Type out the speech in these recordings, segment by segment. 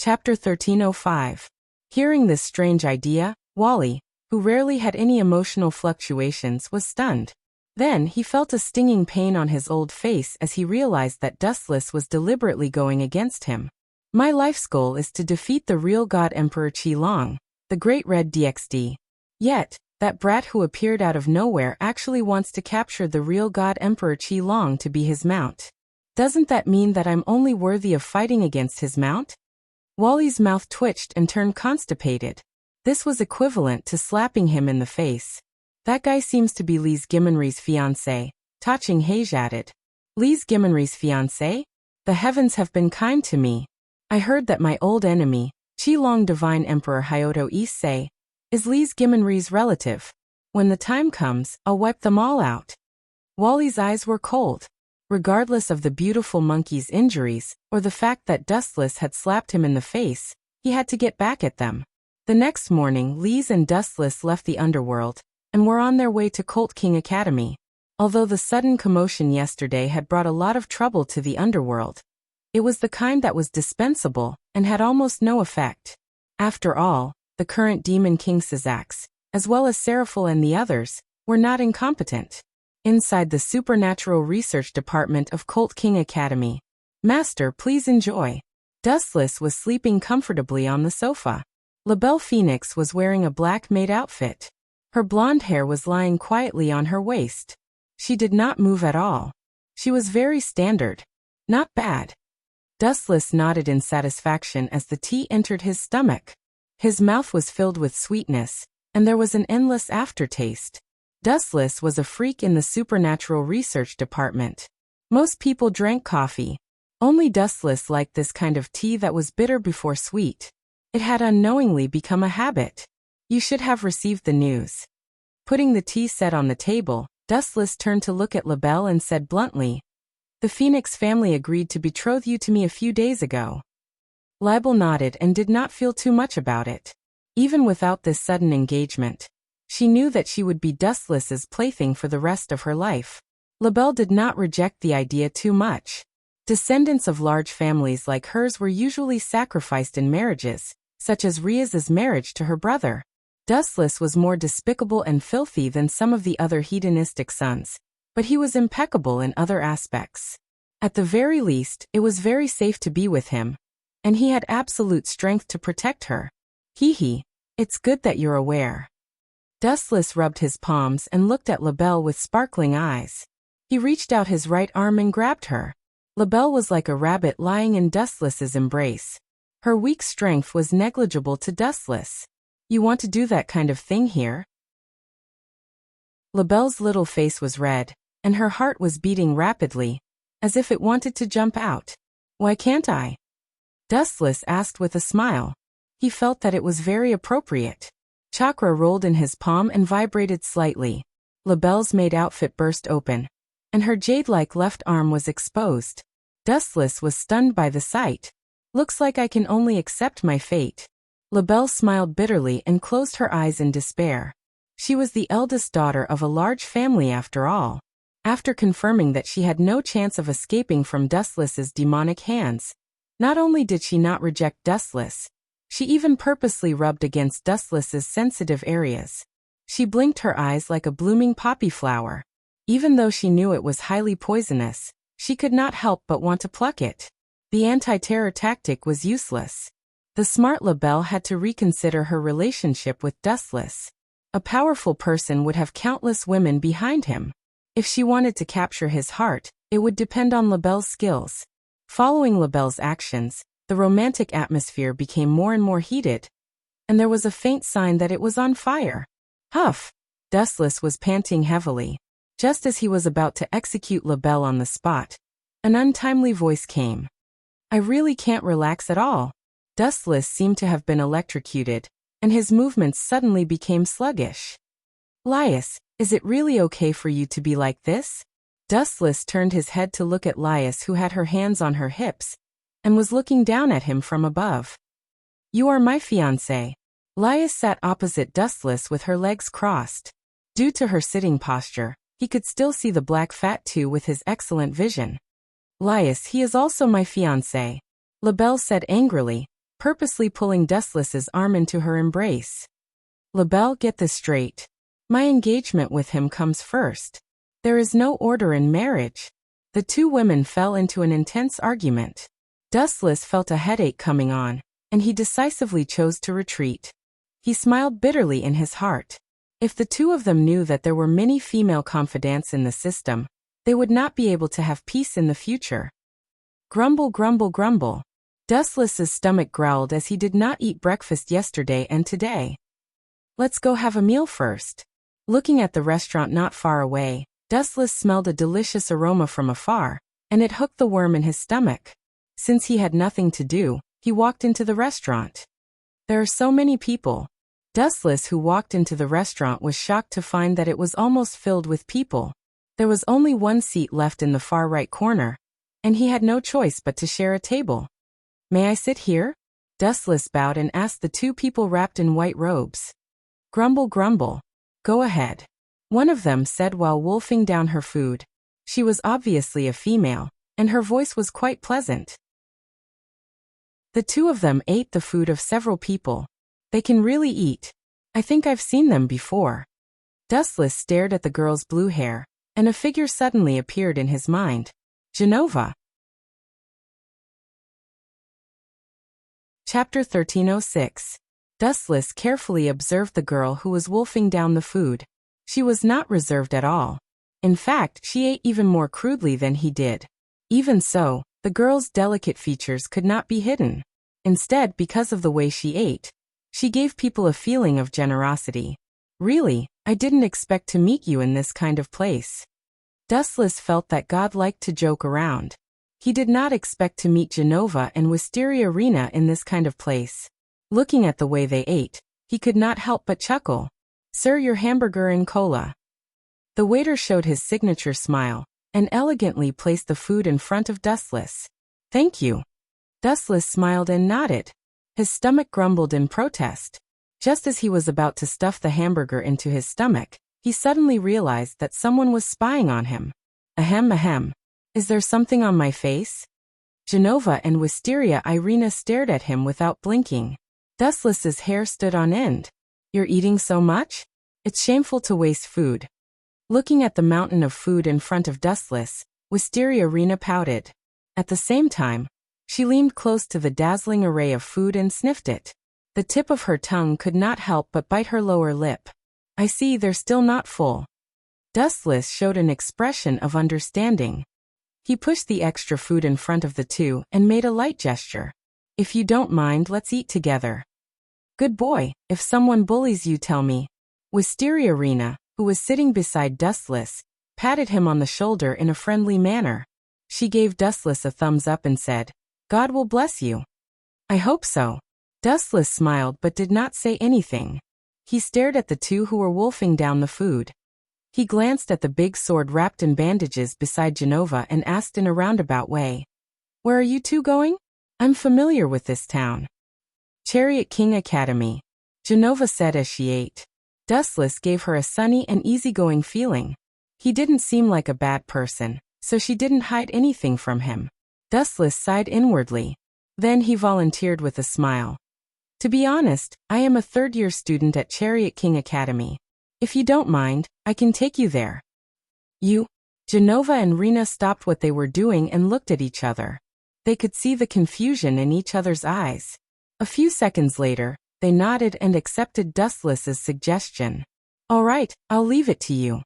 Chapter 1305. Hearing this strange idea, Wally, who rarely had any emotional fluctuations, was stunned. Then he felt a stinging pain on his old face as he realized that Dustless was deliberately going against him. My life's goal is to defeat the real god Emperor Qi-Long, the Great Red DXD. Yet, that brat who appeared out of nowhere actually wants to capture the real god Emperor Qi-Long to be his mount. Doesn't that mean that I'm only worthy of fighting against his mount? Wally's mouth twitched and turned constipated. This was equivalent to slapping him in the face. That guy seems to be Li's Gimenri's fiancé, Ta Ching-Hage added. Li's Gimenri's fiancé? The heavens have been kind to me. I heard that my old enemy, Qi-Long Divine Emperor Hyoto Issei, is Li's Gimenri's relative. When the time comes, I'll wipe them all out. Wally's eyes were cold. Regardless of the beautiful monkey's injuries, or the fact that Dustless had slapped him in the face, he had to get back at them. The next morning, Liz and Dustless left the underworld, and were on their way to Colt King Academy. Although the sudden commotion yesterday had brought a lot of trouble to the underworld, it was the kind that was dispensable, and had almost no effect. After all, the current Demon King Syzax, as well as Seraphil and the others, were not incompetent. Inside the Supernatural Research Department of Colt King Academy. Master, please enjoy. Dustless was sleeping comfortably on the sofa. LaBelle Phoenix was wearing a black maid outfit. Her blonde hair was lying quietly on her waist. She did not move at all. She was very standard. Not bad. Dustless nodded in satisfaction as the tea entered his stomach. His mouth was filled with sweetness, and there was an endless aftertaste. Dustless was a freak in the Supernatural Research Department. Most people drank coffee. Only Dustless liked this kind of tea that was bitter before sweet. It had unknowingly become a habit. You should have received the news. Putting the tea set on the table, Dustless turned to look at LaBelle and said bluntly, "The Phoenix family agreed to betroth you to me a few days ago." LaBelle nodded and did not feel too much about it. Even without this sudden engagement, she knew that she would be Dustless's plaything for the rest of her life. LaBelle did not reject the idea too much. Descendants of large families like hers were usually sacrificed in marriages, such as Riaz's marriage to her brother. Dustless was more despicable and filthy than some of the other hedonistic sons, but he was impeccable in other aspects. At the very least, it was very safe to be with him, and he had absolute strength to protect her. Hee, it's good that you're aware. Dustless rubbed his palms and looked at LaBelle with sparkling eyes. He reached out his right arm and grabbed her. LaBelle was like a rabbit lying in Dustless's embrace. Her weak strength was negligible to Dustless. You want to do that kind of thing here? LaBelle's little face was red, and her heart was beating rapidly, as if it wanted to jump out. Why can't I? Dustless asked with a smile. He felt that it was very appropriate. Chakra rolled in his palm and vibrated slightly. LaBelle's maid outfit burst open, and her jade-like left arm was exposed. Dustless was stunned by the sight. Looks like I can only accept my fate. LaBelle smiled bitterly and closed her eyes in despair. She was the eldest daughter of a large family after all. After confirming that she had no chance of escaping from Dustless's demonic hands, not only did she not reject Dustless, she even purposely rubbed against Dustless's sensitive areas. She blinked her eyes like a blooming poppy flower. Even though she knew it was highly poisonous, she could not help but want to pluck it. The anti-terror tactic was useless. The smart LaBelle had to reconsider her relationship with Dustless. A powerful person would have countless women behind him. If she wanted to capture his heart, it would depend on LaBelle's skills. Following LaBelle's actions, the romantic atmosphere became more and more heated, and there was a faint sign that it was on fire. Huff! Dustless was panting heavily. Just as he was about to execute LaBelle on the spot, an untimely voice came. I really can't relax at all. Dustless seemed to have been electrocuted, and his movements suddenly became sluggish. Lias, is it really okay for you to be like this? Dustless turned his head to look at Lias, who had her hands on her hips, and was looking down at him from above. You are my fiancé. Lias sat opposite Dustless with her legs crossed. Due to her sitting posture, he could still see the black fat too with his excellent vision. Lias, he is also my fiancé. LaBelle said angrily, purposely pulling Dustless's arm into her embrace. "Labelle, get this straight. My engagement with him comes first. There is no order in marriage." The two women fell into an intense argument. Dustless felt a headache coming on, and he decisively chose to retreat. He smiled bitterly in his heart. If the two of them knew that there were many female confidants in the system, they would not be able to have peace in the future. Grumble, grumble, grumble. Dustless's stomach growled as he did not eat breakfast yesterday and today. "Let's go have a meal first." Looking at the restaurant not far away, Dustless smelled a delicious aroma from afar, and it hooked the worm in his stomach. Since he had nothing to do, he walked into the restaurant. There are so many people. Dustless, who walked into the restaurant, was shocked to find that it was almost filled with people. There was only one seat left in the far right corner, and he had no choice but to share a table. "May I sit here?" Dustless bowed and asked the two people wrapped in white robes. Grumble, grumble. "Go ahead," one of them said while wolfing down her food. She was obviously a female, and her voice was quite pleasant. The two of them ate the food of several people. "They can really eat. I think I've seen them before." Dustless stared at the girl's blue hair, and a figure suddenly appeared in his mind. Genova. Chapter 1306. Dustless carefully observed the girl who was wolfing down the food. She was not reserved at all. In fact, she ate even more crudely than he did. Even so, the girl's delicate features could not be hidden. Instead, because of the way she ate, she gave people a feeling of generosity. "Really, I didn't expect to meet you in this kind of place." Dustless felt that God liked to joke around. He did not expect to meet Genova and Wisteria Rena in this kind of place. Looking at the way they ate, he could not help but chuckle. "Sir, your hamburger and cola." The waiter showed his signature smile, and elegantly placed the food in front of Dustless. "Thank you." Dustless smiled and nodded. His stomach grumbled in protest. Just as he was about to stuff the hamburger into his stomach, he suddenly realized that someone was spying on him. Ahem, ahem. Is there something on my face? Genova and Wisteria Irina stared at him without blinking. Dustless's hair stood on end. "You're eating so much? It's shameful to waste food." Looking at the mountain of food in front of Dustless, Wisteria Rena pouted. At the same time, she leaned close to the dazzling array of food and sniffed it. The tip of her tongue could not help but bite her lower lip. "I see, they're still not full." Dustless showed an expression of understanding. He pushed the extra food in front of the two and made a light gesture. "If you don't mind, let's eat together." "Good boy, if someone bullies you, tell me." Wisteria Rena, who was sitting beside Dustless, patted him on the shoulder in a friendly manner. She gave Dustless a thumbs up and said, "God will bless you." "I hope so." Dustless smiled but did not say anything. He stared at the two who were wolfing down the food. He glanced at the big sword wrapped in bandages beside Genova and asked in a roundabout way, "Where are you two going?" "I'm familiar with this town." "Chariot King Academy," Genova said as she ate. Dustless gave her a sunny and easygoing feeling. He didn't seem like a bad person, so she didn't hide anything from him. Dustless sighed inwardly. Then he volunteered with a smile. "To be honest, I am a third-year student at Chariot King Academy. If you don't mind, I can take you there." "You?" Genova and Rena stopped what they were doing and looked at each other. They could see the confusion in each other's eyes. A few seconds later, they nodded and accepted Dustless's suggestion. "All right, I'll leave it to you."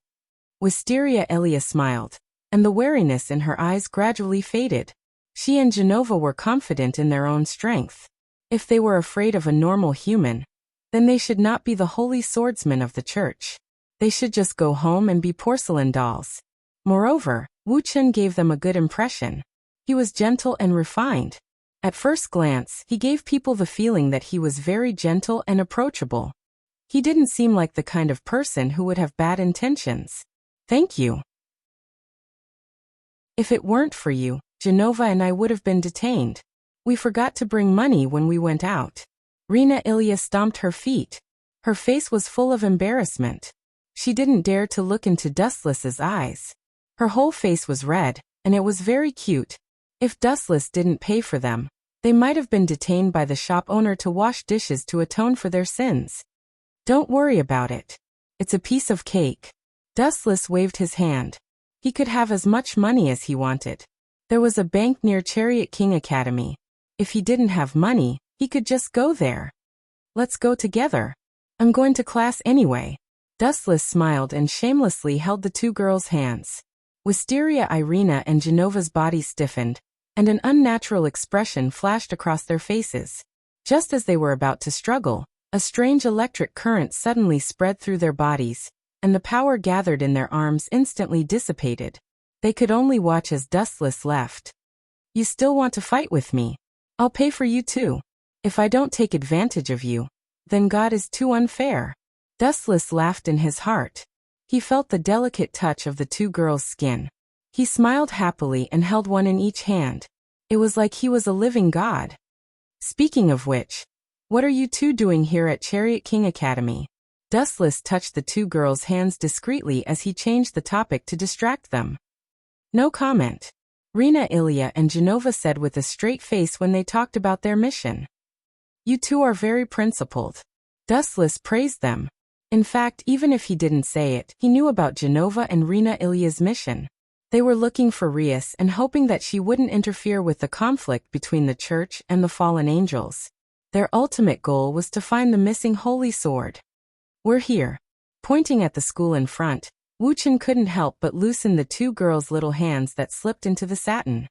Wisteria Elia smiled, and the wariness in her eyes gradually faded. She and Genova were confident in their own strength. If they were afraid of a normal human, then they should not be the holy swordsmen of the church. They should just go home and be porcelain dolls. Moreover, Wu Chen gave them a good impression. He was gentle and refined. At first glance, he gave people the feeling that he was very gentle and approachable. He didn't seem like the kind of person who would have bad intentions. "Thank you. If it weren't for you, Genova and I would have been detained. We forgot to bring money when we went out." Rena Ilya stomped her feet. Her face was full of embarrassment. She didn't dare to look into Dustless's eyes. Her whole face was red, and it was very cute. If Dustless didn't pay for them, They might have been detained by the shop owner to wash dishes to atone for their sins. Don't worry about it. It's a piece of cake. Dustless waved his hand. He could have as much money as he wanted. There was a bank near Chariot King Academy. If he didn't have money, he could just go there. Let's go together. I'm going to class anyway. Dustless smiled and shamelessly held the two girls' hands. Wisteria, Irina, and Genova's bodies stiffened, and an unnatural expression flashed across their faces. Just as they were about to struggle, a strange electric current suddenly spread through their bodies, and the power gathered in their arms instantly dissipated. They could only watch as Dustless left. You still want to fight with me? I'll pay for you too. If I don't take advantage of you, then God is too unfair. Dustless laughed in his heart. He felt the delicate touch of the two girls' skin. He smiled happily and held one in each hand. It was like he was a living god. Speaking of which, what are you two doing here at Chariot King Academy? Dustless touched the two girls' hands discreetly as he changed the topic to distract them. No comment. Rena, Ilya, and Genova said with a straight face when they talked about their mission. You two are very principled. Dustless praised them. In fact, even if he didn't say it, he knew about Genova and Rena Ilya's mission. They were looking for Rias and hoping that she wouldn't interfere with the conflict between the church and the fallen angels. Their ultimate goal was to find the missing holy sword. We're here. Pointing at the school in front, Wuchen couldn't help but loosen the two girls' little hands that slipped into the satin.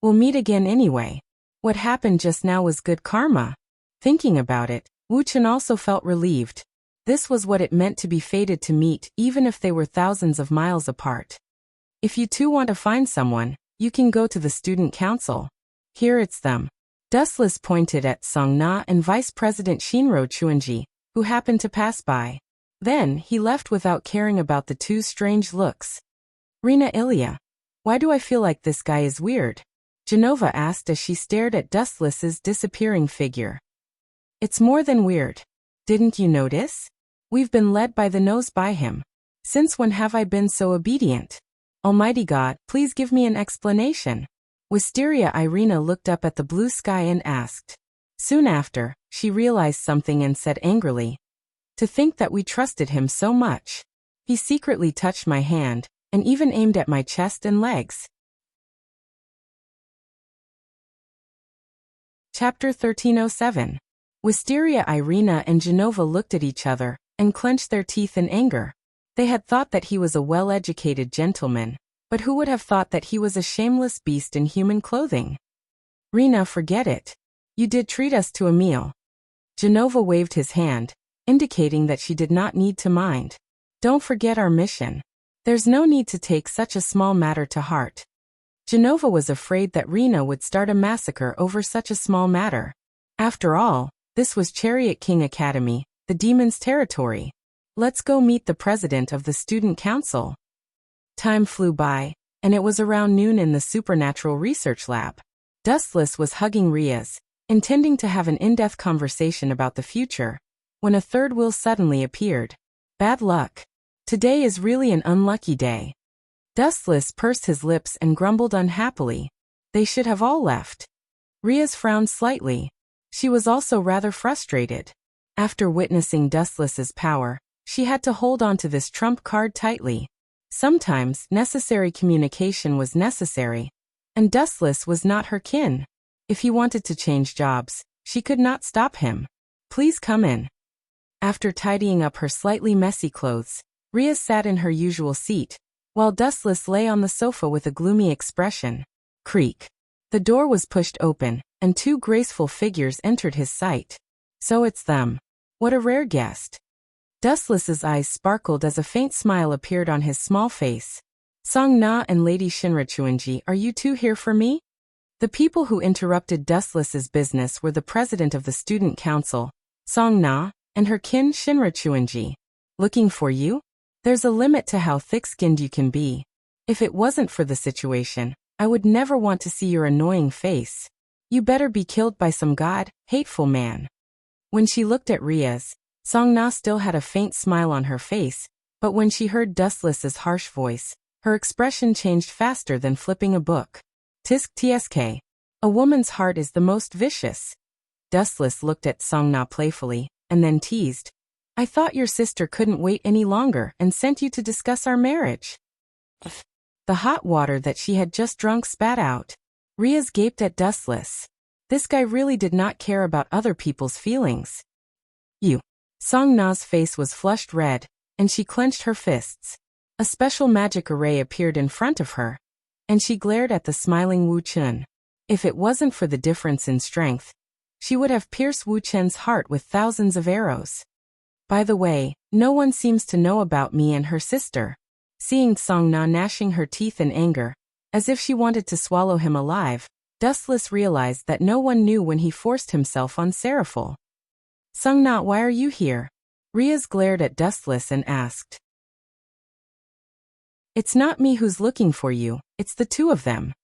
We'll meet again anyway. What happened just now was good karma. Thinking about it, Wuchen also felt relieved. This was what it meant to be fated to meet, even if they were thousands of miles apart. If you two want to find someone, you can go to the student council. Here it's them. Dustless pointed at Song Na and Vice President Shinro Chuanji, who happened to pass by. Then, he left without caring about the two strange looks. Rena, Ilya, why do I feel like this guy is weird? Genova asked as she stared at Dustless's disappearing figure. It's more than weird. Didn't you notice? We've been led by the nose by him. Since when have I been so obedient? Almighty God, please give me an explanation. Wisteria Irina looked up at the blue sky and asked. Soon after, she realized something and said angrily. To think that we trusted him so much. He secretly touched my hand, and even aimed at my chest and legs. Chapter 1307. Wisteria Irina and Genova looked at each other, and clenched their teeth in anger. They had thought that he was a well-educated gentleman, but who would have thought that he was a shameless beast in human clothing? Rena, forget it. You did treat us to a meal. Genova waved his hand, indicating that she did not need to mind. Don't forget our mission. There's no need to take such a small matter to heart. Genova was afraid that Rena would start a massacre over such a small matter. After all, this was Chariot King Academy, the demon's territory. Let's go meet the president of the student council. Time flew by, and it was around noon in the supernatural research lab. Dustless was hugging Riaz, intending to have an in-depth conversation about the future, when a third wheel suddenly appeared. Bad luck. Today is really an unlucky day. Dustless pursed his lips and grumbled unhappily. They should have all left. Riaz frowned slightly. She was also rather frustrated. After witnessing Dustless's power, she had to hold on to this trump card tightly. Sometimes, necessary communication was necessary, and Dustless was not her kin. If he wanted to change jobs, she could not stop him. Please come in. After tidying up her slightly messy clothes, Riaz sat in her usual seat, while Dustless lay on the sofa with a gloomy expression. Creak. The door was pushed open, and two graceful figures entered his sight. So it's them. What a rare guest. Dustless's eyes sparkled as a faint smile appeared on his small face. Song Na and Lady Shinra Chuanji, are you two here for me? The people who interrupted Dustless's business were the president of the student council, Song Na, and her kin Shinra Chuanji. Looking for you? There's a limit to how thick-skinned you can be. If it wasn't for the situation, I would never want to see your annoying face. You better be killed by some hateful man. When she looked at Riaz, Song Na still had a faint smile on her face, but when she heard Dustless's harsh voice, her expression changed faster than flipping a book. Tisk tsk. A woman's heart is the most vicious. Dustless looked at Songna playfully, and then teased. I thought your sister couldn't wait any longer and sent you to discuss our marriage. The hot water that she had just drunk spat out. Riaz gaped at Dustless. This guy really did not care about other people's feelings. You. Songna's face was flushed red, and she clenched her fists. A special magic array appeared in front of her, and she glared at the smiling Wu Chun. If it wasn't for the difference in strength, she would have pierced Wu Chen's heart with thousands of arrows. By the way, no one seems to know about me and her sister. Seeing Songna gnashing her teeth in anger, as if she wanted to swallow him alive, Dustless realized that no one knew when he forced himself on Seraphil. Songna, why are you here? Riaz glared at Dustless and asked. It's not me who's looking for you, it's the two of them.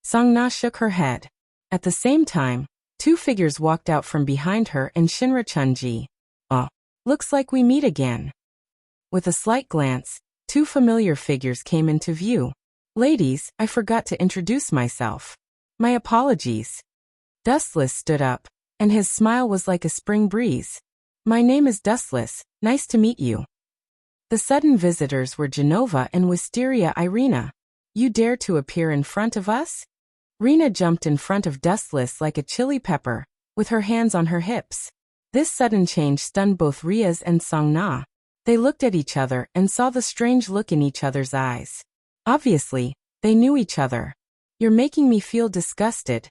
Songna shook her head. At the same time, two figures walked out from behind her and Shinra Chunji. Oh, looks like we meet again. With a slight glance, two familiar figures came into view. Ladies, I forgot to introduce myself. My apologies. Dustless stood up, and his smile was like a spring breeze. My name is Dustless, nice to meet you. The sudden visitors were Genova and Wisteria Irina. You dare to appear in front of us? Rena jumped in front of Dustless like a chili pepper, with her hands on her hips. This sudden change stunned both Riaz and Songna. They looked at each other and saw the strange look in each other's eyes. Obviously, they knew each other. You're making me feel disgusted.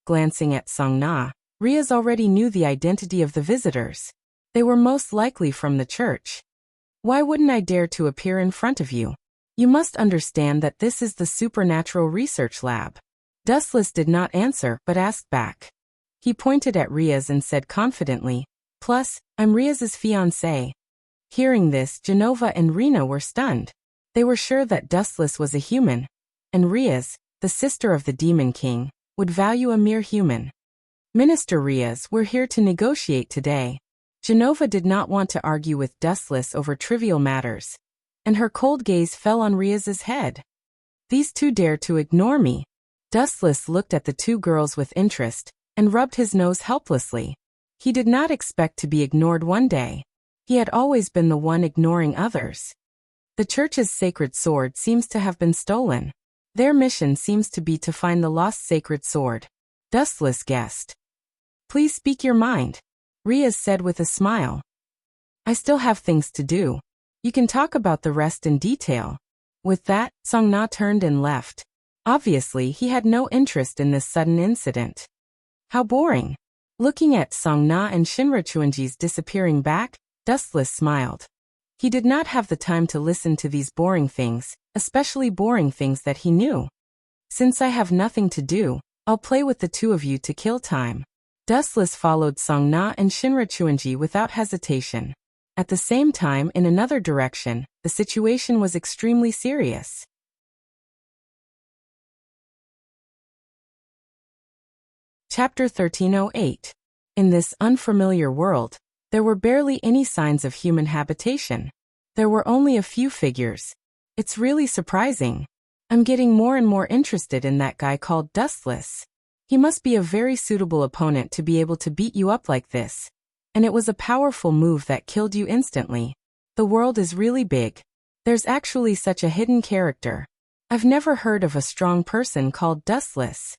Glancing at Songna, Riaz already knew the identity of the visitors. They were most likely from the church. Why wouldn't I dare to appear in front of you? You must understand that this is the supernatural research lab. Dustless did not answer but asked back. He pointed at Riaz and said confidently, plus, I'm Riaz's fiancé. Hearing this, Genova and Rena were stunned. They were sure that Dustless was a human, and Riaz, the sister of the Demon King, would value a mere human. Minister Riaz, we're here to negotiate today. Genova did not want to argue with Dustless over trivial matters, and her cold gaze fell on Riaz's head. These two dare to ignore me. Dustless looked at the two girls with interest, and rubbed his nose helplessly. He did not expect to be ignored one day. He had always been the one ignoring others. The church's sacred sword seems to have been stolen. Their mission seems to be to find the lost sacred sword. Dustless guessed. Please speak your mind, Riaz said with a smile. I still have things to do. You can talk about the rest in detail. With that, Songna turned and left. Obviously, he had no interest in this sudden incident. How boring. Looking at Songna and Shinrachuanji's disappearing back, Dustless smiled. He did not have the time to listen to these boring things, especially boring things that he knew. Since I have nothing to do, I'll play with the two of you to kill time. Dustless followed Songna and Shinrachuanji without hesitation. At the same time, in another direction, the situation was extremely serious. Chapter 1308. In this unfamiliar world, there were barely any signs of human habitation. There were only a few figures. It's really surprising. I'm getting more and more interested in that guy called Dustless. He must be a very suitable opponent to be able to beat you up like this. And it was a powerful move that killed you instantly. The world is really big. There's actually such a hidden character. I've never heard of a strong person called Dustless.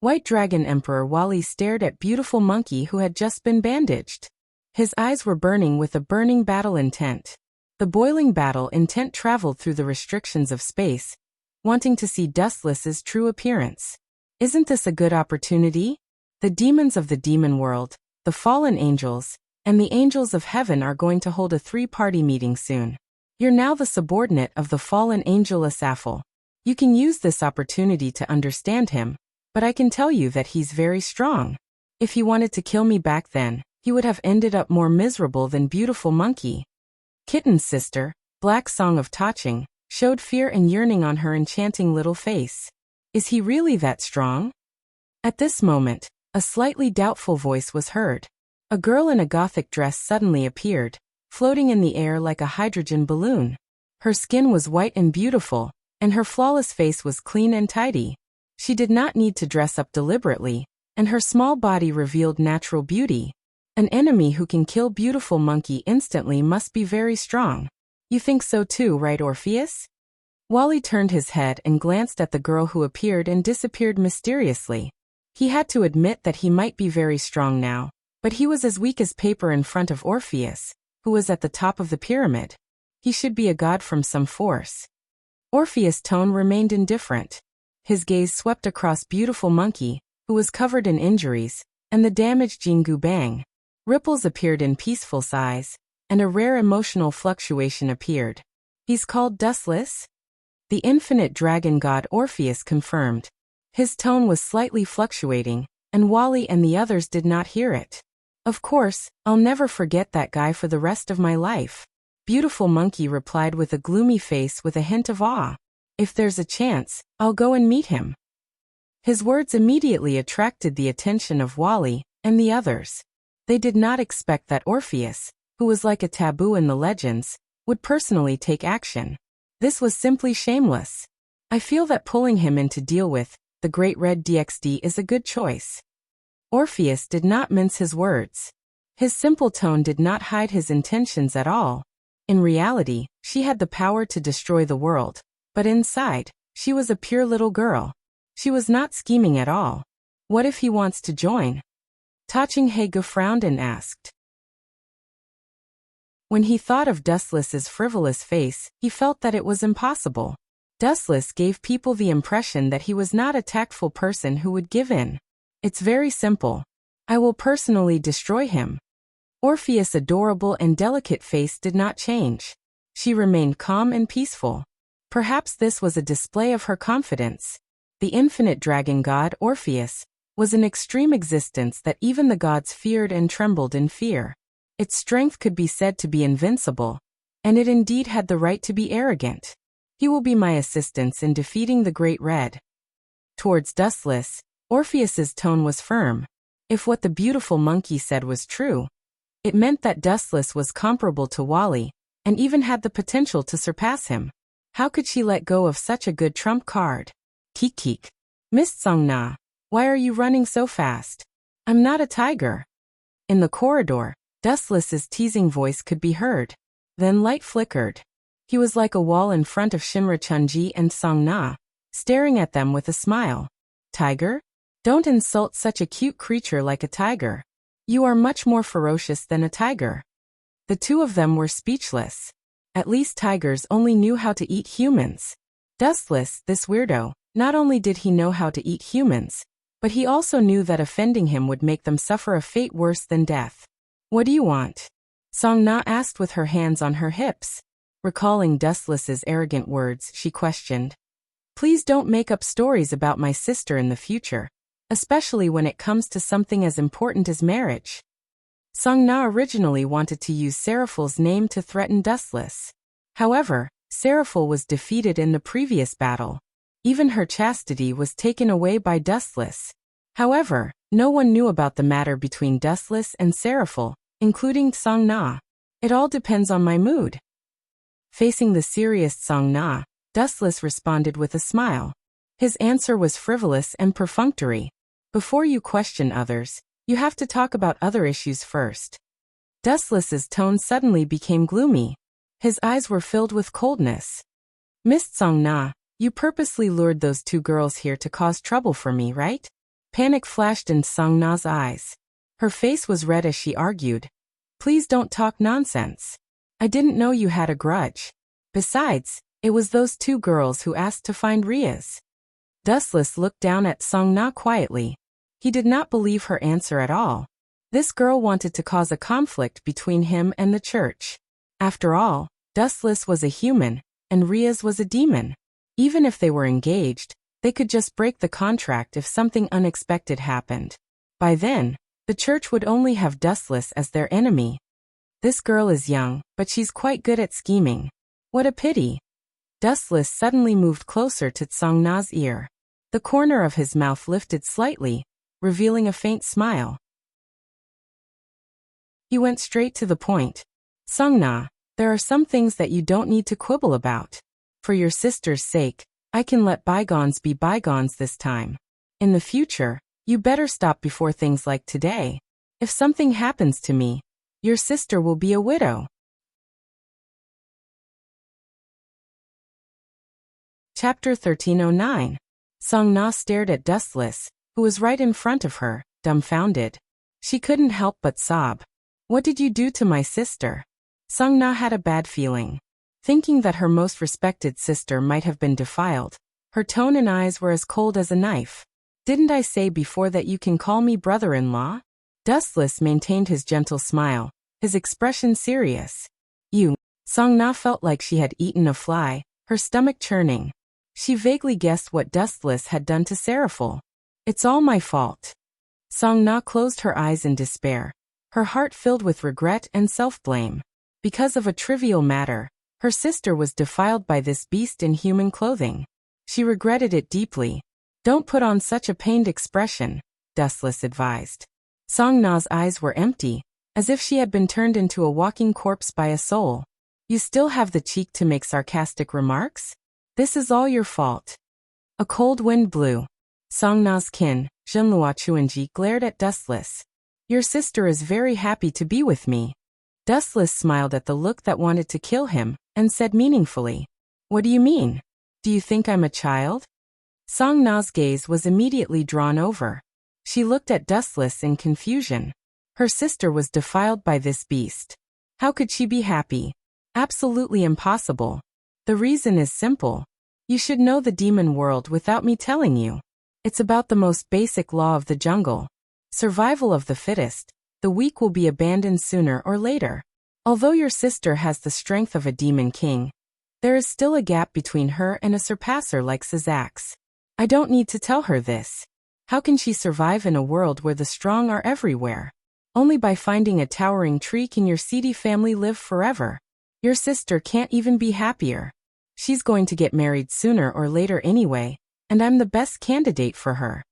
White Dragon Emperor Wally stared at beautiful monkey who had just been bandaged. His eyes were burning with a burning battle intent. The boiling battle intent traveled through the restrictions of space, wanting to see Dustless's true appearance. Isn't this a good opportunity? The demons of the demon world, the fallen angels, and the angels of heaven are going to hold a three-party meeting soon. You're now the subordinate of the fallen angel Asafel. You can use this opportunity to understand him, but I can tell you that he's very strong. If he wanted to kill me back then, he would have ended up more miserable than beautiful monkey. Kitten's sister, Black Song of Taching, showed fear and yearning on her enchanting little face. Is he really that strong? At this moment, a slightly doubtful voice was heard. A girl in a gothic dress suddenly appeared, floating in the air like a hydrogen balloon. Her skin was white and beautiful, and her flawless face was clean and tidy. She did not need to dress up deliberately, and her small body revealed natural beauty. An enemy who can kill beautiful monkey instantly must be very strong. You think so too, right, Orpheus? Wally turned his head and glanced at the girl who appeared and disappeared mysteriously. He had to admit that he might be very strong now, but he was as weak as paper in front of Orpheus, who was at the top of the pyramid. He should be a god from some force. Orpheus' tone remained indifferent. His gaze swept across beautiful monkey, who was covered in injuries, and the damaged Jingu Bang. Ripples appeared in peaceful sighs, and a rare emotional fluctuation appeared. He's called Dustless? The infinite dragon god Orpheus confirmed. His tone was slightly fluctuating, and Wally and the others did not hear it. Of course, I'll never forget that guy for the rest of my life. Beautiful monkey replied with a gloomy face with a hint of awe. If there's a chance, I'll go and meet him. His words immediately attracted the attention of Wally and the others. They did not expect that Orpheus, who was like a taboo in the legends, would personally take action. This was simply shameless. I feel that pulling him in to deal with the Great Red DXD is a good choice. Orpheus did not mince his words. His simple tone did not hide his intentions at all. In reality, she had the power to destroy the world, but inside, she was a pure little girl. She was not scheming at all. What if he wants to join? Taching Haga frowned and asked. When he thought of Dustless's frivolous face, he felt that it was impossible. Dustless gave people the impression that he was not a tactful person who would give in. It's very simple. I will personally destroy him. Orpheus' adorable and delicate face did not change. She remained calm and peaceful. Perhaps this was a display of her confidence. The infinite dragon god Orpheus was an extreme existence that even the gods feared and trembled in fear. Its strength could be said to be invincible, and it indeed had the right to be arrogant. He will be my assistance in defeating the Great Red. Towards Dustless, Orpheus's tone was firm. If what the beautiful monkey said was true, it meant that Dustless was comparable to Wally, and even had the potential to surpass him. How could she let go of such a good trump card? Kik. Miss Songna, why are you running so fast? I'm not a tiger. In the corridor, Dustless's teasing voice could be heard. Then light flickered. He was like a wall in front of Shinra Chunji and Songna, staring at them with a smile. Tiger? Don't insult such a cute creature like a tiger. You are much more ferocious than a tiger. The two of them were speechless. At least tigers only knew how to eat humans. Dustless, this weirdo, not only did he know how to eat humans, but he also knew that offending him would make them suffer a fate worse than death. What do you want? Songna asked with her hands on her hips. Recalling Dustless's arrogant words, she questioned. Please don't make up stories about my sister in the future, especially when it comes to something as important as marriage. Songna originally wanted to use Seraphil's name to threaten Dustless. However, Seraphil was defeated in the previous battle. Even her chastity was taken away by Dustless. However, no one knew about the matter between Dustless and Seraphil, including Songna. It all depends on my mood. Facing the serious Songna, Dustless responded with a smile. His answer was frivolous and perfunctory. Before you question others, you have to talk about other issues first. Dustless's tone suddenly became gloomy. His eyes were filled with coldness. Miss Songna, you purposely lured those two girls here to cause trouble for me, right? Panic flashed in Songna's eyes. Her face was red as she argued. Please don't talk nonsense. I didn't know you had a grudge. Besides, it was those two girls who asked to find Riaz. Dustless looked down at Songna quietly. He did not believe her answer at all. This girl wanted to cause a conflict between him and the church. After all, Dustless was a human, and Riaz was a demon. Even if they were engaged, they could just break the contract if something unexpected happened. By then, the church would only have Dustless as their enemy. This girl is young, but she's quite good at scheming. What a pity. Dustless suddenly moved closer to Songna's ear. The corner of his mouth lifted slightly, revealing a faint smile. He went straight to the point. Songna, there are some things that you don't need to quibble about. For your sister's sake, I can let bygones be bygones this time. In the future, you better stop before things like today. If something happens to me, your sister will be a widow. Chapter 1309. Song-na stared at Dustless, who was right in front of her, dumbfounded. She couldn't help but sob. What did you do to my sister? Song-na had a bad feeling. Thinking that her most respected sister might have been defiled, her tone and eyes were as cold as a knife. Didn't I say before that you can call me brother-in-law? Dustless maintained his gentle smile, his expression serious. You. Song-na felt like she had eaten a fly, her stomach churning. She vaguely guessed what Dustless had done to Seraphil. It's all my fault. Song-na closed her eyes in despair, her heart filled with regret and self-blame. Because of a trivial matter, her sister was defiled by this beast in human clothing. She regretted it deeply. Don't put on such a pained expression, Dustless advised. Song-na's eyes were empty, as if she had been turned into a walking corpse by a soul. You still have the cheek to make sarcastic remarks? This is all your fault. A cold wind blew. Song-na's kin, Junlua Chuanji, glared at Dustless. Your sister is very happy to be with me. Dustless smiled at the look that wanted to kill him, and said meaningfully, What do you mean? Do you think I'm a child? Song-na's gaze was immediately drawn over. She looked at Dustless in confusion. Her sister was defiled by this beast. How could she be happy? Absolutely impossible. The reason is simple. You should know the demon world without me telling you. It's about the most basic law of the jungle. Survival of the fittest. The weak will be abandoned sooner or later. Although your sister has the strength of a demon king, there is still a gap between her and a surpasser like Sazax. I don't need to tell her this. How can she survive in a world where the strong are everywhere? Only by finding a towering tree can your seedy family live forever. Your sister can't even be happier. She's going to get married sooner or later anyway, and I'm the best candidate for her.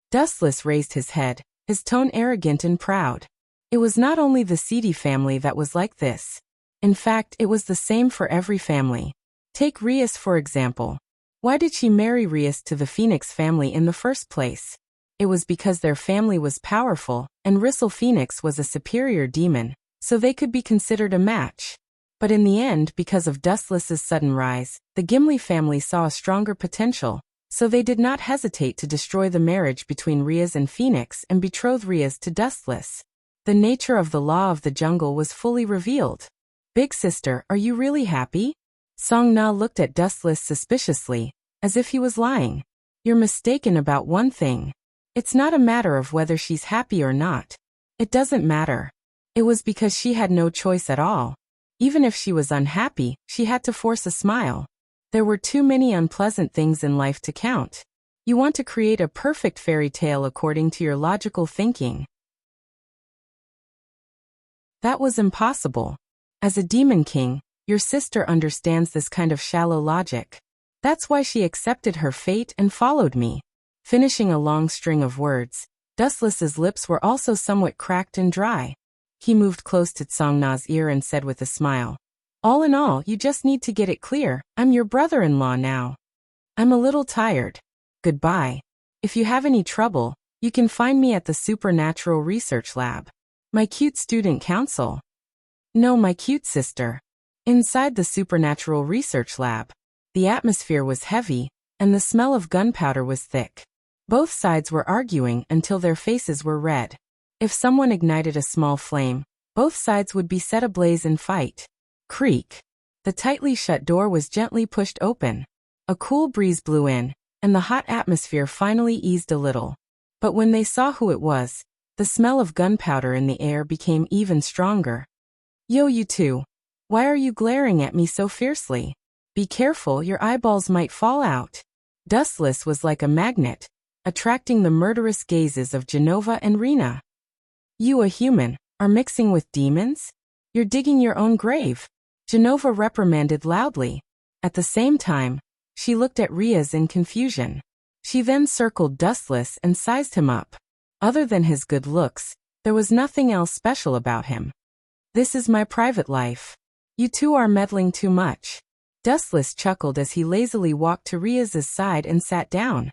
Dustless raised his head, his tone arrogant and proud. It was not only the seedy family that was like this. In fact, it was the same for every family. Take Rias for example. Why did she marry Rias to the Phoenix family in the first place? It was because their family was powerful, and Rissel Phoenix was a superior demon, so they could be considered a match. But in the end, because of Dustless's sudden rise, the Gimli family saw a stronger potential, so they did not hesitate to destroy the marriage between Rias and Phoenix and betroth Rias to Dustless. The nature of the law of the jungle was fully revealed. Big sister, are you really happy? Song-na looked at Dustless suspiciously, as if he was lying. You're mistaken about one thing. It's not a matter of whether she's happy or not. It doesn't matter. It was because she had no choice at all. Even if she was unhappy, she had to force a smile. There were too many unpleasant things in life to count. You want to create a perfect fairy tale according to your logical thinking. That was impossible. As a demon king, your sister understands this kind of shallow logic. That's why she accepted her fate and followed me. Finishing a long string of words, Dustless's lips were also somewhat cracked and dry. He moved close to Song-na's ear and said with a smile, All in all, you just need to get it clear, I'm your brother-in-law now. I'm a little tired. Goodbye. If you have any trouble, you can find me at the Supernatural Research Lab. My cute student council. No, my cute sister. Inside the Supernatural Research Lab, the atmosphere was heavy, and the smell of gunpowder was thick. Both sides were arguing until their faces were red. If someone ignited a small flame, both sides would be set ablaze in fight. Creak. The tightly shut door was gently pushed open. A cool breeze blew in, and the hot atmosphere finally eased a little. But when they saw who it was, the smell of gunpowder in the air became even stronger. Yo, you two. Why are you glaring at me so fiercely? Be careful, your eyeballs might fall out. Dustless was like a magnet, attracting the murderous gazes of Genova and Rena. You, a human, are mixing with demons? You're digging your own grave. Genova reprimanded loudly. At the same time, she looked at Rias in confusion. She then circled Dustless and sized him up. Other than his good looks, there was nothing else special about him. This is my private life. You two are meddling too much. Dustless chuckled as he lazily walked to Riaz's side and sat down.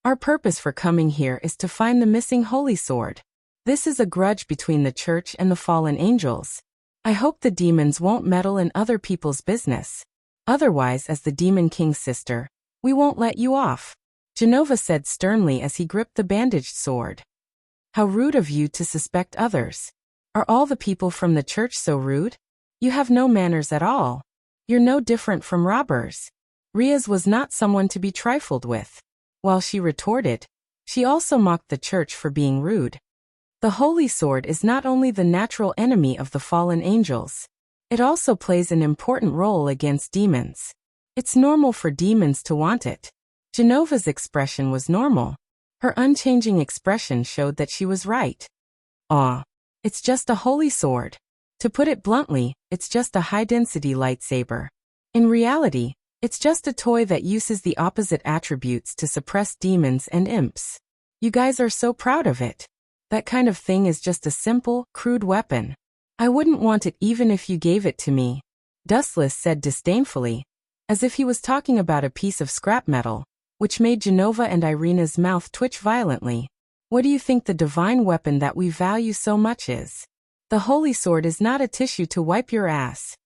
Our purpose for coming here is to find the missing holy sword. This is a grudge between the church and the fallen angels. I hope the demons won't meddle in other people's business. Otherwise, as the Demon King's sister, we won't let you off, Genova said sternly as he gripped the bandaged sword. How rude of you to suspect others. Are all the people from the church so rude? You have no manners at all. You're no different from robbers. Riaz was not someone to be trifled with. While she retorted, she also mocked the church for being rude. The holy sword is not only the natural enemy of the fallen angels. It also plays an important role against demons. It's normal for demons to want it. Genova's expression was normal. Her unchanging expression showed that she was right. Aw, it's just a holy sword. To put it bluntly, it's just a high-density lightsaber. In reality, it's just a toy that uses the opposite attributes to suppress demons and imps. You guys are so proud of it. That kind of thing is just a simple, crude weapon. I wouldn't want it even if you gave it to me, Dustless said disdainfully, as if he was talking about a piece of scrap metal, which made Genova and Irina's mouth twitch violently. What do you think the divine weapon that we value so much is? The holy sword is not a tissue to wipe your ass.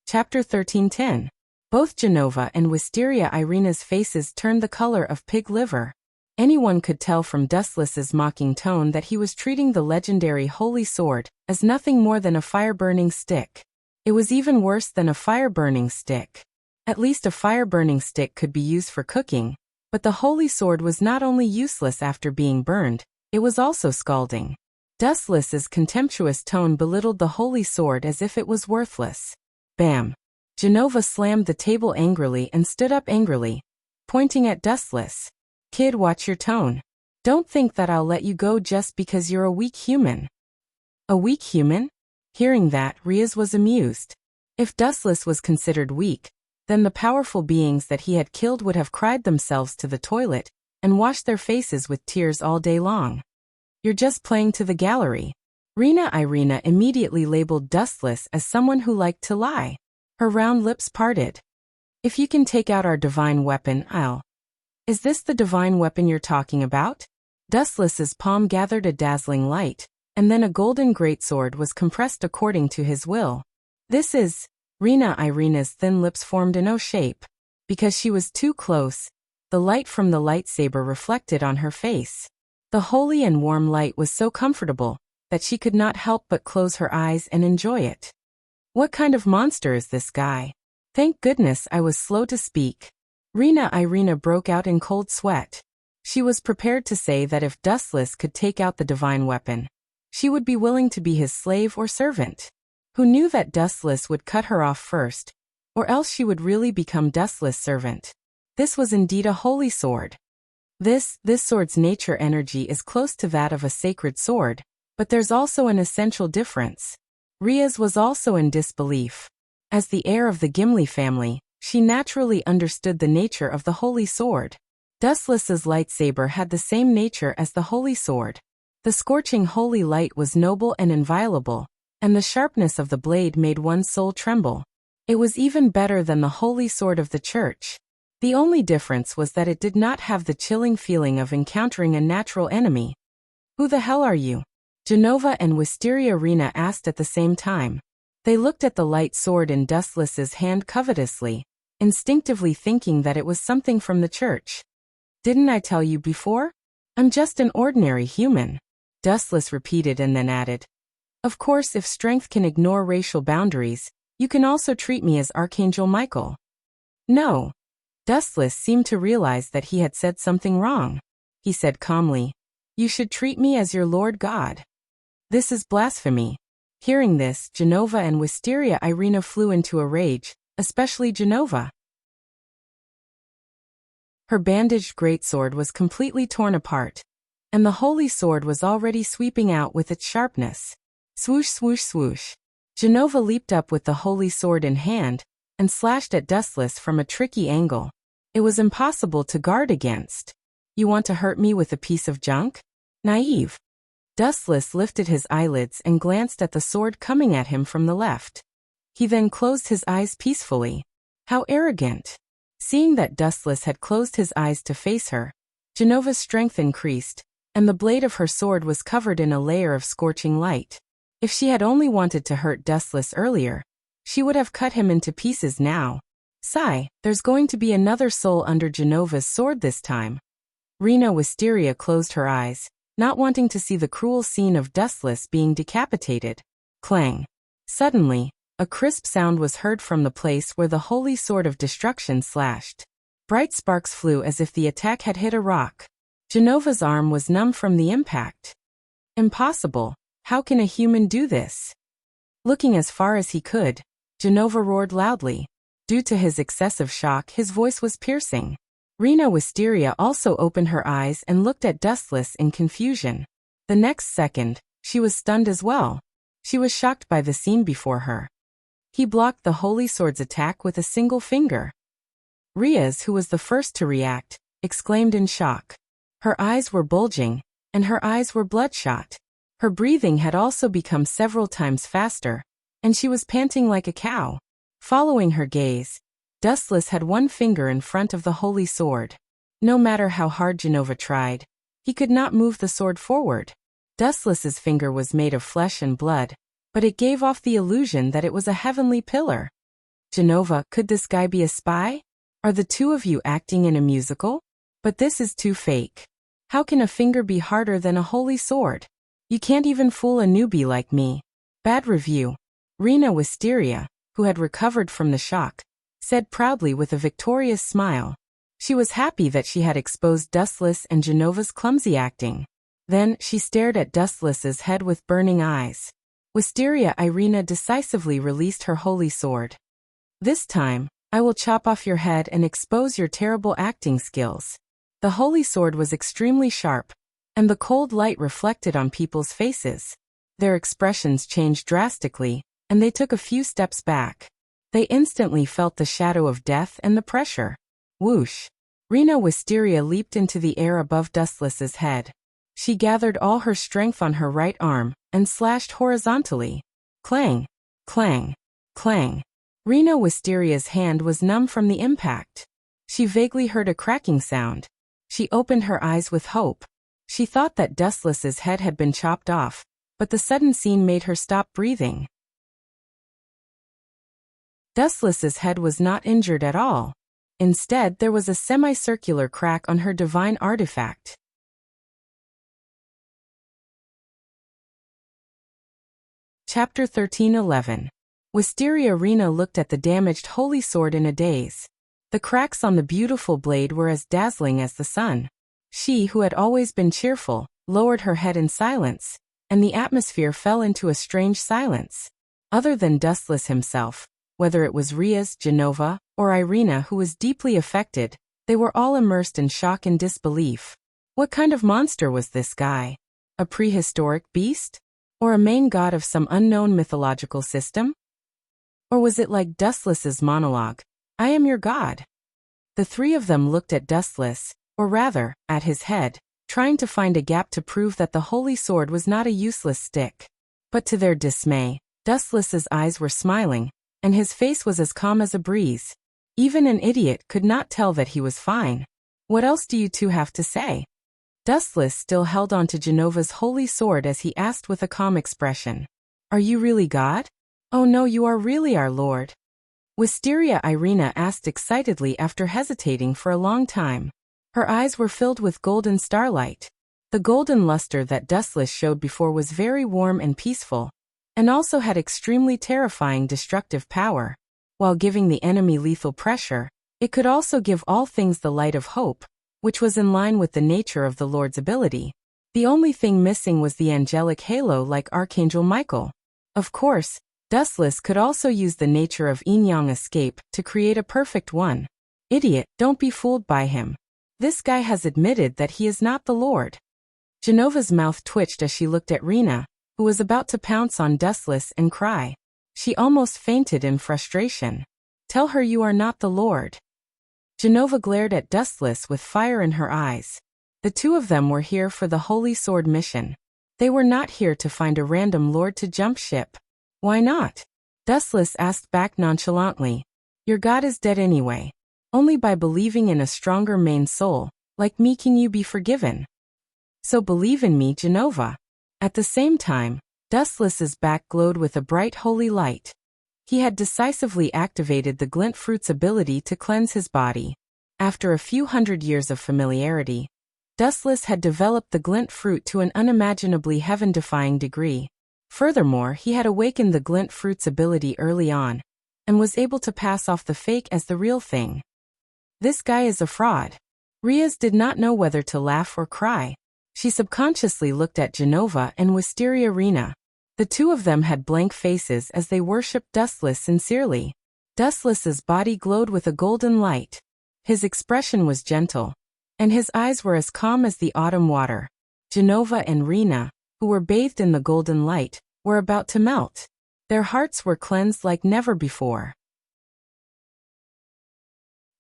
Chapter 13:10. Both Genova and Wisteria Irina's faces turned the color of pig liver. Anyone could tell from Dustless's mocking tone that he was treating the legendary holy sword as nothing more than a fire-burning stick. It was even worse than a fire-burning stick. At least a fire-burning stick could be used for cooking, but the holy sword was not only useless after being burned, it was also scalding. Dustless's contemptuous tone belittled the holy sword as if it was worthless. Bam! Genova slammed the table angrily and stood up angrily, pointing at Dustless. Kid, watch your tone. Don't think that I'll let you go just because you're a weak human. A weak human? Hearing that, Riaz was amused. If Dustless was considered weak, then the powerful beings that he had killed would have cried themselves to the toilet and washed their faces with tears all day long. You're just playing to the gallery. Irina immediately labeled Dustless as someone who liked to lie. Her round lips parted. If you can take out our divine weapon, I'll... Is this the divine weapon you're talking about? Dustless's palm gathered a dazzling light, and then a golden greatsword was compressed according to his will. This is... Irina's thin lips formed an O shape. Because she was too close, the light from the lightsaber reflected on her face. The holy and warm light was so comfortable that she could not help but close her eyes and enjoy it. What kind of monster is this guy? Thank goodness I was slow to speak. Irina broke out in cold sweat. She was prepared to say that if Dustless could take out the divine weapon, she would be willing to be his slave or servant. Who knew that Dustless would cut her off first, or else she would really become Dustless' servant. This was indeed a holy sword. This sword's nature energy is close to that of a sacred sword, but there's also an essential difference. Riaz was also in disbelief. As the heir of the Gimli family, she naturally understood the nature of the holy sword. Dustless's lightsaber had the same nature as the holy sword. The scorching holy light was noble and inviolable, and the sharpness of the blade made one's soul tremble. It was even better than the holy sword of the church. The only difference was that it did not have the chilling feeling of encountering a natural enemy. Who the hell are you? Genova and Wisteria Irina asked at the same time. They looked at the light sword in Dustless's hand covetously, instinctively thinking that it was something from the church. Didn't I tell you before? I'm just an ordinary human, Dustless repeated and then added. Of course, if strength can ignore racial boundaries, you can also treat me as Archangel Michael. No. Dustless seemed to realize that he had said something wrong. He said calmly, You should treat me as your Lord God. This is blasphemy. Hearing this, Genova and Wisteria Irina flew into a rage, especially Genova. Her bandaged greatsword was completely torn apart, and the holy sword was already sweeping out with its sharpness. Swoosh, swoosh, swoosh. Genova leaped up with the holy sword in hand, and slashed at Dustless from a tricky angle. It was impossible to guard against. You want to hurt me with a piece of junk? Naive. Dustless lifted his eyelids and glanced at the sword coming at him from the left. He then closed his eyes peacefully. How arrogant! Seeing that Dustless had closed his eyes to face her, Genova's strength increased, and the blade of her sword was covered in a layer of scorching light. If she had only wanted to hurt Dustless earlier, she would have cut him into pieces now. Sigh, there's going to be another soul under Genova's sword this time. Rena Wisteria closed her eyes, not wanting to see the cruel scene of Dustless being decapitated. Clang! Suddenly, a crisp sound was heard from the place where the holy sword of destruction slashed. Bright sparks flew as if the attack had hit a rock. Genova's arm was numb from the impact. Impossible! How can a human do this? Looking as far as he could, Genova roared loudly. Due to his excessive shock, his voice was piercing. Rena Wisteria also opened her eyes and looked at Dustless in confusion. The next second, she was stunned as well. She was shocked by the scene before her. He blocked the holy sword's attack with a single finger. Riaz, who was the first to react, exclaimed in shock. Her eyes were bulging, and her eyes were bloodshot. Her breathing had also become several times faster, and she was panting like a cow. Following her gaze, Dustless had one finger in front of the holy sword. No matter how hard Genova tried, he could not move the sword forward. Dustless's finger was made of flesh and blood, but it gave off the illusion that it was a heavenly pillar. Genova, could this guy be a spy? Are the two of you acting in a musical? But this is too fake. How can a finger be harder than a holy sword? You can't even fool a newbie like me. Bad review. Rena Wisteria, who had recovered from the shock, said proudly with a victorious smile. She was happy that she had exposed Dustless and Genova's clumsy acting. Then she stared at Dustless's head with burning eyes. Wisteria Irina decisively released her holy sword. This time, I will chop off your head and expose your terrible acting skills. The holy sword was extremely sharp, and the cold light reflected on people's faces. Their expressions changed drastically, and they took a few steps back. They instantly felt the shadow of death and the pressure. Whoosh! Rena Wisteria leaped into the air above Dustless's head. She gathered all her strength on her right arm and slashed horizontally. Clang! Clang! Clang! Rena Wisteria's hand was numb from the impact. She vaguely heard a cracking sound. She opened her eyes with hope. She thought that Dustless's head had been chopped off, but the sudden scene made her stop breathing. Dustless's head was not injured at all. Instead, there was a semicircular crack on her divine artifact. Chapter 13:11. Wisteria Rena looked at the damaged holy sword in a daze. The cracks on the beautiful blade were as dazzling as the sun. She, who had always been cheerful, lowered her head in silence, and the atmosphere fell into a strange silence. Other than Dustless himself, whether it was Riaz, Genova, or Irina who was deeply affected, they were all immersed in shock and disbelief. What kind of monster was this guy? A prehistoric beast? Or a main god of some unknown mythological system? Or was it like Dustless's monologue, I am your god? The three of them looked at Dustless, or rather, at his head, trying to find a gap to prove that the holy sword was not a useless stick. But to their dismay, Dustless's eyes were smiling, and his face was as calm as a breeze. Even an idiot could not tell that he was fine. What else do you two have to say? Dustless still held on to Genova's holy sword as he asked with a calm expression. Are you really God? Oh no, you are really our Lord. Wisteria Irina asked excitedly after hesitating for a long time. Her eyes were filled with golden starlight. The golden luster that Dustless showed before was very warm and peaceful, and also had extremely terrifying destructive power. While giving the enemy lethal pressure, it could also give all things the light of hope, which was in line with the nature of the Lord's ability. The only thing missing was the angelic halo like Archangel Michael. Of course, Dustless could also use the nature of yin-yang escape to create a perfect one. Idiot, don't be fooled by him. This guy has admitted that he is not the Lord. Genova's mouth twitched as she looked at Rena, who was about to pounce on Dustless and cry. She almost fainted in frustration. Tell her you are not the Lord. Genova glared at Dustless with fire in her eyes. The two of them were here for the Holy Sword mission. They were not here to find a random lord to jump ship. Why not? Dustless asked back nonchalantly. Your god is dead anyway. Only by believing in a stronger main soul, like me, can you be forgiven. So believe in me, Genova. At the same time, Dustless's back glowed with a bright holy light. He had decisively activated the glint fruit's ability to cleanse his body. After a few hundred years of familiarity, Dustless had developed the glint fruit to an unimaginably heaven-defying degree. Furthermore, he had awakened the glint fruit's ability early on, and was able to pass off the fake as the real thing. This guy is a fraud. Riaz did not know whether to laugh or cry. She subconsciously looked at Genova and Wisteria Rena. The two of them had blank faces as they worshipped Dustless sincerely. Dustless's body glowed with a golden light. His expression was gentle, and his eyes were as calm as the autumn water. Genova and Rena, who were bathed in the golden light, were about to melt. Their hearts were cleansed like never before.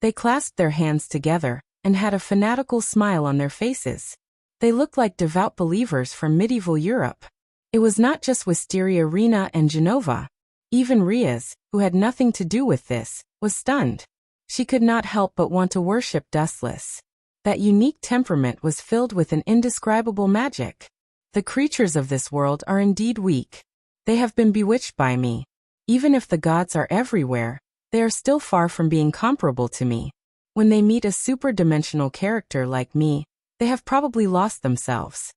They clasped their hands together and had a fanatical smile on their faces. They looked like devout believers from medieval Europe. It was not just Wisteria Rena and Genova. Even Riaz, who had nothing to do with this, was stunned. She could not help but want to worship Dustless. That unique temperament was filled with an indescribable magic. The creatures of this world are indeed weak. They have been bewitched by me. Even if the gods are everywhere, they are still far from being comparable to me. When they meet a super-dimensional character like me, they have probably lost themselves.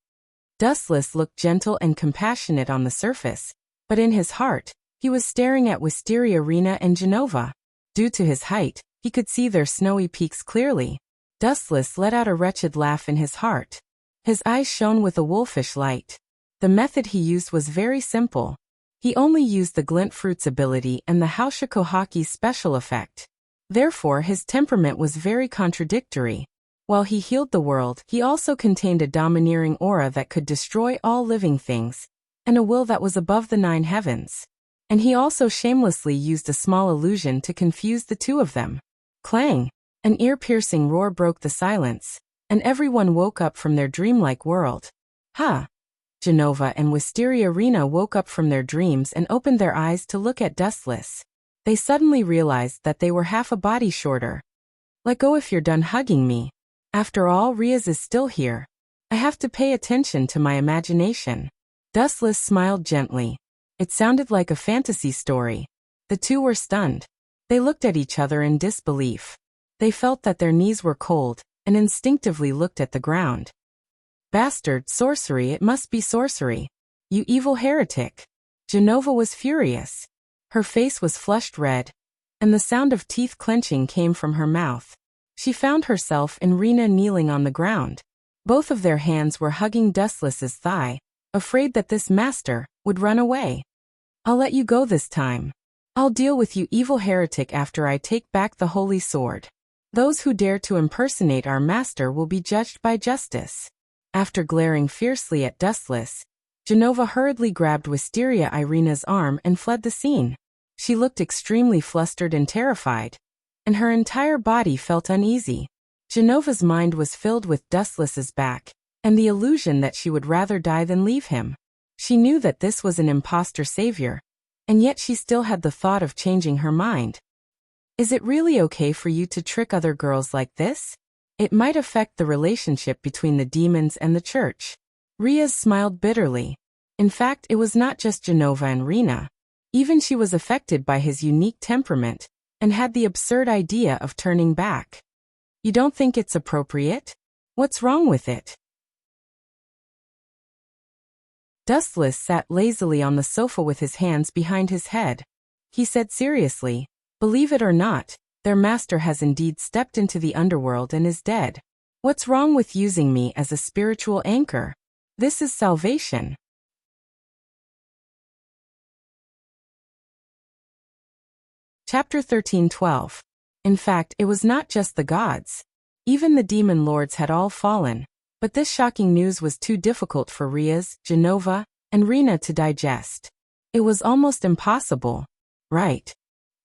Dustless looked gentle and compassionate on the surface, but in his heart, he was staring at Wisteria Rena and Genova. Due to his height, he could see their snowy peaks clearly. Dustless let out a wretched laugh in his heart. His eyes shone with a wolfish light. The method he used was very simple. He only used the glint fruit's ability and the Haushakohaki's special effect. Therefore, his temperament was very contradictory. While he healed the world, he also contained a domineering aura that could destroy all living things, and a will that was above the 9 heavens. And he also shamelessly used a small illusion to confuse the two of them. Clang! An ear-piercing roar broke the silence, and everyone woke up from their dreamlike world. Ha! Genova and Wisteria Rena woke up from their dreams and opened their eyes to look at Dustless. They suddenly realized that they were half a body shorter. Let go if you're done hugging me. After all, Riaz is still here. I have to pay attention to my imagination. Dustless smiled gently. It sounded like a fantasy story. The two were stunned. They looked at each other in disbelief. They felt that their knees were cold, and instinctively looked at the ground. Bastard, sorcery, it must be sorcery. You evil heretic. Genova was furious. Her face was flushed red, and the sound of teeth clenching came from her mouth. She found herself and Rena kneeling on the ground. Both of their hands were hugging Dustless's thigh, afraid that this master would run away. I'll let you go this time. I'll deal with you, evil heretic, after I take back the holy sword. Those who dare to impersonate our master will be judged by justice. After glaring fiercely at Dustless, Genova hurriedly grabbed Wisteria Irena's arm and fled the scene. She looked extremely flustered and terrified, and her entire body felt uneasy. Genova's mind was filled with Dustless's back, and the illusion that she would rather die than leave him. She knew that this was an imposter savior, and yet she still had the thought of changing her mind. Is it really okay for you to trick other girls like this? It might affect the relationship between the demons and the church. Riaz smiled bitterly. In fact, it was not just Genova and Rena. Even she was affected by his unique temperament, and had the absurd idea of turning back. You don't think it's appropriate? What's wrong with it? Dustless sat lazily on the sofa with his hands behind his head. He said seriously, believe it or not, their master has indeed stepped into the underworld and is dead. What's wrong with using me as a spiritual anchor? This is salvation. Chapter 13:12. In fact, it was not just the gods. Even the demon lords had all fallen. But this shocking news was too difficult for Riaz, Genova, and Rena to digest. It was almost impossible. Right.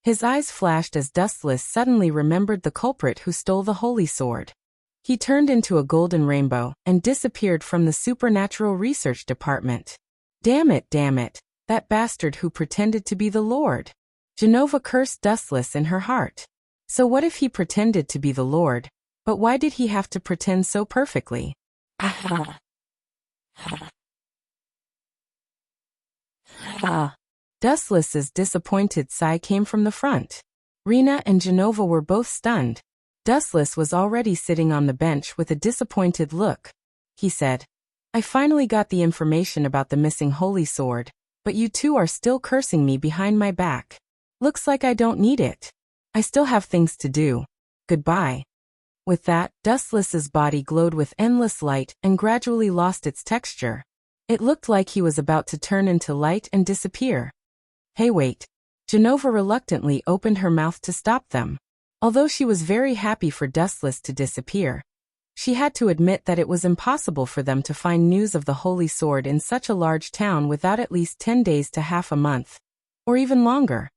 His eyes flashed as Dustless suddenly remembered the culprit who stole the holy sword. He turned into a golden rainbow and disappeared from the supernatural research department. Damn it, that bastard who pretended to be the Lord. Genova cursed Dustless in her heart. So what if he pretended to be the Lord? But why did he have to pretend so perfectly? Dustless's disappointed sigh came from the front. Rena and Genova were both stunned. Dustless was already sitting on the bench with a disappointed look. He said, I finally got the information about the missing holy sword, but you two are still cursing me behind my back. Looks like I don't need it. I still have things to do. Goodbye. With that, Dustless's body glowed with endless light and gradually lost its texture. It looked like he was about to turn into light and disappear. Hey, wait. Genova reluctantly opened her mouth to stop them. Although she was very happy for Dustless to disappear, she had to admit that it was impossible for them to find news of the Holy Sword in such a large town without at least 10 days to half a month. Or even longer.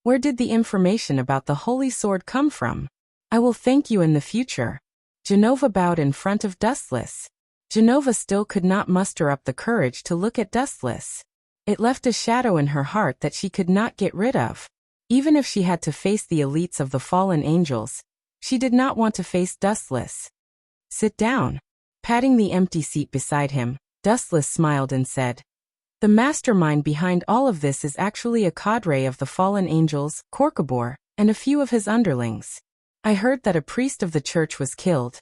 Where did the information about the Holy Sword come from? I will thank you in the future. Genova bowed in front of Dustless. Genova still could not muster up the courage to look at Dustless. It left a shadow in her heart that she could not get rid of. Even if she had to face the elites of the fallen angels, she did not want to face Dustless. Sit down. Patting the empty seat beside him, Dustless smiled and said, the mastermind behind all of this is actually a cadre of the fallen angels, Korkabor, and a few of his underlings. I heard that a priest of the church was killed,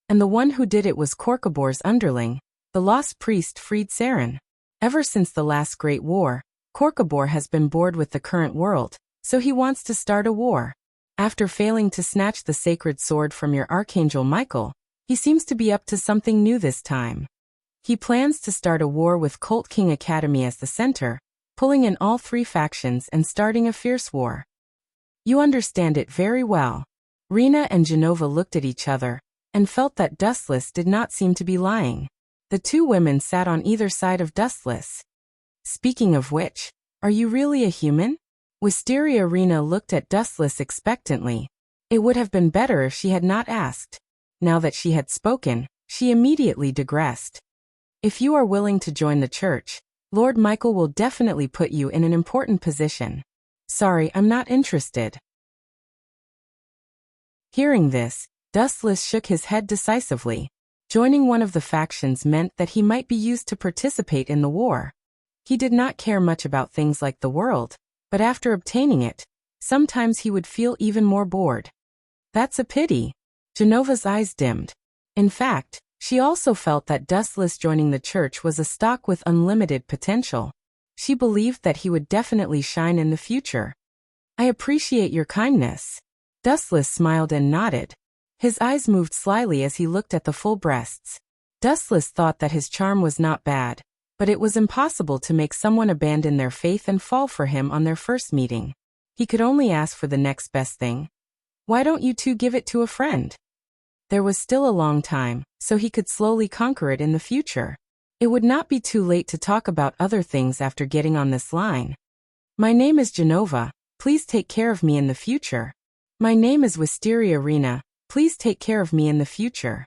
and the one who did it was Korkabor's underling, the lost priest freed Saren. Ever since the last Great War, Korkabor has been bored with the current world, so he wants to start a war. After failing to snatch the sacred sword from your Archangel Michael, he seems to be up to something new this time. He plans to start a war with Cult King Academy as the center, pulling in all three factions and starting a fierce war. You understand it very well. Rena and Genova looked at each other and felt that Dustless did not seem to be lying. The two women sat on either side of Dustless. Speaking of which, are you really a human? Wisteria Rena looked at Dustless expectantly. It would have been better if she had not asked. Now that she had spoken, she immediately digressed. If you are willing to join the church, Lord Michael will definitely put you in an important position. Sorry, I'm not interested. Hearing this, Dustless shook his head decisively. Joining one of the factions meant that he might be used to participate in the war. He did not care much about things like the world, but after obtaining it, sometimes he would feel even more bored. That's a pity. Genova's eyes dimmed. In fact, she also felt that Dustless joining the church was a stock with unlimited potential. She believed that he would definitely shine in the future. I appreciate your kindness. Dustless smiled and nodded. His eyes moved slyly as he looked at the full breasts. Dustless thought that his charm was not bad, but it was impossible to make someone abandon their faith and fall for him on their first meeting. He could only ask for the next best thing. Why don't you two give it to a friend? There was still a long time, so he could slowly conquer it in the future. It would not be too late to talk about other things after getting on this line. My name is Genova. Please take care of me in the future. My name is Wisteria Rena. Please take care of me in the future.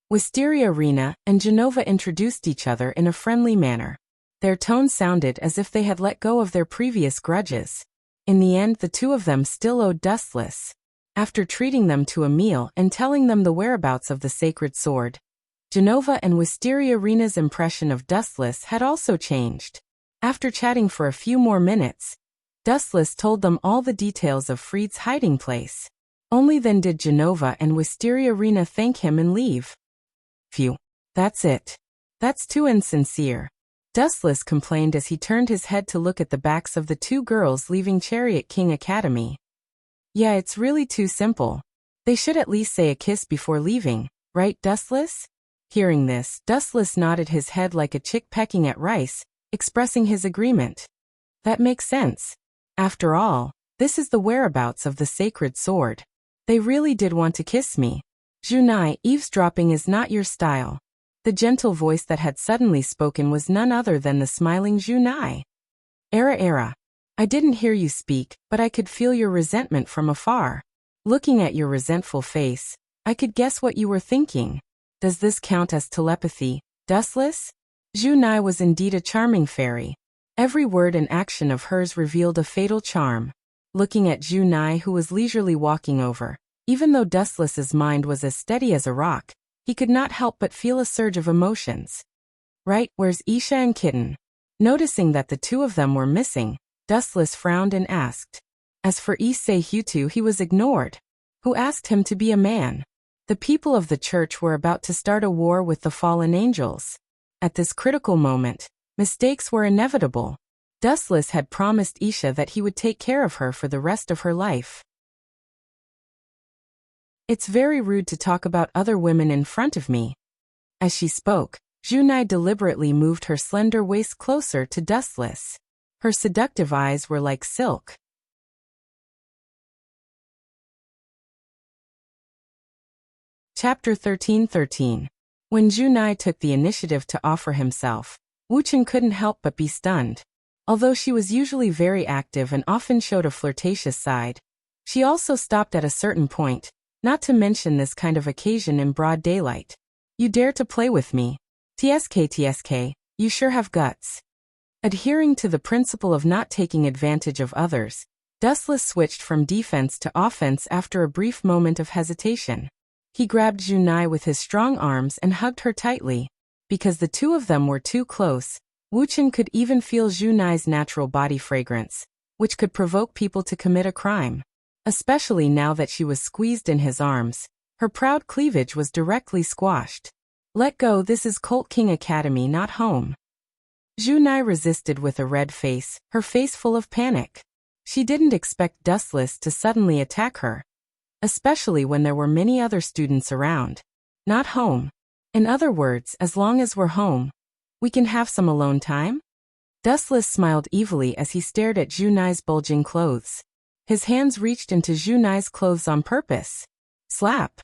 Wisteria Rena and Genova introduced each other in a friendly manner. Their tone sounded as if they had let go of their previous grudges. In the end, the two of them still owed Dustless. After treating them to a meal and telling them the whereabouts of the sacred sword, Genova and Wisteria Rena's impression of Dustless had also changed. After chatting for a few more minutes, Dustless told them all the details of Fried's hiding place. Only then did Genova and Wisteria Rena thank him and leave. Phew. That's it. That's too insincere. Dustless complained as he turned his head to look at the backs of the two girls leaving Chariot King Academy. Yeah, it's really too simple. They should at least say a kiss before leaving, right, Dustless? Hearing this, Dustless nodded his head like a chick pecking at rice, expressing his agreement. That makes sense. After all, this is the whereabouts of the sacred sword. They really did want to kiss me. Junai, eavesdropping is not your style. The gentle voice that had suddenly spoken was none other than the smiling Junai. Era. I didn't hear you speak, but I could feel your resentment from afar. Looking at your resentful face, I could guess what you were thinking. Does this count as telepathy, Dustless? Junai was indeed a charming fairy. Every word and action of hers revealed a fatal charm. Looking at Junai, who was leisurely walking over, even though Dustless's mind was as steady as a rock, he could not help but feel a surge of emotions. Right, where's Isha and Kitten? Noticing that the two of them were missing, Dustless frowned and asked. As for Issei Hutu, he was ignored. Who asked him to be a man? The people of the church were about to start a war with the fallen angels. At this critical moment, mistakes were inevitable. Dustless had promised Isha that he would take care of her for the rest of her life. It's very rude to talk about other women in front of me. As she spoke, Junai deliberately moved her slender waist closer to Dustless. Her seductive eyes were like silk. Chapter 13:13. When Junai took the initiative to offer himself, Wuchen couldn't help but be stunned. Although she was usually very active and often showed a flirtatious side, she also stopped at a certain point, not to mention this kind of occasion in broad daylight. You dare to play with me? TSK, you sure have guts. Adhering to the principle of not taking advantage of others, Dustless switched from defense to offense after a brief moment of hesitation. He grabbed Junai with his strong arms and hugged her tightly. Because the two of them were too close, Wuchen could even feel Junai's natural body fragrance, which could provoke people to commit a crime. Especially now that she was squeezed in his arms, her proud cleavage was directly squashed. Let go, this is Cult King Academy, not home. Junai resisted with a red face, her face full of panic. She didn't expect Dustless to suddenly attack her, especially when there were many other students around. Not home. In other words, as long as we're home, we can have some alone time? Dustless smiled evilly as he stared at Junai's bulging clothes. His hands reached into Junai's clothes on purpose. Slap.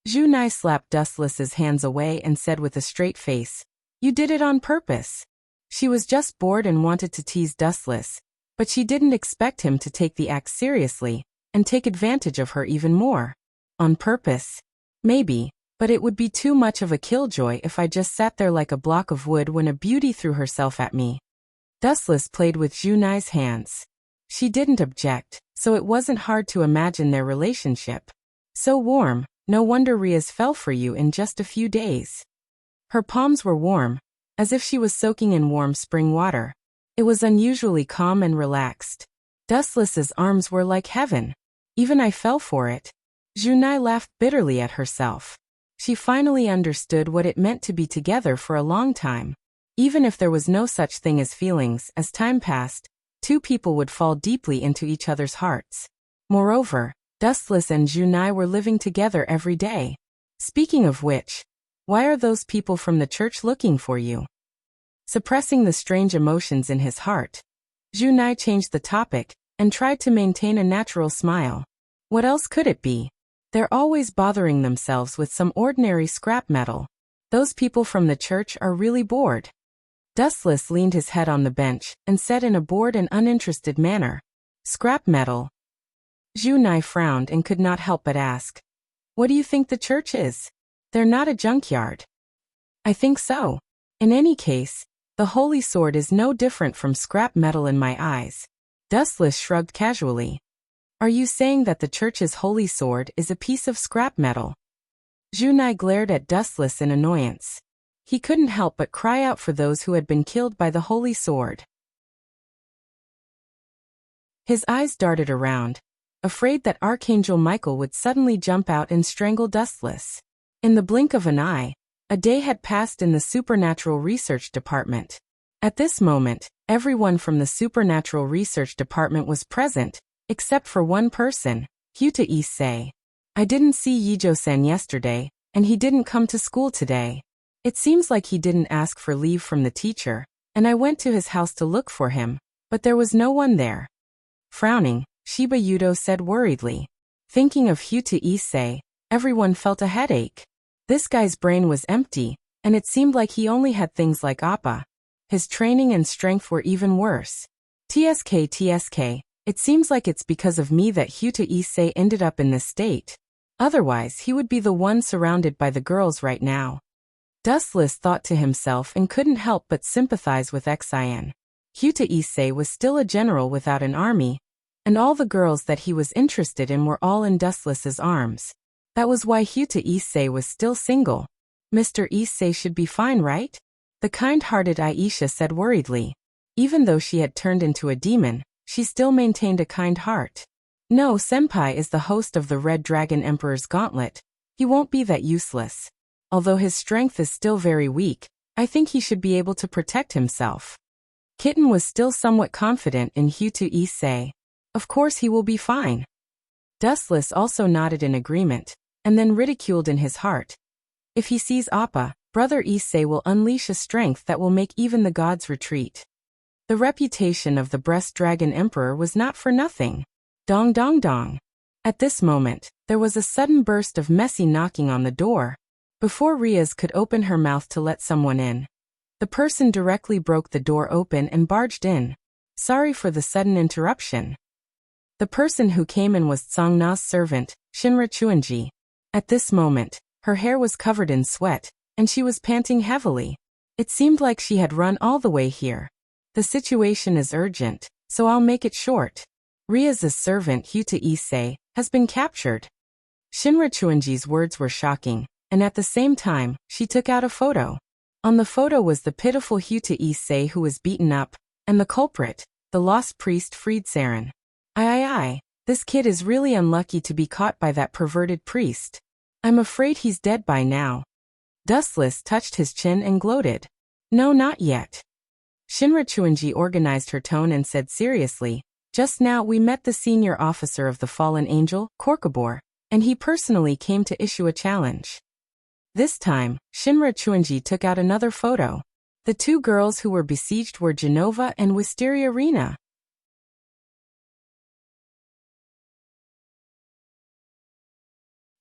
Junai slapped Dustless's hands away and said with a straight face, You did it on purpose. She was just bored and wanted to tease Dustless, but she didn't expect him to take the act seriously and take advantage of her even more. On purpose? Maybe, but it would be too much of a killjoy if I just sat there like a block of wood when a beauty threw herself at me. Dustless played with Junai's hands. She didn't object, so it wasn't hard to imagine their relationship. So warm, no wonder Riaz fell for you in just a few days. Her palms were warm, as if she was soaking in warm spring water. It was unusually calm and relaxed. Dustless's arms were like heaven. Even I fell for it. Junai laughed bitterly at herself. She finally understood what it meant to be together for a long time. Even if there was no such thing as feelings, as time passed, two people would fall deeply into each other's hearts. Moreover, Dustless and Junai were living together every day. Speaking of which, why are those people from the church looking for you? Suppressing the strange emotions in his heart, Junai changed the topic and tried to maintain a natural smile. What else could it be? They're always bothering themselves with some ordinary scrap metal. Those people from the church are really bored. Dustless leaned his head on the bench and said in a bored and uninterested manner, Scrap metal. Junai frowned and could not help but ask, What do you think the church is? They're not a junkyard. I think so. In any case, the holy sword is no different from scrap metal in my eyes. Dustless shrugged casually. Are you saying that the church's holy sword is a piece of scrap metal? Junai glared at Dustless in annoyance. He couldn't help but cry out for those who had been killed by the holy sword. His eyes darted around, afraid that Archangel Michael would suddenly jump out and strangle Dustless. In the blink of an eye, a day had passed in the Supernatural Research Department. At this moment, everyone from the Supernatural Research Department was present, except for one person, Huta Issei. I didn't see Yijo-san yesterday, and he didn't come to school today. It seems like he didn't ask for leave from the teacher, and I went to his house to look for him, but there was no one there. Frowning, Shiba Yudo said worriedly. Thinking of Huta Issei, everyone felt a headache. This guy's brain was empty, and it seemed like he only had things like Appa. His training and strength were even worse. TSK, it seems like it's because of me that Huta Issei ended up in this state. Otherwise, he would be the one surrounded by the girls right now. Dustless thought to himself and couldn't help but sympathize with Xian. Huta Issei was still a general without an army, and all the girls that he was interested in were all in Dustless's arms. That was why Huta Issei was still single. Mr. Issei should be fine, right? The kind-hearted Aisha said worriedly. Even though she had turned into a demon, she still maintained a kind heart. No, Senpai is the host of the Red Dragon Emperor's Gauntlet. He won't be that useless. Although his strength is still very weak, I think he should be able to protect himself. Kitten was still somewhat confident in Huta Issei. Of course he will be fine. Dustless also nodded in agreement, and then ridiculed in his heart. If he sees Appa, Brother Issei will unleash a strength that will make even the gods retreat. The reputation of the Breast Dragon Emperor was not for nothing. Dong dong dong. At this moment, there was a sudden burst of messy knocking on the door. Before Riaz could open her mouth to let someone in, the person directly broke the door open and barged in. Sorry for the sudden interruption. The person who came in was Tsangna's servant, Shinra Chuanji. At this moment, her hair was covered in sweat, and she was panting heavily. It seemed like she had run all the way here. The situation is urgent, so I'll make it short. Riaz's servant Huta Issei has been captured. Shinra Chuanji's words were shocking, and at the same time, she took out a photo. On the photo was the pitiful Huta Issei who was beaten up, and the culprit, the lost priest Friedsaren. Aye, this kid is really unlucky to be caught by that perverted priest. I'm afraid he's dead by now. Dustless touched his chin and gloated. No, not yet. Shinra Chuanji organized her tone and said seriously, just now we met the senior officer of the fallen angel, Korkabor, and he personally came to issue a challenge. This time, Shinra Chuanji took out another photo. The two girls who were besieged were Genova and Wisteria Rena.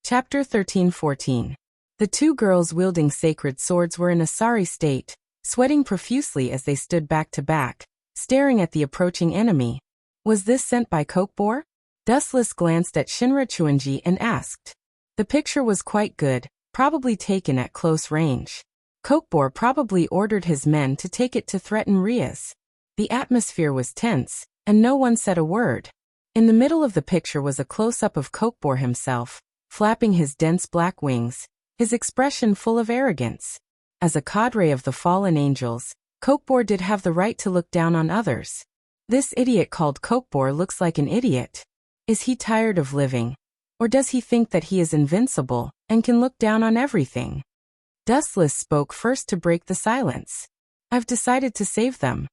Chapter 13-14. The two girls wielding sacred swords were in a sorry state, sweating profusely as they stood back to back, staring at the approaching enemy. Was this sent by Kokbor? Dustless glanced at Shinra Chuanji and asked. The picture was quite good, probably taken at close range. Kokbor probably ordered his men to take it to threaten Riaz. The atmosphere was tense, and no one said a word. In the middle of the picture was a close-up of Kokbor himself, flapping his dense black wings, his expression full of arrogance. As a cadre of the fallen angels, Kokbor did have the right to look down on others. This idiot called Kokbor looks like an idiot. Is he tired of living? Or does he think that he is invincible and can look down on everything? Dustless spoke first to break the silence. I've decided to save them.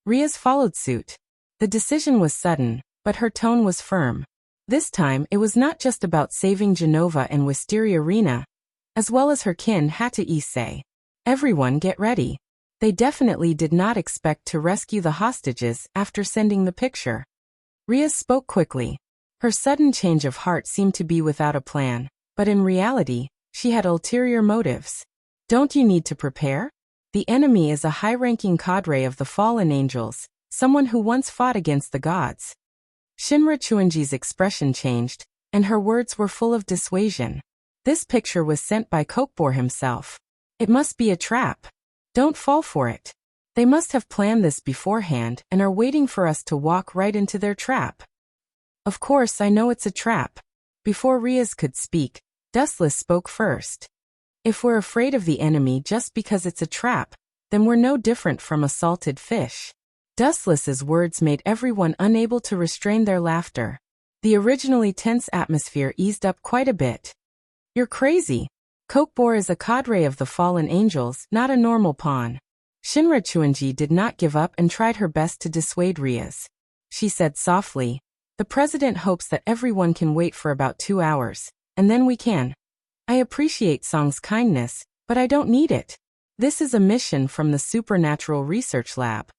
Riaz followed suit. The decision was sudden, but her tone was firm. This time it was not just about saving Genova and Wisteria Rena, as well as her kin Hata Issei. Everyone get ready. They definitely did not expect to rescue the hostages after sending the picture. Riaz spoke quickly. Her sudden change of heart seemed to be without a plan, but in reality, she had ulterior motives. Don't you need to prepare? The enemy is a high-ranking cadre of the fallen angels, someone who once fought against the gods. Shinra Chuanji's expression changed, and her words were full of dissuasion. This picture was sent by Kokbor himself. It must be a trap. Don't fall for it. They must have planned this beforehand and are waiting for us to walk right into their trap. Of course I know it's a trap. Before Riaz could speak, Dustless spoke first. If we're afraid of the enemy just because it's a trap, then we're no different from a salted fish. Dustless's words made everyone unable to restrain their laughter. The originally tense atmosphere eased up quite a bit. You're crazy. Kokbor is a cadre of the fallen angels, not a normal pawn. Shinra Chuanji did not give up and tried her best to dissuade Riaz. She said softly, the president hopes that everyone can wait for about 2 hours, and then we can. I appreciate Song's kindness, but I don't need it. This is a mission from the Supernatural Research Lab.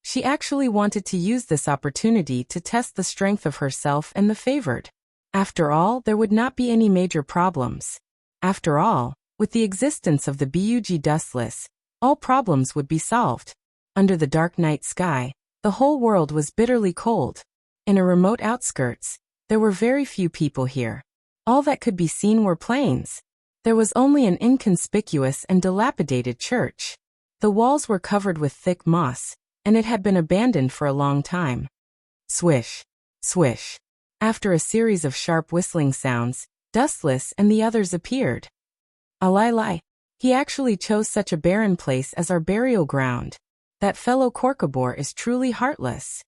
She actually wanted to use this opportunity to test the strength of herself and the favored. After all, there would not be any major problems. After all, with the existence of the Bug Dustless, all problems would be solved. Under the dark night sky, the whole world was bitterly cold. In a remote outskirts, there were very few people here. All that could be seen were plains. There was only an inconspicuous and dilapidated church. The walls were covered with thick moss, and it had been abandoned for a long time. Swish, swish. After a series of sharp whistling sounds, Dustless and the others appeared. Alai, he actually chose such a barren place as our burial ground. That fellow Corcobor is truly heartless.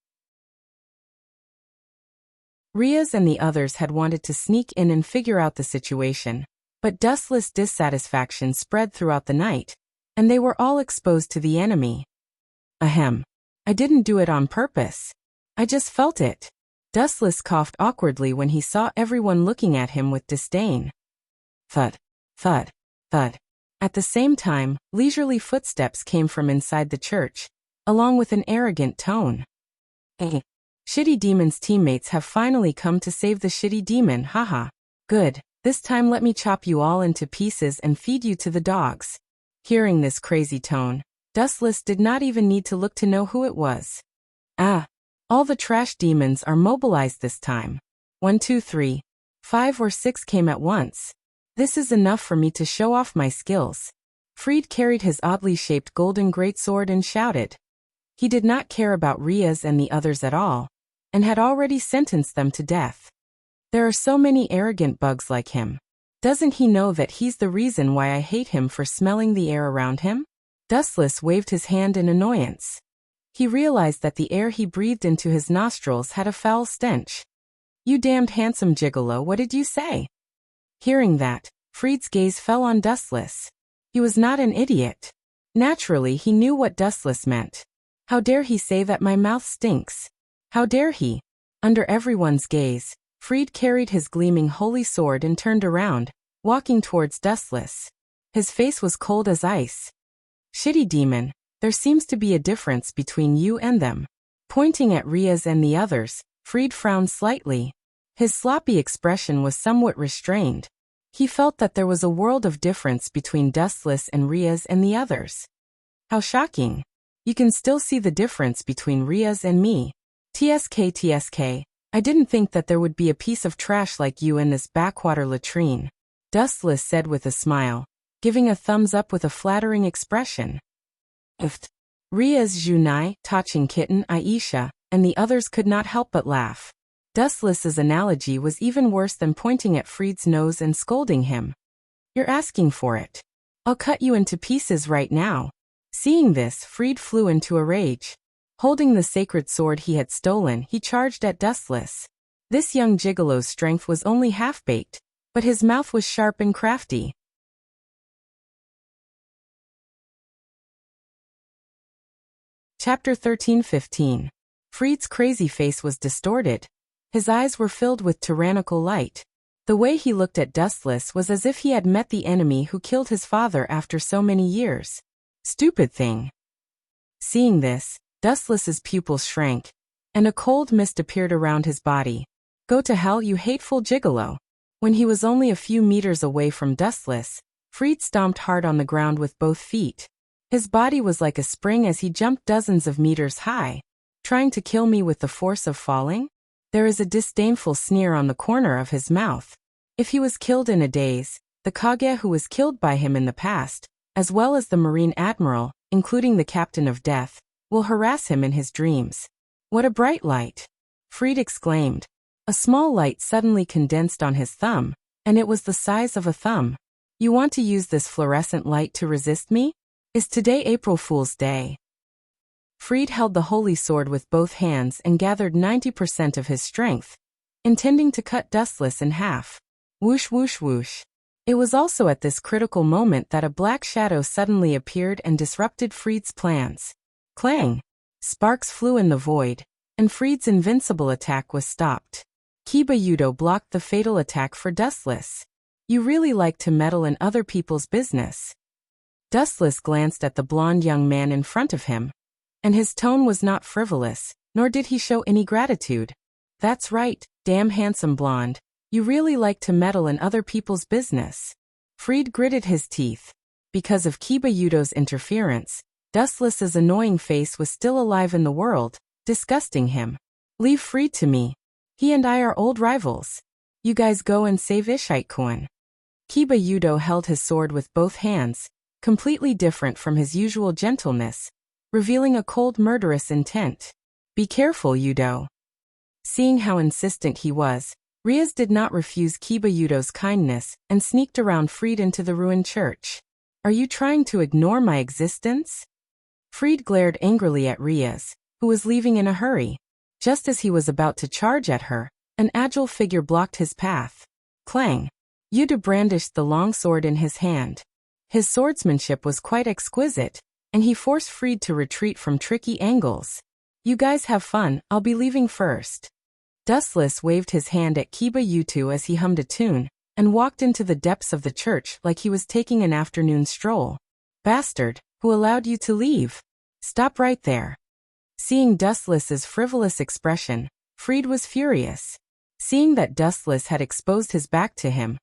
Riaz and the others had wanted to sneak in and figure out the situation, but Dustless' dissatisfaction spread throughout the night, and they were all exposed to the enemy. Ahem. I didn't do it on purpose. I just felt it. Dustless coughed awkwardly when he saw everyone looking at him with disdain. Thud, thud, thud. At the same time, leisurely footsteps came from inside the church, along with an arrogant tone. Shitty Demon's teammates have finally come to save the shitty demon, haha. Good, this time let me chop you all into pieces and feed you to the dogs. Hearing this crazy tone, Dustless did not even need to look to know who it was. Ah. All the trash demons are mobilized this time. 1, 2, 3, 5 or 6 came at once. This is enough for me to show off my skills. Fried carried his oddly shaped golden greatsword and shouted. He did not care about Riaz and the others at all, and had already sentenced them to death. There are so many arrogant bugs like him. Doesn't he know that he's the reason why I hate him for smelling the air around him? Dustless waved his hand in annoyance. He realized that the air he breathed into his nostrils had a foul stench. You damned handsome gigolo, what did you say? Hearing that, Fried's gaze fell on Dustless. He was not an idiot. Naturally, he knew what Dustless meant. How dare he say that my mouth stinks? How dare he? Under everyone's gaze, Fried carried his gleaming holy sword and turned around, walking towards Dustless. His face was cold as ice. Shitty demon. There seems to be a difference between you and them. Pointing at Riaz and the others, Fried frowned slightly. His sloppy expression was somewhat restrained. He felt that there was a world of difference between Dustless and Riaz and the others. How shocking. You can still see the difference between Riaz and me. TSK, I didn't think that there would be a piece of trash like you in this backwater latrine. Dustless said with a smile, giving a thumbs up with a flattering expression. Riaz, Junai, Tachin Kitten, Aisha, and the others could not help but laugh. Dustless's analogy was even worse than pointing at Fried's nose and scolding him. You're asking for it. I'll cut you into pieces right now. Seeing this, Fried flew into a rage. Holding the sacred sword he had stolen, he charged at Dustless. This young gigolo's strength was only half-baked, but his mouth was sharp and crafty. Chapter 13-15. Fried's crazy face was distorted. His eyes were filled with tyrannical light. The way he looked at Dustless was as if he had met the enemy who killed his father after so many years. Stupid thing. Seeing this, Dustless's pupils shrank, and a cold mist appeared around his body. Go to hell, you hateful gigolo. When he was only a few meters away from Dustless, Fried stomped hard on the ground with both feet. His body was like a spring as he jumped dozens of meters high. Trying to kill me with the force of falling? There is a disdainful sneer on the corner of his mouth. If he was killed in a daze, the Kage who was killed by him in the past, as well as the Marine Admiral, including the Captain of Death, will harass him in his dreams. What a bright light! Fried exclaimed. A small light suddenly condensed on his thumb, and it was the size of a thumb. You want to use this fluorescent light to resist me? Is today April Fool's Day? Fried held the holy sword with both hands and gathered 90% of his strength, intending to cut Dustless in half. Whoosh whoosh whoosh. It was also at this critical moment that a black shadow suddenly appeared and disrupted Fried's plans. Clang! Sparks flew in the void, and Fried's invincible attack was stopped. Kiba Yudo blocked the fatal attack for Dustless. You really like to meddle in other people's business. Dustless glanced at the blonde young man in front of him, and his tone was not frivolous, nor did he show any gratitude. That's right, damn handsome blonde. You really like to meddle in other people's business. Fried gritted his teeth. Because of Kiba Yudo's interference, Dustless's annoying face was still alive in the world, disgusting him. Leave Fried to me. He and I are old rivals. You guys go and save Ishite-kun. Kiba Yudo held his sword with both hands, completely different from his usual gentleness, revealing a cold murderous intent. Be careful, Yudo. Seeing how insistent he was, Riaz did not refuse Kiba Yudo's kindness and sneaked around Fried into the ruined church. Are you trying to ignore my existence? Fried glared angrily at Riaz, who was leaving in a hurry. Just as he was about to charge at her, an agile figure blocked his path. Clang! Yudo brandished the long sword in his hand. His swordsmanship was quite exquisite, and he forced Fried to retreat from tricky angles. You guys have fun, I'll be leaving first. Dustless waved his hand at Kiba Yuto as he hummed a tune, and walked into the depths of the church like he was taking an afternoon stroll. Bastard, who allowed you to leave? Stop right there. Seeing Dustless's frivolous expression, Fried was furious. Seeing that Dustless had exposed his back to him,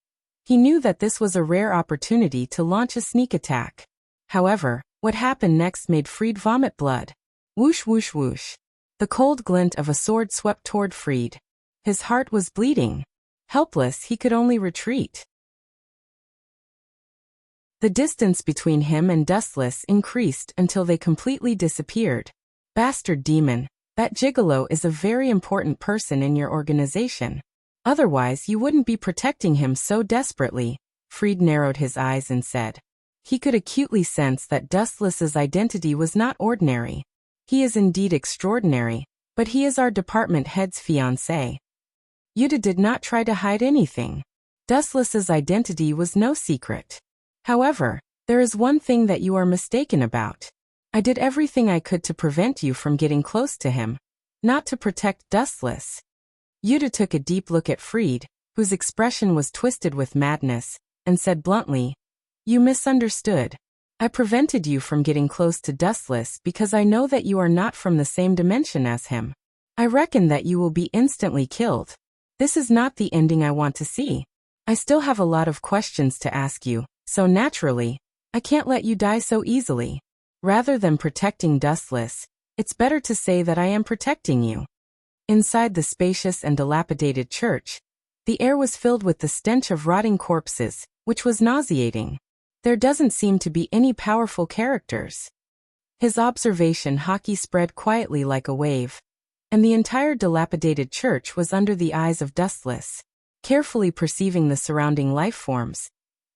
he knew that this was a rare opportunity to launch a sneak attack. However, what happened next made Fried vomit blood. Whoosh whoosh whoosh. The cold glint of a sword swept toward Fried. His heart was bleeding. Helpless, he could only retreat. The distance between him and Dustless increased until they completely disappeared. Bastard demon, that gigolo is a very important person in your organization. Otherwise you wouldn't be protecting him so desperately. Fried narrowed his eyes and said. He could acutely sense that Dustless's identity was not ordinary. He is indeed extraordinary, but he is our department head's fiancé. Yuta did not try to hide anything. Dustless's identity was no secret. However, there is one thing that you are mistaken about. I did everything I could to prevent you from getting close to him, not to protect Dustless. Yuta took a deep look at Fried, whose expression was twisted with madness, and said bluntly, You misunderstood. I prevented you from getting close to Dustless because I know that you are not from the same dimension as him. I reckon that you will be instantly killed. This is not the ending I want to see. I still have a lot of questions to ask you, so naturally, I can't let you die so easily. Rather than protecting Dustless, it's better to say that I am protecting you. Inside the spacious and dilapidated church, the air was filled with the stench of rotting corpses, which was nauseating. There doesn't seem to be any powerful characters. His observation haki spread quietly like a wave, and the entire dilapidated church was under the eyes of Dustless. Carefully perceiving the surrounding life forms,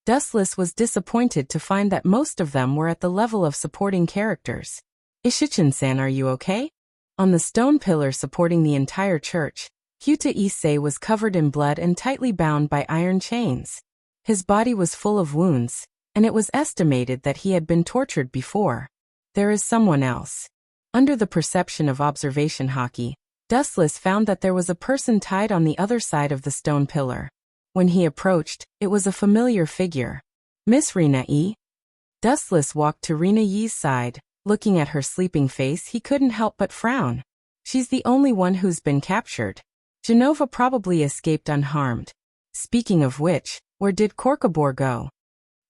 Dustless was disappointed to find that most of them were at the level of supporting characters. Ishichin-san, are you okay? On the stone pillar supporting the entire church, Hyuta Issei was covered in blood and tightly bound by iron chains. His body was full of wounds, and it was estimated that he had been tortured before. There is someone else. Under the perception of observation haki, Dustless found that there was a person tied on the other side of the stone pillar. When he approached, it was a familiar figure. Miss Rina E. Dustless walked to Rina Yi's side. Looking at her sleeping face, he couldn't help but frown. She's the only one who's been captured. Genova probably escaped unharmed. Speaking of which, where did Korkabor go?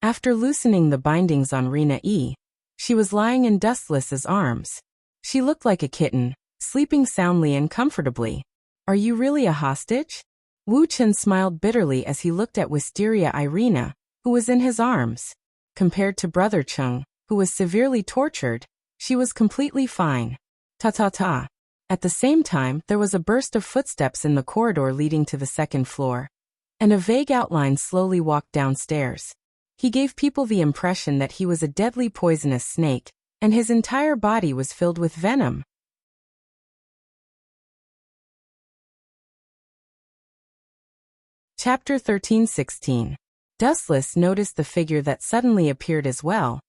After loosening the bindings on Rina E., she was lying in Dustless's arms. She looked like a kitten, sleeping soundly and comfortably. Are you really a hostage? Wu Chen smiled bitterly as he looked at Wisteria Irina, who was in his arms. Compared to Brother Chung, who was severely tortured, she was completely fine. Ta-ta-ta. At the same time, there was a burst of footsteps in the corridor leading to the second floor, and a vague outline slowly walked downstairs. He gave people the impression that he was a deadly poisonous snake, and his entire body was filled with venom. Chapter 13-16. Dustless noticed the figure that suddenly appeared as well,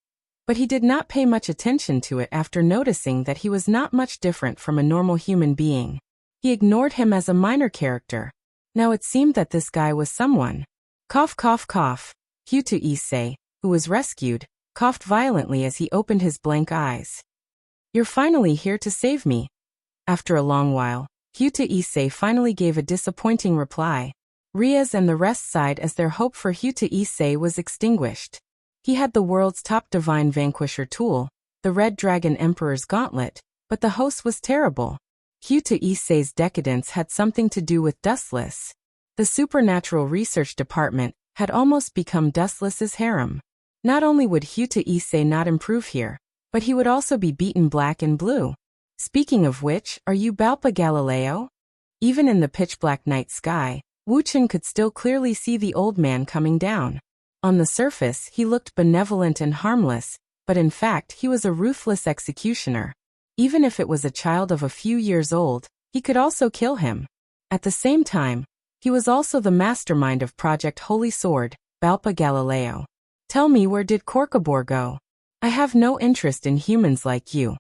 but he did not pay much attention to it after noticing that he was not much different from a normal human being. He ignored him as a minor character. Now it seemed that this guy was someone. Cough cough cough. Hyuta Issei, who was rescued, coughed violently as he opened his blank eyes. You're finally here to save me. After a long while, Hyuta Issei finally gave a disappointing reply. Riaz and the rest sighed as their hope for Hyuta Issei was extinguished. He had the world's top divine vanquisher tool, the Red Dragon Emperor's Gauntlet, but the host was terrible. Hyuta Issei's decadence had something to do with Dustless. The supernatural research department had almost become Dustless's harem. Not only would Huta Issei not improve here, but he would also be beaten black and blue. Speaking of which, are you Balpa Galileo? Even in the pitch-black night sky, Wu Chen could still clearly see the old man coming down. On the surface, he looked benevolent and harmless, but in fact he was a ruthless executioner. Even if it was a child of a few years old, he could also kill him. At the same time, he was also the mastermind of Project Holy Sword, Balpa Galileo. Tell me, where did Corcobor go? I have no interest in humans like you.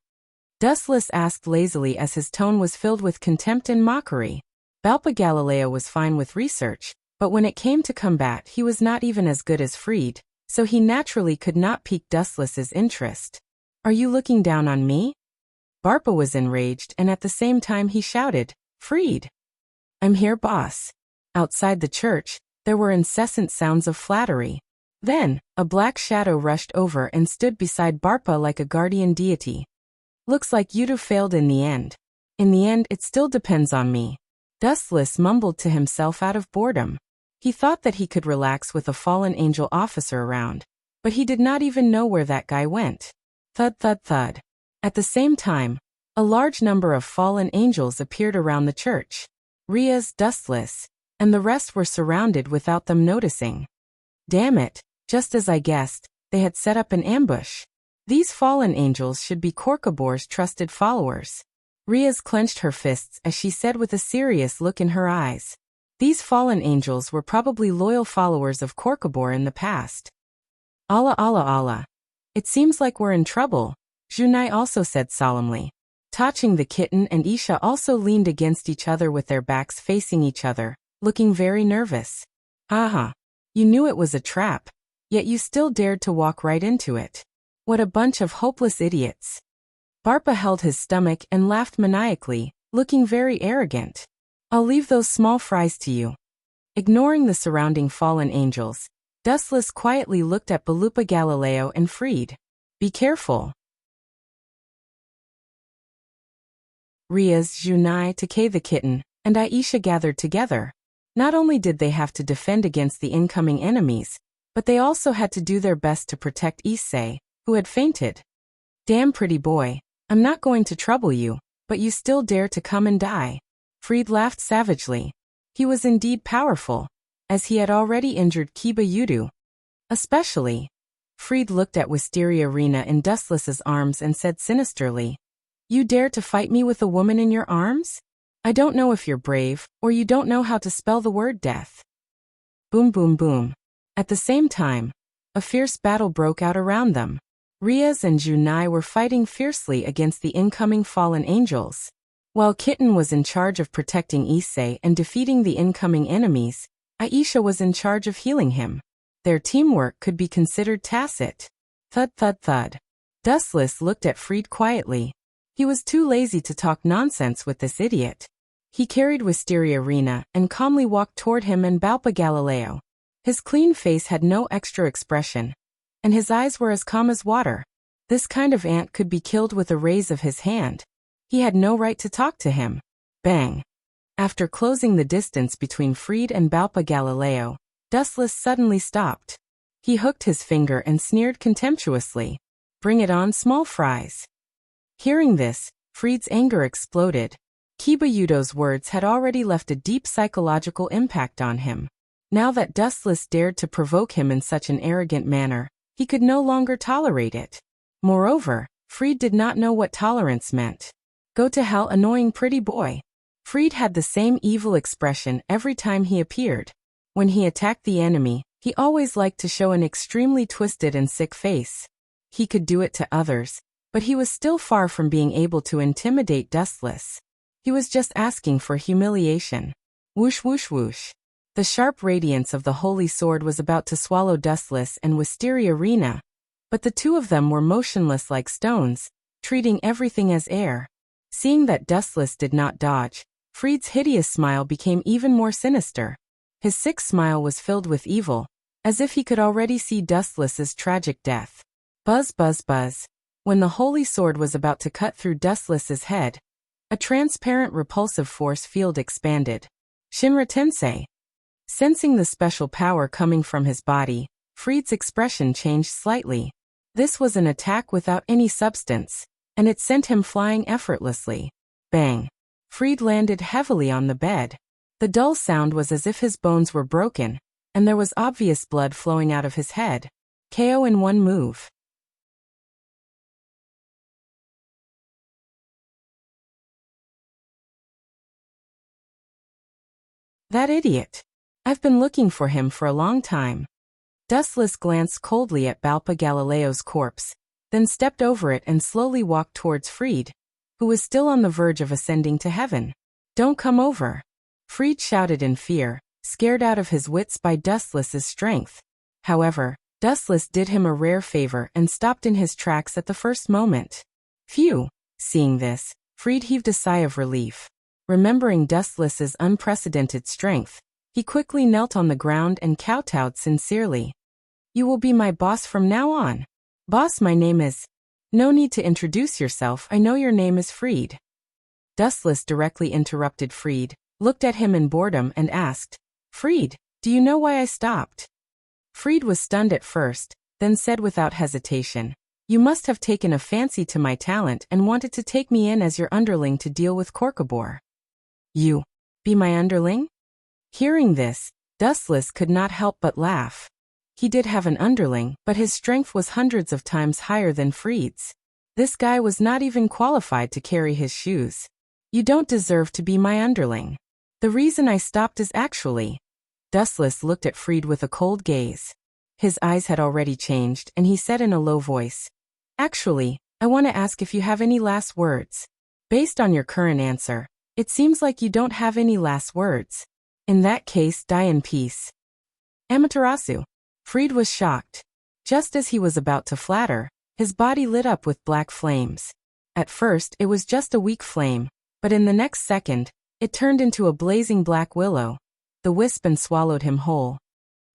Dustless asked lazily as his tone was filled with contempt and mockery. Balpa Galileo was fine with research, but when it came to combat he was not even as good as Fried, so he naturally could not pique Dustless's interest. Are you looking down on me? Barpa was enraged and at the same time he shouted, Fried! I'm here, boss. Outside the church, there were incessant sounds of flattery. Then, a black shadow rushed over and stood beside Barpa like a guardian deity. Looks like you'd have failed in the end. In the end, it still depends on me. Dustless mumbled to himself out of boredom. He thought that he could relax with a fallen angel officer around, but he did not even know where that guy went. Thud thud thud. At the same time, a large number of fallen angels appeared around the church. Rias, Dustless, and the rest were surrounded without them noticing. Damn it, just as I guessed, they had set up an ambush. These fallen angels should be Corcobor's trusted followers. Rias clenched her fists as she said with a serious look in her eyes. These fallen angels were probably loyal followers of Corcobor in the past. Allah Allah Allah. It seems like we're in trouble, Junai also said solemnly. Touching the kitten and Isha also leaned against each other with their backs facing each other, looking very nervous. Haha. You knew it was a trap, yet you still dared to walk right into it. What a bunch of hopeless idiots. Barpa held his stomach and laughed maniacally, looking very arrogant. I'll leave those small fries to you. Ignoring the surrounding fallen angels, Dustless quietly looked at Balupa Galileo and Fried. Be careful. Rias, Junai, Takei the kitten, and Aisha gathered together. Not only did they have to defend against the incoming enemies, but they also had to do their best to protect Issei, who had fainted. Damn pretty boy, I'm not going to trouble you, but you still dare to come and die. Fried laughed savagely. He was indeed powerful, as he had already injured Kiba Yudu. Especially. Fried looked at Wisteria Rena in Dustless's arms and said sinisterly, You dare to fight me with a woman in your arms? I don't know if you're brave, or you don't know how to spell the word death. Boom boom boom. At the same time, a fierce battle broke out around them. Rias and Junai were fighting fiercely against the incoming fallen angels. While Kitten was in charge of protecting Issei and defeating the incoming enemies, Aisha was in charge of healing him. Their teamwork could be considered tacit. Thud thud thud. Dustless looked at Fried quietly. He was too lazy to talk nonsense with this idiot. He carried Wisteria Rena and calmly walked toward him and Balpa Galileo. His clean face had no extra expression, and his eyes were as calm as water. This kind of ant could be killed with a raise of his hand. He had no right to talk to him. Bang. After closing the distance between Fried and Balpa Galileo, Dustless suddenly stopped. He hooked his finger and sneered contemptuously. Bring it on, small fries. Hearing this, Fried's anger exploded. Kiba Yudo's words had already left a deep psychological impact on him. Now that Dustless dared to provoke him in such an arrogant manner, he could no longer tolerate it. Moreover, Fried did not know what tolerance meant. Go to hell, annoying pretty boy. Fried had the same evil expression every time he appeared. When he attacked the enemy, he always liked to show an extremely twisted and sick face. He could do it to others, but he was still far from being able to intimidate Dustless. He was just asking for humiliation. Whoosh whoosh whoosh. The sharp radiance of the holy sword was about to swallow Dustless and Wisteria Rena, but the two of them were motionless like stones, treating everything as air. Seeing that Dustless did not dodge, Fried's hideous smile became even more sinister. His sick smile was filled with evil, as if he could already see Dustless's tragic death. Buzz buzz buzz. When the holy sword was about to cut through Dustless's head, a transparent repulsive force field expanded. Shinra Tensei. Sensing the special power coming from his body, Fried's expression changed slightly. This was an attack without any substance, and it sent him flying effortlessly. Bang! Fried landed heavily on the bed. The dull sound was as if his bones were broken, and there was obvious blood flowing out of his head. KO in one move. That idiot. I've been looking for him for a long time. Dustless glanced coldly at Balpa Galileo's corpse, then stepped over it and slowly walked towards Fried, who was still on the verge of ascending to heaven. Don't come over. Fried shouted in fear, scared out of his wits by Dustless's strength. However, Dustless did him a rare favor and stopped in his tracks at the first moment. Phew! Seeing this, Fried heaved a sigh of relief. Remembering Dustless's unprecedented strength, he quickly knelt on the ground and kowtowed sincerely. You will be my boss from now on. Boss, my name is... No need to introduce yourself, I know your name is Fried. Dustless directly interrupted Fried, looked at him in boredom and asked, Fried, do you know why I stopped? Fried was stunned at first, then said without hesitation, You must have taken a fancy to my talent and wanted to take me in as your underling to deal with Korkabor. You be my underling? Hearing this, Dustless could not help but laugh. He did have an underling, but his strength was hundreds of times higher than Fried's. This guy was not even qualified to carry his shoes. You don't deserve to be my underling. The reason I stopped is actually... Dustless looked at Fried with a cold gaze. His eyes had already changed, and he said in a low voice, Actually, I want to ask if you have any last words. Based on your current answer, it seems like you don't have any last words. In that case, die in peace. Amaterasu. Fried was shocked. Just as he was about to flatter, his body lit up with black flames. At first, it was just a weak flame, but in the next second, it turned into a blazing black willow. The wisp and swallowed him whole.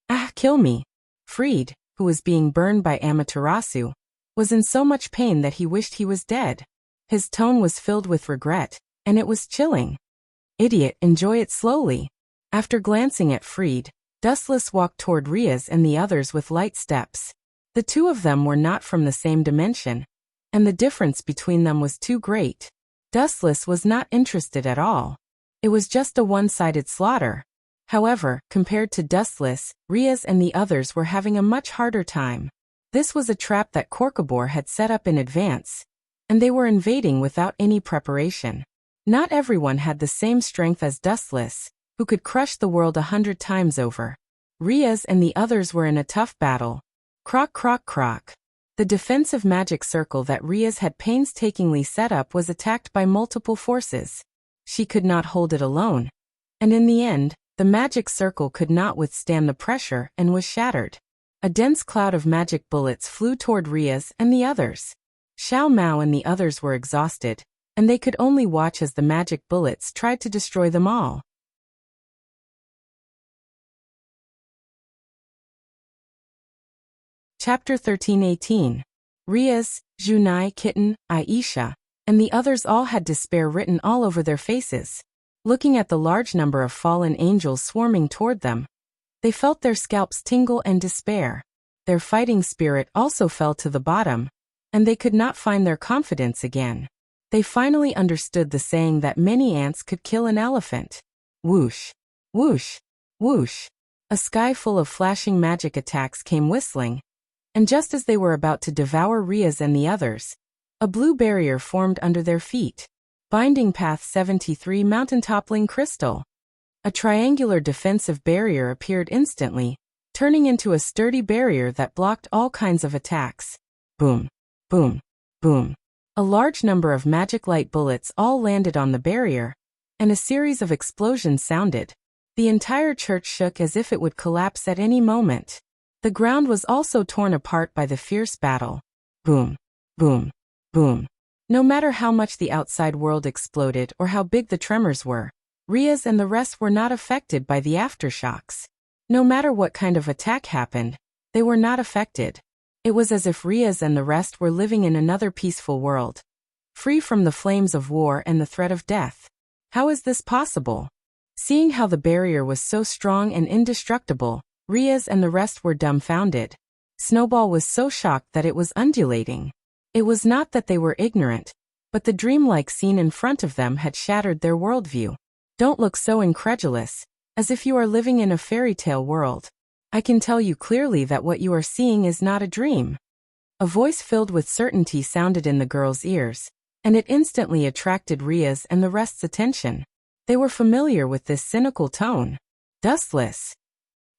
Ah, kill me. Fried, who was being burned by Amaterasu, was in so much pain that he wished he was dead. His tone was filled with regret, and it was chilling. Idiot, enjoy it slowly. After glancing at Fried, Dustless walked toward Riaz and the others with light steps. The two of them were not from the same dimension, and the difference between them was too great. Dustless was not interested at all. It was just a one-sided slaughter. However, compared to Dustless, Riaz and the others were having a much harder time. This was a trap that Korkabor had set up in advance, and they were invading without any preparation. Not everyone had the same strength as Dustless, who could crush the world 100 times over. Riaz and the others were in a tough battle. Croc, croc, croc. The defensive magic circle that Riaz had painstakingly set up was attacked by multiple forces. She could not hold it alone. And in the end, the magic circle could not withstand the pressure and was shattered. A dense cloud of magic bullets flew toward Riaz and the others. Xiao Mao and the others were exhausted, and they could only watch as the magic bullets tried to destroy them all. Chapter 13:18. Riaz, Junai, Kitten, Aisha, and the others all had despair written all over their faces. Looking at the large number of fallen angels swarming toward them, they felt their scalps tingle and despair. Their fighting spirit also fell to the bottom, and they could not find their confidence again. They finally understood the saying that many ants could kill an elephant. Whoosh, whoosh, whoosh. A sky full of flashing magic attacks came whistling, and just as they were about to devour Riaz and the others, a blue barrier formed under their feet. Binding Path 73 Mountain-toppling Crystal. A triangular defensive barrier appeared instantly, turning into a sturdy barrier that blocked all kinds of attacks. Boom, boom, boom. A large number of magic light bullets all landed on the barrier, and a series of explosions sounded. The entire church shook as if it would collapse at any moment. The ground was also torn apart by the fierce battle. Boom, boom, boom. No matter how much the outside world exploded or how big the tremors were, Riaz and the rest were not affected by the aftershocks. No matter what kind of attack happened, they were not affected. It was as if Riaz and the rest were living in another peaceful world, free from the flames of war and the threat of death. How is this possible? Seeing how the barrier was so strong and indestructible, Riaz and the rest were dumbfounded. Snowball was so shocked that it was undulating. It was not that they were ignorant, but the dreamlike scene in front of them had shattered their worldview. Don't look so incredulous, as if you are living in a fairy tale world. I can tell you clearly that what you are seeing is not a dream. A voice filled with certainty sounded in the girl's ears, and it instantly attracted Riaz and the rest's attention. They were familiar with this cynical tone. Dustless.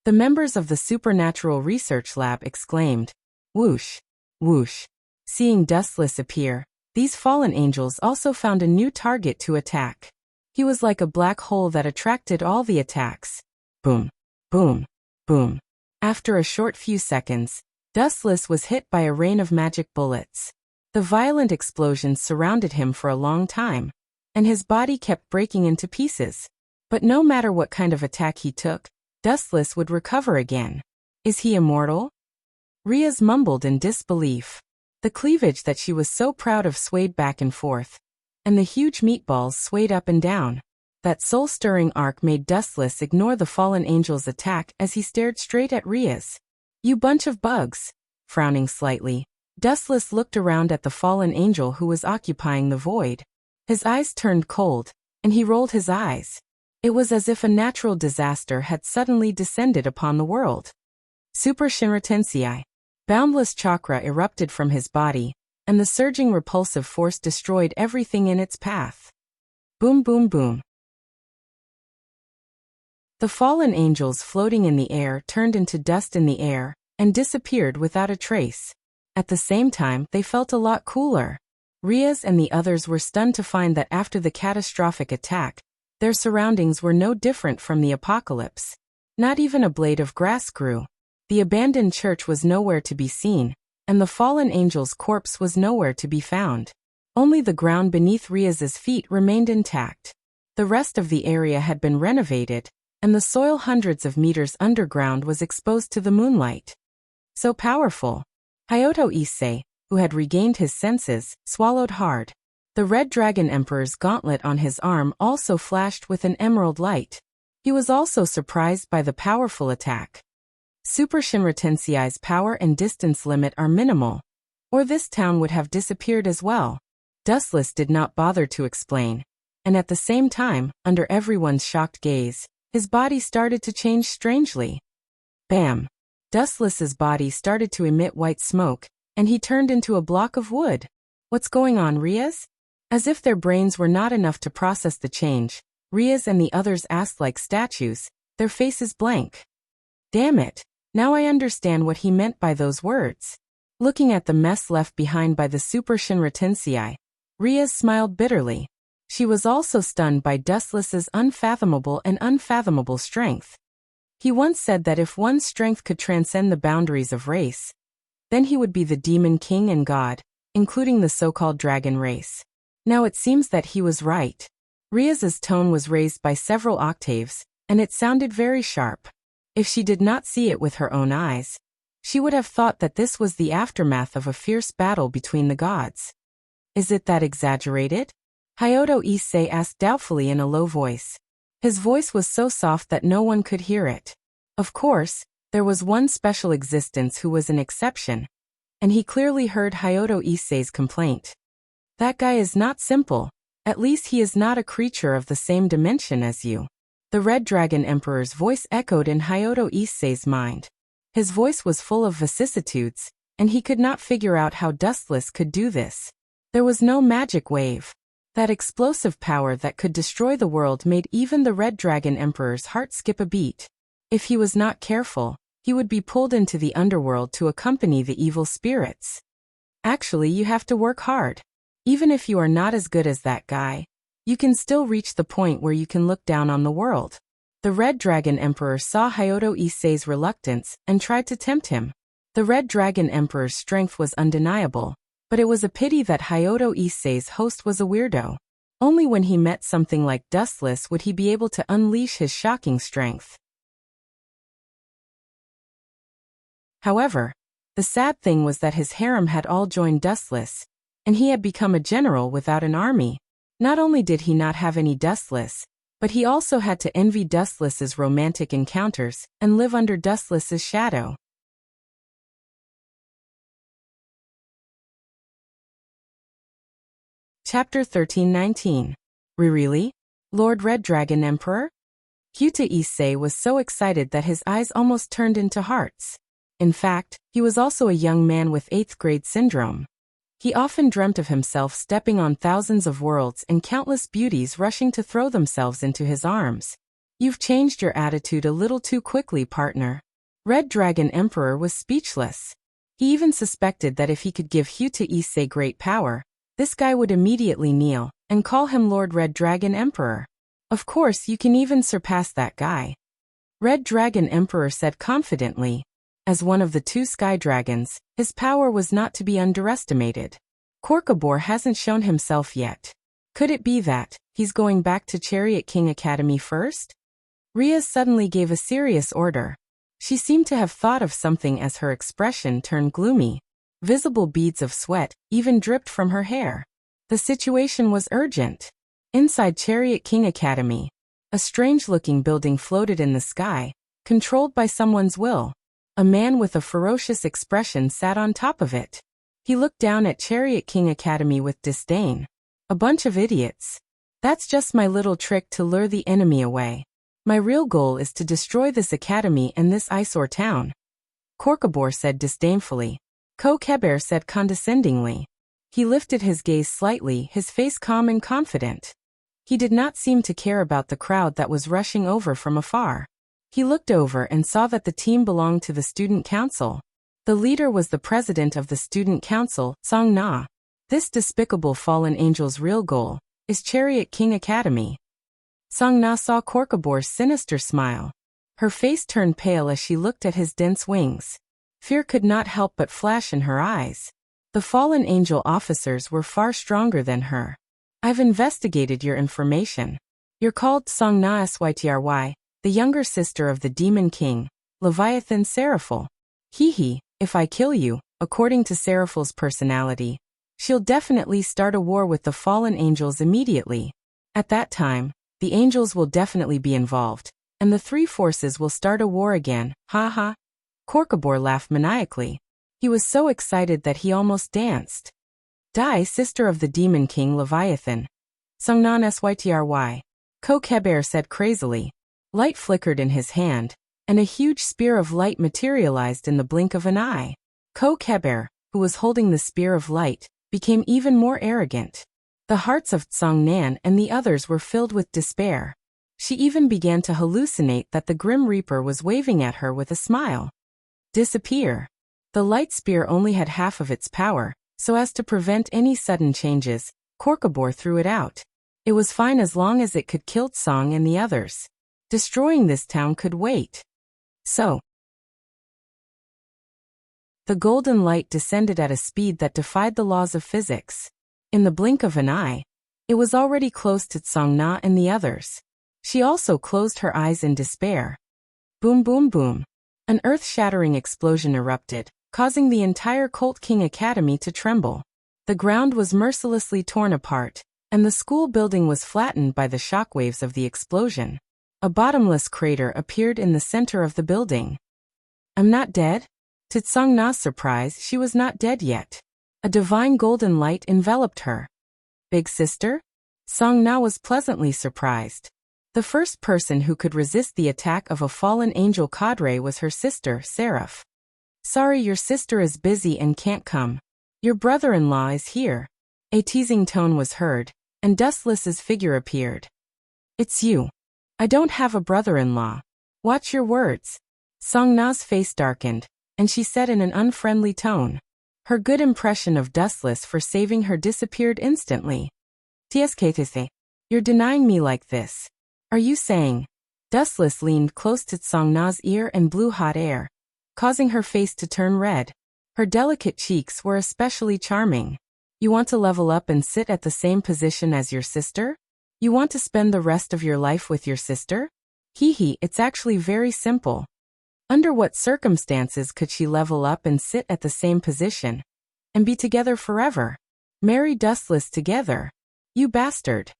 The members of the Supernatural Research Lab exclaimed. Whoosh, whoosh. Seeing Dustless appear, these fallen angels also found a new target to attack. He was like a black hole that attracted all the attacks. Boom, boom, boom. After a short few seconds, Dustless was hit by a rain of magic bullets. The violent explosions surrounded him for a long time, and his body kept breaking into pieces. But no matter what kind of attack he took, Dustless would recover again. Is he immortal? Riaz mumbled in disbelief. The cleavage that she was so proud of swayed back and forth, and the huge meatballs swayed up and down. That soul-stirring arc made Dustless ignore the fallen angel's attack as he stared straight at Riaz. You bunch of bugs. Frowning slightly, Dustless looked around at the fallen angel who was occupying the void. His eyes turned cold, and he rolled his eyes. It was as if a natural disaster had suddenly descended upon the world. Super Shinra Tensei. Boundless chakra erupted from his body, and the surging repulsive force destroyed everything in its path. Boom boom boom. The fallen angels floating in the air turned into dust in the air, and disappeared without a trace. At the same time, they felt a lot cooler. Riaz and the others were stunned to find that after the catastrophic attack, their surroundings were no different from the apocalypse. Not even a blade of grass grew. The abandoned church was nowhere to be seen, and the fallen angel's corpse was nowhere to be found. Only the ground beneath Riaz's feet remained intact. The rest of the area had been renovated, and the soil hundreds of meters underground was exposed to the moonlight. So powerful. Hayato Issei, who had regained his senses, swallowed hard. The Red Dragon Emperor's gauntlet on his arm also flashed with an emerald light. He was also surprised by the powerful attack. Super Shinra Tensei's power and distance limit are minimal, or this town would have disappeared as well. Dustless did not bother to explain, and at the same time, under everyone's shocked gaze, his body started to change strangely. Bam! Dustless's body started to emit white smoke, and he turned into a block of wood. What's going on, Riaz? As if their brains were not enough to process the change, Riaz and the others asked like statues, their faces blank. Damn it, now I understand what he meant by those words. Looking at the mess left behind by the Super Shinra Tensei, Riaz smiled bitterly. She was also stunned by Dustless's unfathomable strength. He once said that if one's strength could transcend the boundaries of race, then he would be the demon king and god, including the so-called dragon race. Now it seems that he was right. Riaz's tone was raised by several octaves, and it sounded very sharp. If she did not see it with her own eyes, she would have thought that this was the aftermath of a fierce battle between the gods. Is it that exaggerated? Hayato Issei asked doubtfully in a low voice. His voice was so soft that no one could hear it. Of course, there was one special existence who was an exception, and he clearly heard Hayato Issei's complaint. That guy is not simple. At least he is not a creature of the same dimension as you. The Red Dragon Emperor's voice echoed in Hayato Issei's mind. His voice was full of vicissitudes, and he could not figure out how Dustless could do this. There was no magic wave. That explosive power that could destroy the world made even the Red Dragon Emperor's heart skip a beat. If he was not careful, he would be pulled into the underworld to accompany the evil spirits. Actually, you have to work hard. Even if you are not as good as that guy, you can still reach the point where you can look down on the world. The Red Dragon Emperor saw Hayato Issei's reluctance and tried to tempt him. The Red Dragon Emperor's strength was undeniable, but it was a pity that Hayato Issei's host was a weirdo. Only when he met something like Dustless would he be able to unleash his shocking strength. However, the sad thing was that his harem had all joined Dustless, and he had become a general without an army. Not only did he not have any Dustless, But he also had to envy Dustless's romantic encounters and live under Dustless's shadow. Chapter 1319. Really? Lord Red Dragon Emperor? Hyuta Issei was so excited that his eyes almost turned into hearts. In fact, he was also a young man with 8th grade syndrome. He often dreamt of himself stepping on thousands of worlds and countless beauties rushing to throw themselves into his arms. You've changed your attitude a little too quickly, partner. Red Dragon Emperor was speechless. He even suspected that if he could give Hyuta Issei great power, this guy would immediately kneel and call him Lord Red Dragon Emperor. Of course, you can even surpass that guy. Red Dragon Emperor said confidently. As one of the 2 sky dragons, his power was not to be underestimated. Korkabor hasn't shown himself yet. Could it be that he's going back to Chariot King Academy first? Ria suddenly gave a serious order. She seemed to have thought of something as her expression turned gloomy. Visible beads of sweat even dripped from her hair. The situation was urgent. Inside Chariot King Academy, a strange-looking building floated in the sky, controlled by someone's will. A man with a ferocious expression sat on top of it. He looked down at Chariot King Academy with disdain. A bunch of idiots. That's just my little trick to lure the enemy away. My real goal is to destroy this academy and this eyesore town. Korkabor said disdainfully. Ko Keber said condescendingly. He lifted his gaze slightly, his face calm and confident. He did not seem to care about the crowd that was rushing over from afar. He looked over and saw that the team belonged to the student council. The leader was the president of the student council, Song Na. This despicable fallen angel's real goal is Chariot King Academy. Song Na saw Korkabor's sinister smile. Her face turned pale as she looked at his dense wings. Fear could not help but flash in her eyes. The fallen angel officers were far stronger than her. I've investigated your information. You're called Song Na Sytry, the younger sister of the Demon King, Leviathan Seraphil. If I kill you, according to Seraphil's personality, she'll definitely start a war with the fallen angels immediately. At that time, the angels will definitely be involved, and the 3 forces will start a war again, ha. Korkabor laughed maniacally. He was so excited that he almost danced. Dai, sister of the Demon King Leviathan. Sungnan Sytry. Ko Keber said crazily. Light flickered in his hand, and a huge spear of light materialized in the blink of an eye. Ko Keber, who was holding the spear of light, became even more arrogant. The hearts of Tsong Nan and the others were filled with despair. She even began to hallucinate that the Grim Reaper was waving at her with a smile. Disappear. The light spear only had half of its power, so as to prevent any sudden changes, Korkabor threw it out. It was fine as long as it could kill Tsong and the others. Destroying this town could wait. So, the golden light descended at a speed that defied the laws of physics. In the blink of an eye, it was already close to Tsong Na and the others. She also closed her eyes in despair. Boom boom boom. An earth-shattering explosion erupted, causing the entire Cult King Academy to tremble. The ground was mercilessly torn apart, and the school building was flattened by the shockwaves of the explosion. A bottomless crater appeared in the center of the building. I'm not dead? To Tsong Na's surprise, she was not dead yet. A divine golden light enveloped her. Big sister? Tsong Na was pleasantly surprised. The first person who could resist the attack of a fallen angel cadre was her sister, Seraph. Sorry, your sister is busy and can't come. Your brother-in-law is here. A teasing tone was heard, and Dustless's figure appeared. It's you. I don't have a brother-in-law. Watch your words. Song Na's face darkened, and she said in an unfriendly tone. Her good impression of Dustless for saving her disappeared instantly. Tsk, you're denying me like this. Are you saying? Dustless leaned close to Song Na's ear and blew hot air, causing her face to turn red. Her delicate cheeks were especially charming. You want to level up and sit at the same position as your sister? You want to spend the rest of your life with your sister? It's actually very simple. Under what circumstances could she level up and sit at the same position? And be together forever? Marry Dustless together. You bastard.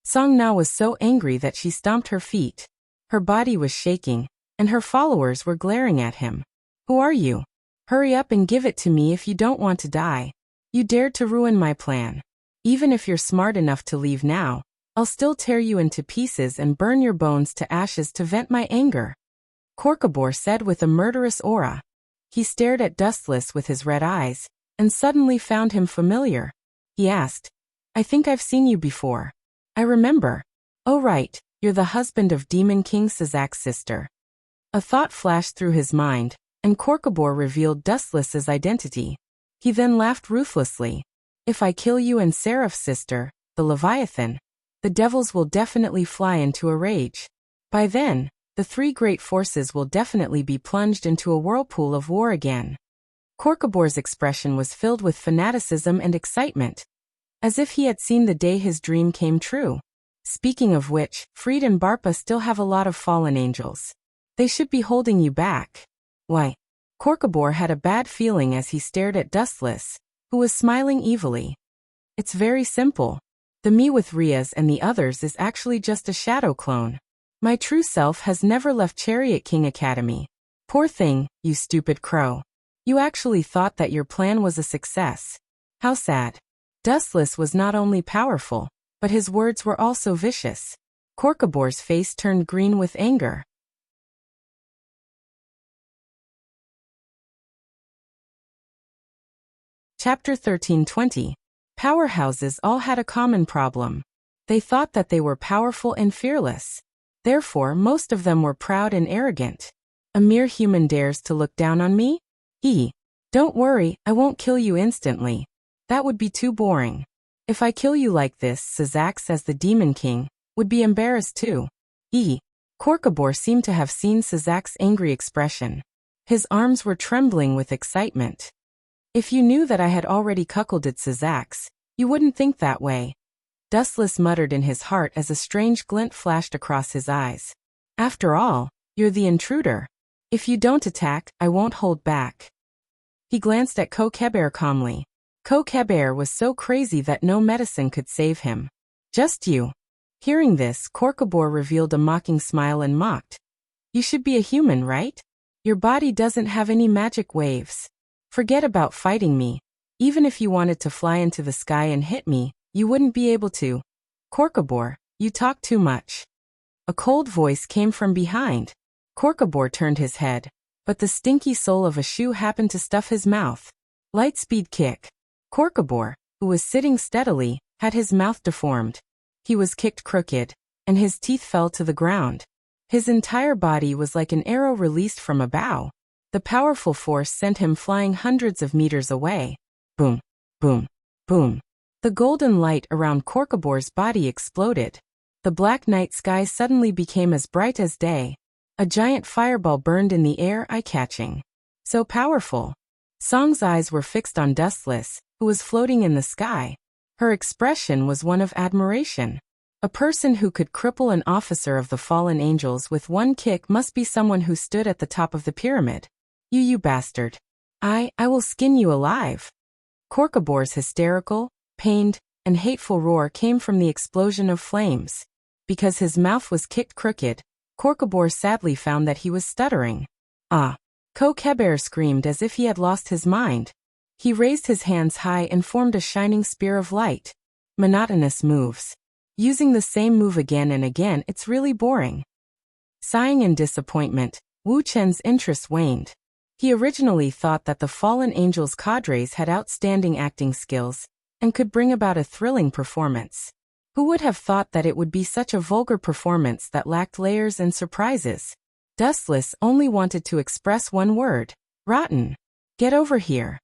Song Na was so angry that she stomped her feet. Her body was shaking, and her followers were glaring at him. Who are you? Hurry up and give it to me if you don't want to die. You dared to ruin my plan. Even if you're smart enough to leave now, I'll still tear you into pieces and burn your bones to ashes to vent my anger. Korkabor said with a murderous aura. He stared at Dustless with his red eyes, and suddenly found him familiar. He asked, I think I've seen you before. I remember. Oh right, you're the husband of Demon King Sizak's sister. A thought flashed through his mind, and Korkabor revealed Dustless's identity. He then laughed ruthlessly. If I kill you and Seraph's sister, the Leviathan, the devils will definitely fly into a rage. By then, the three great forces will definitely be plunged into a whirlpool of war again. Korkabor's expression was filled with fanaticism and excitement, as if he had seen the day his dream came true. Speaking of which, Freed and Barpa still have a lot of fallen angels. They should be holding you back. Why? Korkabor had a bad feeling as he stared at Dustless, who was smiling evilly. It's very simple. The me with Rias and the others is actually just a shadow clone. My true self has never left Chariot King Academy. Poor thing, you stupid crow. You actually thought that your plan was a success. How sad. Dustless was not only powerful, but his words were also vicious. Korkabor's face turned green with anger. Chapter 13:20. Powerhouses all had a common problem. They thought that they were powerful and fearless. Therefore, most of them were proud and arrogant. A mere human dares to look down on me? Don't worry, I won't kill you instantly. That would be too boring. If I kill you like this, Sizak as the Demon King would be embarrassed too. Korkabor seemed to have seen Sizak's angry expression. His arms were trembling with excitement. If you knew that I had already cuckolded Sizak, you wouldn't think that way. Dustless muttered in his heart as a strange glint flashed across his eyes. After all, you're the intruder. If you don't attack, I won't hold back. He glanced at Kokebert calmly. Kokebert was so crazy that no medicine could save him. Just you. Hearing this, Korkabor revealed a mocking smile and mocked. You should be a human, right? Your body doesn't have any magic waves. Forget about fighting me. Even if you wanted to fly into the sky and hit me, you wouldn't be able to. Korkabor, you talk too much. A cold voice came from behind. Korkabor turned his head, but the stinky sole of a shoe happened to stuff his mouth. Lightspeed kick. Korkabor, who was sitting steadily, had his mouth deformed. He was kicked crooked, and his teeth fell to the ground. His entire body was like an arrow released from a bow. The powerful force sent him flying hundreds of meters away. Boom, boom, boom. The golden light around Korkabor's body exploded. The black night sky suddenly became as bright as day. A giant fireball burned in the air, eye-catching. So powerful. Song's eyes were fixed on Dustless, who was floating in the sky. Her expression was one of admiration. A person who could cripple an officer of the fallen angels with one kick must be someone who stood at the top of the pyramid. You bastard. I will skin you alive. Korkabor's hysterical, pained, and hateful roar came from the explosion of flames. Because his mouth was kicked crooked, Korkabor sadly found that he was stuttering. Kokebert screamed as if he had lost his mind. He raised his hands high and formed a shining spear of light. Monotonous moves. Using the same move again and again, it's really boring. Sighing in disappointment, Wu Chen's interest waned. He originally thought that the fallen angels' cadres had outstanding acting skills and could bring about a thrilling performance. Who would have thought that it would be such a vulgar performance that lacked layers and surprises? Dustless only wanted to express one word: rotten. Get over here.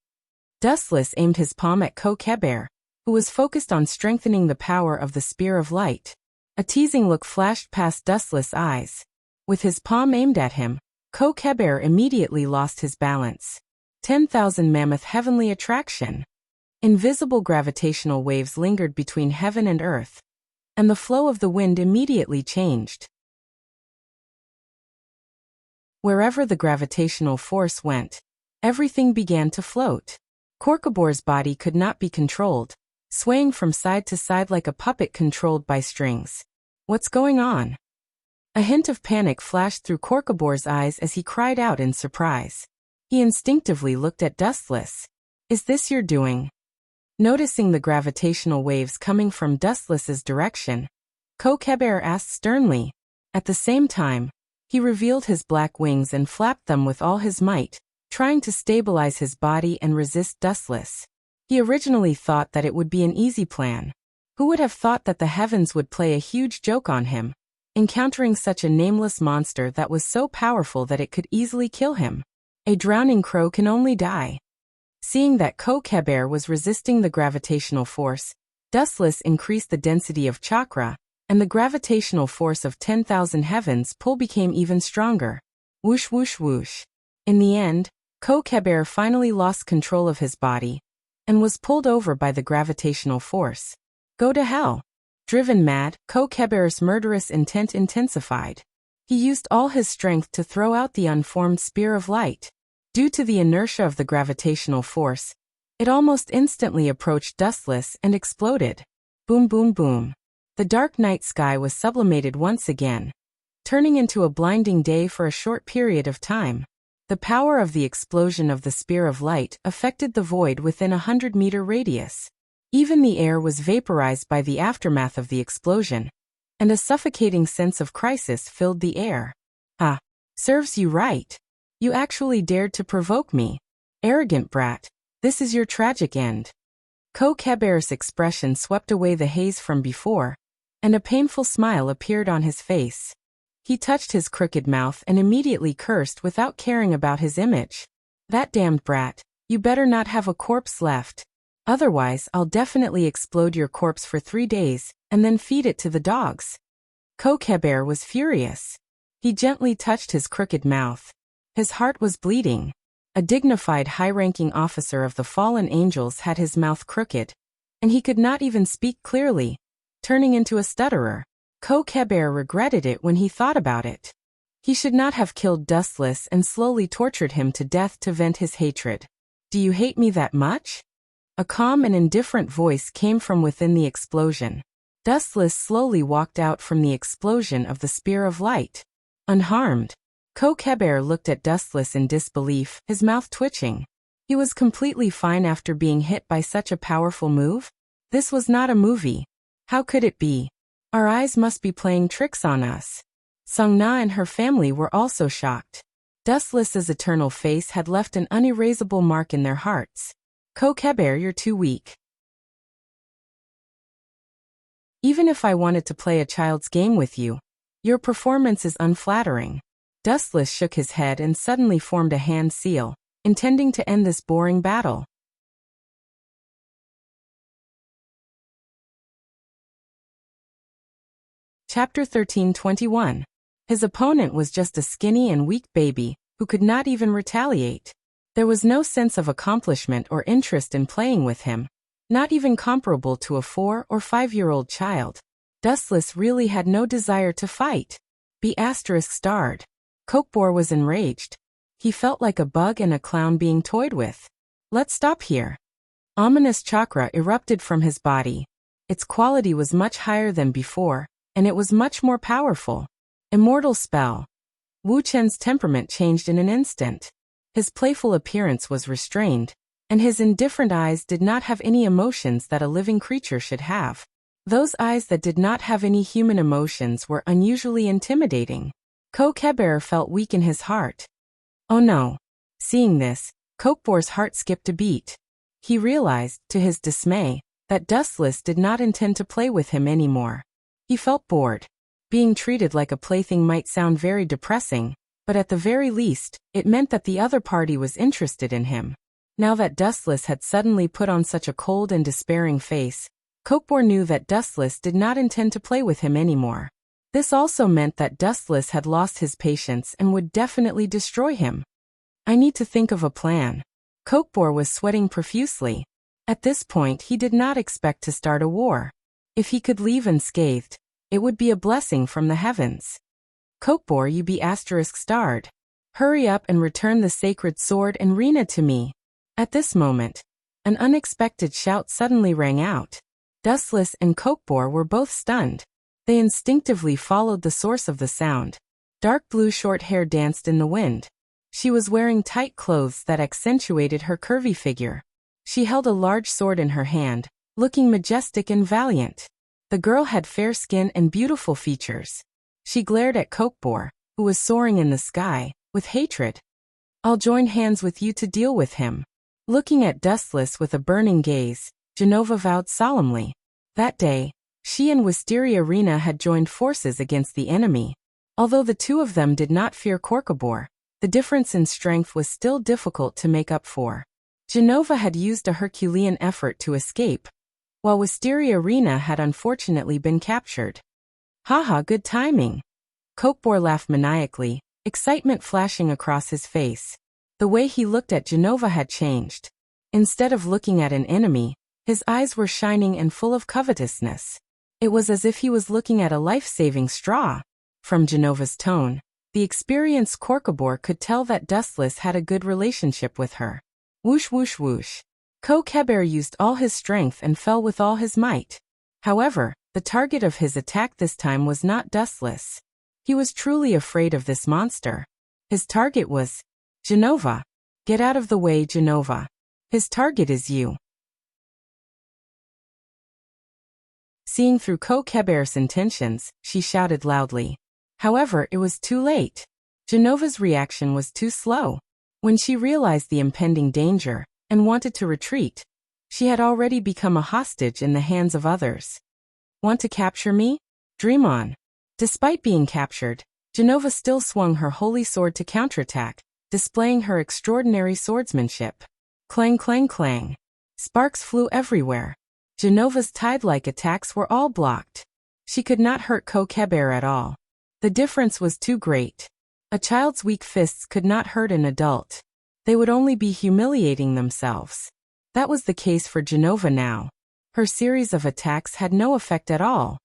Dustless aimed his palm at Kokebert, who was focused on strengthening the power of the Spear of Light. A teasing look flashed past Dustless' eyes. With his palm aimed at him, Kokebert immediately lost his balance. 10,000 Mammoth Heavenly Attraction. Invisible gravitational waves lingered between heaven and earth, and the flow of the wind immediately changed. Wherever the gravitational force went, everything began to float. Korkabor's body could not be controlled, swaying from side to side like a puppet controlled by strings. What's going on? A hint of panic flashed through Korkabor's eyes as he cried out in surprise. He instinctively looked at Dustless. Is this your doing? Noticing the gravitational waves coming from Dustless's direction, Kokebere asked sternly. At the same time, he revealed his black wings and flapped them with all his might, trying to stabilize his body and resist Dustless. He originally thought that it would be an easy plan. Who would have thought that the heavens would play a huge joke on him, encountering such a nameless monster that was so powerful that it could easily kill him? A drowning crow can only die. Seeing that Kokebere was resisting the gravitational force, Dustless increased the density of chakra, and the gravitational force of 10,000 heavens pull became even stronger. Whoosh whoosh whoosh. In the end, Kokebere finally lost control of his body, and was pulled over by the gravitational force. Go to hell. Driven mad, Kokebere's murderous intent intensified. He used all his strength to throw out the unformed spear of light. Due to the inertia of the gravitational force, it almost instantly approached Dustless and exploded. Boom boom boom. The dark night sky was sublimated once again, turning into a blinding day for a short period of time. The power of the explosion of the spear of light affected the void within a 100-meter radius. Even the air was vaporized by the aftermath of the explosion, and a suffocating sense of crisis filled the air. Ah, serves you right. You actually dared to provoke me. Arrogant brat, this is your tragic end. Kokebere's expression swept away the haze from before, and a painful smile appeared on his face. He touched his crooked mouth and immediately cursed without caring about his image. That damned brat, you better not have a corpse left. Otherwise, I'll definitely explode your corpse for 3 days, and then feed it to the dogs. Kokebere was furious. He gently touched his crooked mouth. His heart was bleeding. A dignified high-ranking officer of the fallen angels had his mouth crooked, and he could not even speak clearly, turning into a stutterer. Kokebere regretted it when he thought about it. He should not have killed Dustless and slowly tortured him to death to vent his hatred. Do you hate me that much? A calm and indifferent voice came from within the explosion. Dustless slowly walked out from the explosion of the spear of light, unharmed. Kokebere looked at Dustless in disbelief, his mouth twitching. He was completely fine after being hit by such a powerful move? This was not a movie. How could it be? Our eyes must be playing tricks on us. Sungna and her family were also shocked. Dustless's eternal face had left an unerasable mark in their hearts. Kokebere, you're too weak. Even if I wanted to play a child's game with you, your performance is unflattering. Dustless shook his head and suddenly formed a hand seal, intending to end this boring battle. Chapter 13:21. His opponent was just a skinny and weak baby, who could not even retaliate. There was no sense of accomplishment or interest in playing with him, not even comparable to a 4- or 5-year-old child. Dustless really had no desire to fight. ****. Kokebore was enraged. He felt like a bug and a clown being toyed with. Let's stop here. Ominous chakra erupted from his body. Its quality was much higher than before, and it was much more powerful. Immortal spell. Wu Chen's temperament changed in an instant. His playful appearance was restrained, and his indifferent eyes did not have any emotions that a living creature should have. Those eyes that did not have any human emotions were unusually intimidating. Kokebere felt weak in his heart. Oh no. Seeing this, Kokebore's heart skipped a beat. He realized, to his dismay, that Dustless did not intend to play with him anymore. He felt bored. Being treated like a plaything might sound very depressing, but at the very least, it meant that the other party was interested in him. Now that Dustless had suddenly put on such a cold and despairing face, Kokebore knew that Dustless did not intend to play with him anymore. This also meant that Dustless had lost his patience and would definitely destroy him. I need to think of a plan. Kokebore was sweating profusely. At this point he did not expect to start a war. If he could leave unscathed, it would be a blessing from the heavens. Kokebore, you be ****. Hurry up and return the sacred sword and Rena to me. At this moment, An unexpected shout suddenly rang out. Dustless and Kokebor were both stunned. They instinctively followed the source of the sound. Dark blue short hair danced in the wind. She was wearing tight clothes that accentuated her curvy figure. She held a large sword in her hand, looking majestic and valiant. The girl had fair skin and beautiful features. She glared at Kokebor, who was soaring in the sky, with hatred. I'll join hands with you to deal with him. Looking at Dustless with a burning gaze, Genova vowed solemnly. That day, she and Wisteria Rena had joined forces against the enemy. Although the two of them did not fear Kokebor, the difference in strength was still difficult to make up for. Genova had used a Herculean effort to escape, while Wisteria Rena had unfortunately been captured. Haha, good timing. Kokebor laughed maniacally, excitement flashing across his face. The way he looked at Genova had changed. Instead of looking at an enemy, his eyes were shining and full of covetousness. It was as if he was looking at a life-saving straw. From Genova's tone, the experienced Kokebor could tell that Dustless had a good relationship with her. Whoosh whoosh whoosh. Kokebor used all his strength and fell with all his might. However, the target of his attack this time was not Dustless. He was truly afraid of this monster. His target was Genova. Get out of the way, Genova. His target is you. Seeing through Kokebor's intentions, she shouted loudly. However, it was too late. Genova's reaction was too slow. When she realized the impending danger and wanted to retreat, she had already become a hostage in the hands of others. Want to capture me? Dream on. Despite being captured, Genova still swung her holy sword to counterattack, displaying her extraordinary swordsmanship. Clang clang clang. Sparks flew everywhere. Genova's tide-like attacks were all blocked. She could not hurt Kokebor at all. The difference was too great. A child's weak fists could not hurt an adult. They would only be humiliating themselves. That was the case for Genova now. Her series of attacks had no effect at all.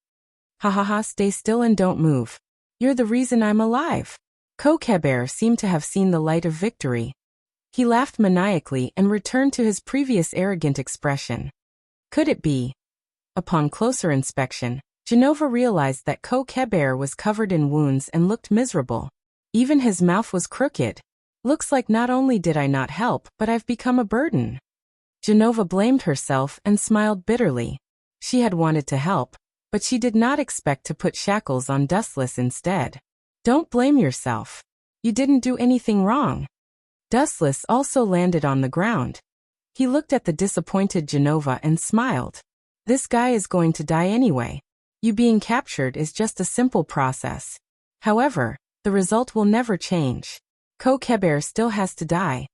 Ha ha ha, stay still and don't move. You're the reason I'm alive. Kokebor seemed to have seen the light of victory. He laughed maniacally and returned to his previous arrogant expression. Could it be? Upon closer inspection, Genova realized that Kokebor was covered in wounds and looked miserable. Even his mouth was crooked. Looks like not only did I not help, but I've become a burden. Genova blamed herself and smiled bitterly. She had wanted to help, but she did not expect to put shackles on Dustless instead. Don't blame yourself. You didn't do anything wrong. Dustless also landed on the ground. He looked at the disappointed Genova and smiled. This guy is going to die anyway. You being captured is just a simple process. However, the result will never change. Kokebor still has to die.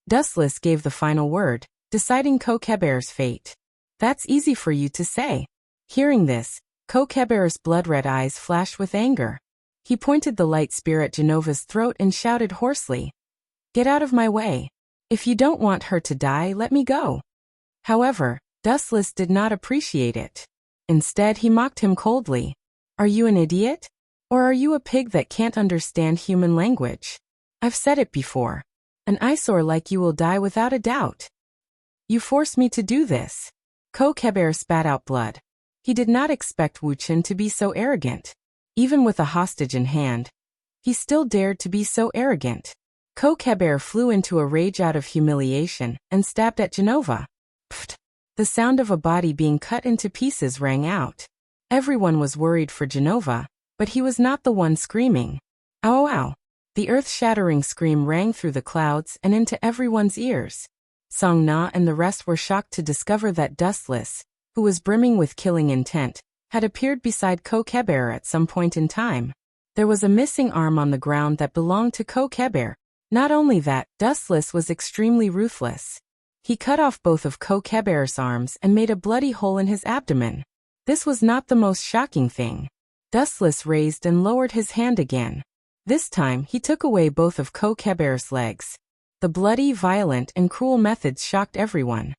Dustless gave the final word, deciding Kokebor's fate. That's easy for you to say. Hearing this, Kokebor's blood-red eyes flashed with anger. He pointed the light spear at Genova's throat and shouted hoarsely, "Get out of my way. If you don't want her to die, let me go." However, Dustless did not appreciate it. Instead, he mocked him coldly. Are you an idiot? Or are you a pig that can't understand human language? I've said it before. An eyesore like you will die without a doubt. You forced me to do this. Kokebor spat out blood. He did not expect Wuchen to be so arrogant. Even with a hostage in hand, he still dared to be so arrogant. Kokebor flew into a rage out of humiliation and stabbed at Genova. Pfft! The sound of a body being cut into pieces rang out. Everyone was worried for Genova, but he was not the one screaming. Ow ow! The earth-shattering scream rang through the clouds and into everyone's ears. Song Na and the rest were shocked to discover that Dustless, who was brimming with killing intent, had appeared beside Kokebor at some point in time. There was a missing arm on the ground that belonged to Kokebor. Not only that, Dustless was extremely ruthless. He cut off both of Kokebor's arms and made a bloody hole in his abdomen. This was not the most shocking thing. Dustless raised and lowered his hand again. This time, he took away both of Kokebor's legs. The bloody, violent, and cruel methods shocked everyone.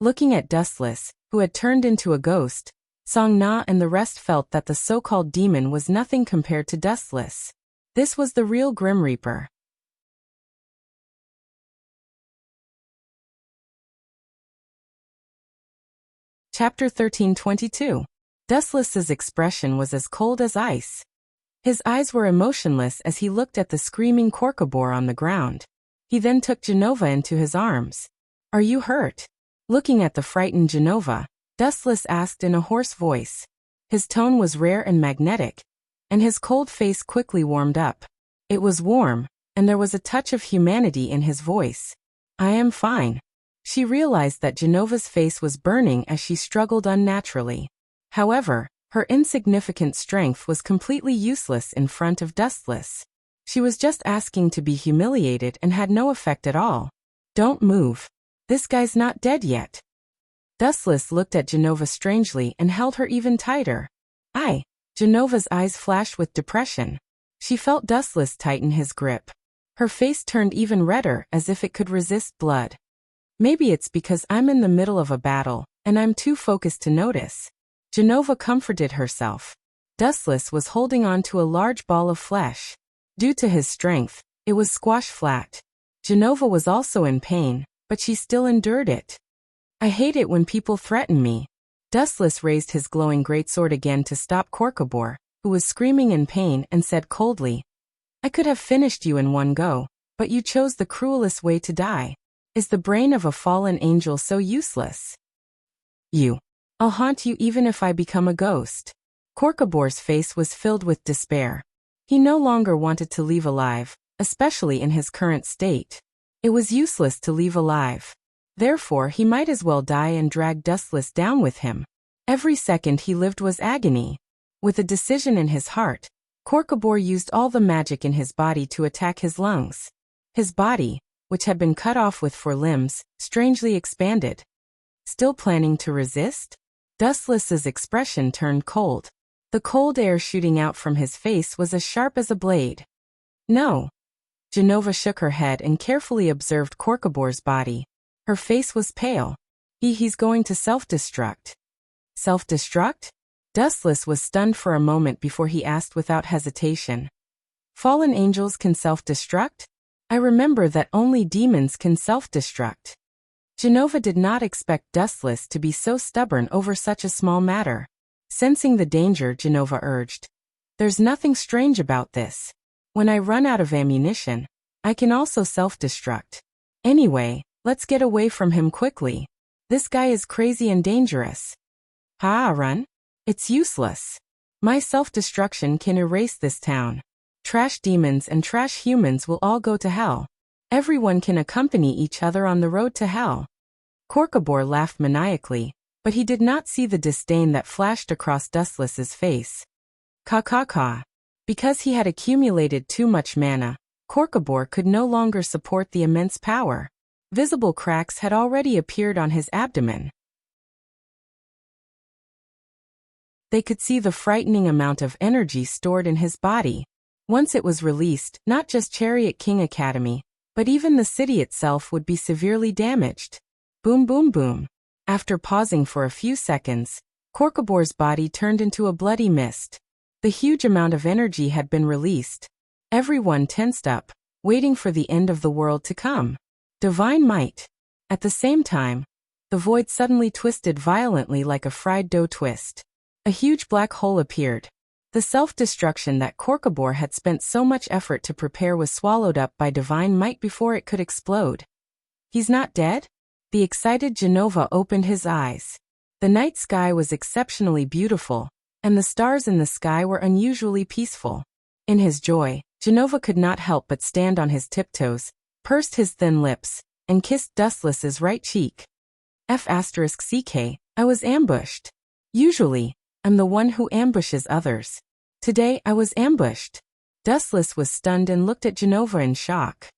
Looking at Dustless, who had turned into a ghost, Song Na and the rest felt that the so-called demon was nothing compared to Dustless. This was the real Grim Reaper. Chapter 1322. Dustless's expression was as cold as ice. His eyes were emotionless as he looked at the screaming Corcobor on the ground. He then took Genova into his arms. "Are you hurt?" Looking at the frightened Genova, Dustless asked in a hoarse voice. His tone was rare and magnetic, and his cold face quickly warmed up. It was warm, and there was a touch of humanity in his voice. "I am fine." She realized that Genova's face was burning as she struggled unnaturally. However, her insignificant strength was completely useless in front of Dustless. She was just asking to be humiliated and had no effect at all. "Don't move. This guy's not dead yet." Dustless looked at Genova strangely and held her even tighter. Genova's eyes flashed with depression. She felt Dustless tighten his grip. Her face turned even redder as if it could resist blood. "Maybe it's because I'm in the middle of a battle, and I'm too focused to notice." Genova comforted herself. Dustless was holding on to a large ball of flesh. Due to his strength, it was squashed flat. Genova was also in pain, but she still endured it. "I hate it when people threaten me." Dustless raised his glowing greatsword again to stop Corcobor, who was screaming in pain, and said coldly, "I could have finished you in one go, but you chose the cruelest way to die. Is the brain of a fallen angel so useless? I'll haunt you even if I become a ghost." Corcobor's face was filled with despair. He no longer wanted to leave alive, especially in his current state. It was useless to leave alive. Therefore, he might as well die and drag Dustless down with him. Every second he lived was agony. With a decision in his heart, Corcobor used all the magic in his body to attack his lungs. His body, which had been cut off with 4 limbs, strangely expanded. Still planning to resist? Dustless's expression turned cold. The cold air shooting out from his face was as sharp as a blade. "No." Genova shook her head and carefully observed Corcobor's body. Her face was pale. He's going to self-destruct." "Self-destruct?" Dustless was stunned for a moment before he asked without hesitation. "Fallen angels can self-destruct? I remember that only demons can self-destruct." Genova did not expect Dustless to be so stubborn over such a small matter. Sensing the danger, Genova urged, "There's nothing strange about this. When I run out of ammunition, I can also self-destruct. Anyway, let's get away from him quickly. This guy is crazy and dangerous." Run? It's useless. My self-destruction can erase this town. Trash demons and trash humans will all go to hell. Everyone can accompany each other on the road to hell." Corcobor laughed maniacally, but he did not see the disdain that flashed across Dustless's face. Ka. Because he had accumulated too much mana, Corcobor could no longer support the immense power. Visible cracks had already appeared on his abdomen. They could see the frightening amount of energy stored in his body. Once it was released, not just Chariot King Academy, but even the city itself would be severely damaged. Boom boom boom. After pausing for a few seconds, Corcobor's body turned into a bloody mist. The huge amount of energy had been released. Everyone tensed up, waiting for the end of the world to come. Divine might. At the same time, the void suddenly twisted violently like a fried dough twist. A huge black hole appeared. The self-destruction that Corcobor had spent so much effort to prepare was swallowed up by divine might before it could explode. "He's not dead?" The excited Genova opened his eyes. The night sky was exceptionally beautiful, and the stars in the sky were unusually peaceful. In his joy, Genova could not help but stand on his tiptoes, pursed his thin lips, and kissed Dustless's right cheek. *CK, I was ambushed. Usually, I'm the one who ambushes others. Today I was ambushed. Dustless was stunned and looked at Genova in shock.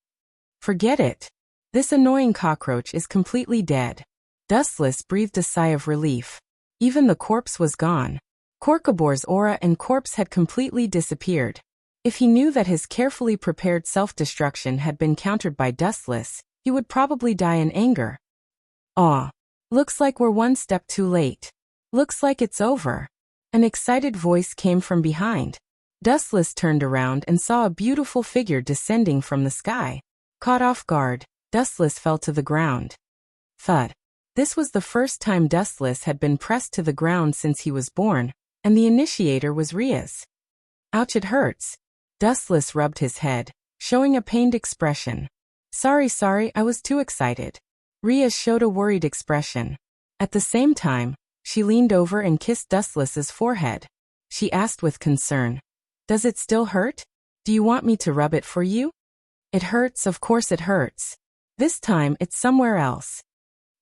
"Forget it. This annoying cockroach is completely dead." Dustless breathed a sigh of relief. Even the corpse was gone. Corcobor's aura and corpse had completely disappeared. If he knew that his carefully prepared self-destruction had been countered by Dustless, he would probably die in anger. Looks like we're one step too late. Looks like it's over." An excited voice came from behind. Dustless turned around and saw a beautiful figure descending from the sky. Caught off guard, Dustless fell to the ground. Thud. This was the first time Dustless had been pressed to the ground since he was born, and the initiator was Ria's. Ouch, it hurts. Dustless rubbed his head, showing a pained expression. Sorry, I was too excited. Ria showed a worried expression. At the same time, she leaned over and kissed Dustless's forehead. She asked with concern, "Does it still hurt? Do you want me to rub it for you?" "It hurts, of course it hurts. This time it's somewhere else."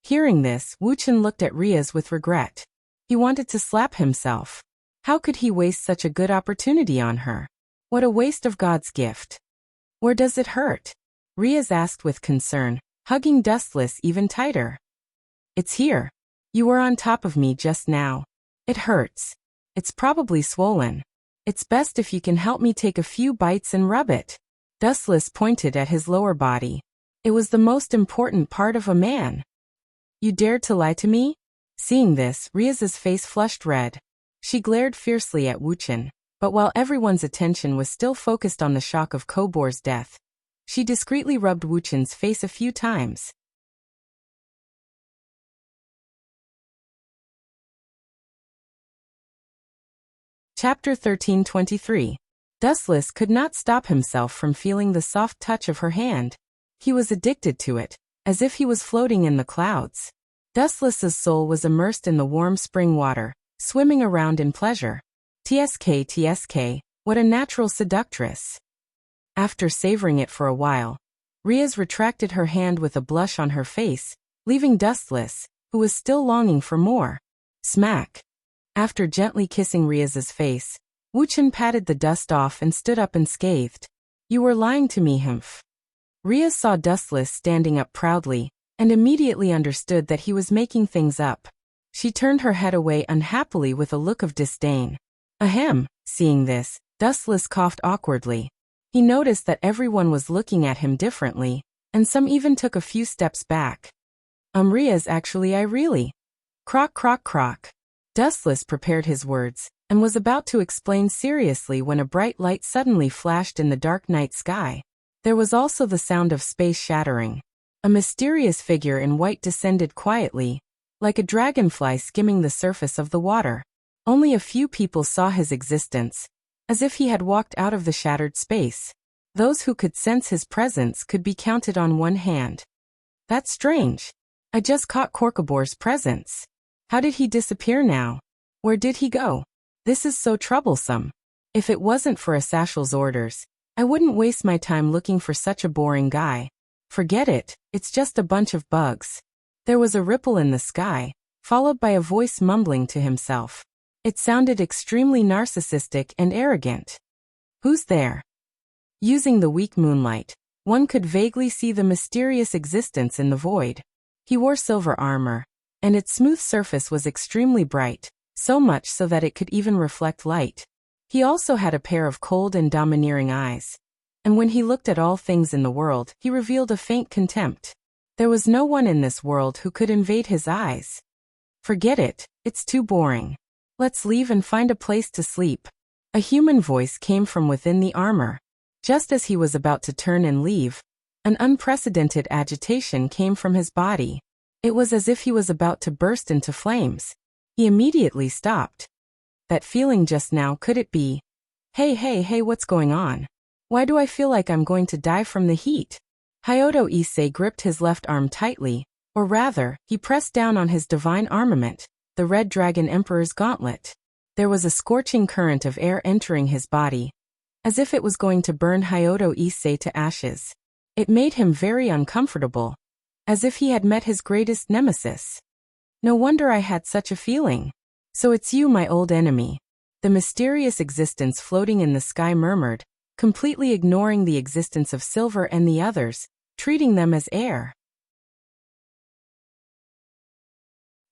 Hearing this, Wuchen looked at Ria's with regret. He wanted to slap himself. How could he waste such a good opportunity on her? What a waste of God's gift. "Where does it hurt?" Ria's asked with concern, hugging Dustless even tighter. "It's here. You were on top of me just now. It hurts. It's probably swollen. It's best if you can help me take a few bites and rub it." Dustless pointed at his lower body. It was the most important part of a man. "You dared to lie to me?" Seeing this, Ria's face flushed red. She glared fiercely at Wuchen, but while everyone's attention was still focused on the shock of Kobor's death, she discreetly rubbed Wuchen's face a few times. Chapter 13:23. Dustless could not stop himself from feeling the soft touch of her hand. He was addicted to it, as if he was floating in the clouds. Dustless's soul was immersed in the warm spring water, swimming around in pleasure. TSK, what a natural seductress. After savoring it for a while, Ria's retracted her hand with a blush on her face, leaving Dustless, who was still longing for more. Smack. After gently kissing Ria's face, Wuchen patted the dust off and stood up and scathed. "You were lying to me, Humph." Ria saw Dustless standing up proudly, and immediately understood that he was making things up. She turned her head away unhappily with a look of disdain. Ahem. Seeing this, Dustless coughed awkwardly. He noticed that everyone was looking at him differently, and some even took a few steps back. Ria's actually I really. Croak, croak, croak. Dustless prepared his words, and was about to explain seriously when a bright light suddenly flashed in the dark night sky. There was also the sound of space shattering. A mysterious figure in white descended quietly, like a dragonfly skimming the surface of the water. Only a few people saw his existence, as if he had walked out of the shattered space. Those who could sense his presence could be counted on one hand. That's strange. I just caught Korkobor's presence. How did he disappear now? Where did he go? This is so troublesome. If it wasn't for Asashal's orders, I wouldn't waste my time looking for such a boring guy. Forget it, it's just a bunch of bugs. There was a ripple in the sky, followed by a voice mumbling to himself. It sounded extremely narcissistic and arrogant. Who's there? Using the weak moonlight, one could vaguely see the mysterious existence in the void. He wore silver armor, and its smooth surface was extremely bright, so much so that it could even reflect light. He also had a pair of cold and domineering eyes, and when he looked at all things in the world, he revealed a faint contempt. There was no one in this world who could invade his eyes. Forget it, it's too boring. Let's leave and find a place to sleep. A human voice came from within the armor. Just as he was about to turn and leave, an unprecedented agitation came from his body. It was as if he was about to burst into flames. He immediately stopped. That feeling just now, could it be? Hey, what's going on? Why do I feel like I'm going to die from the heat? Hyodo Issei gripped his left arm tightly, or rather, he pressed down on his divine armament, the Red Dragon Emperor's gauntlet. There was a scorching current of air entering his body, as if it was going to burn Hyodo Issei to ashes. It made him very uncomfortable, as if he had met his greatest nemesis. No wonder I had such a feeling. So it's you, my old enemy. The mysterious existence floating in the sky murmured, completely ignoring the existence of Silver and the others, treating them as air.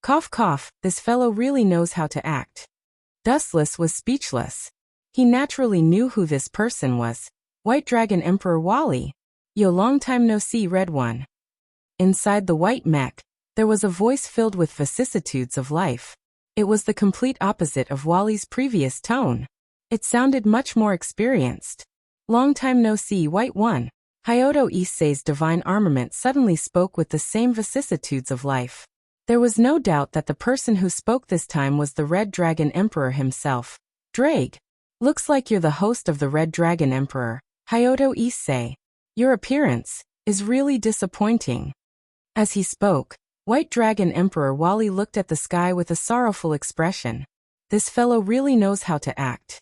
Cough, cough, this fellow really knows how to act. Dustless was speechless. He naturally knew who this person was. White Dragon Emperor Wally. Yo, long time no see, Red One. Inside the white mech, there was a voice filled with vicissitudes of life. It was the complete opposite of Wally's previous tone. It sounded much more experienced. Long time no see, White One. Hyodo Issei's divine armament suddenly spoke with the same vicissitudes of life. There was no doubt that the person who spoke this time was the Red Dragon Emperor himself. Drake, looks like you're the host of the Red Dragon Emperor, Hyoto Issei. Your appearance is really disappointing. As he spoke, White Dragon Emperor Wally looked at the sky with a sorrowful expression. This fellow really knows how to act.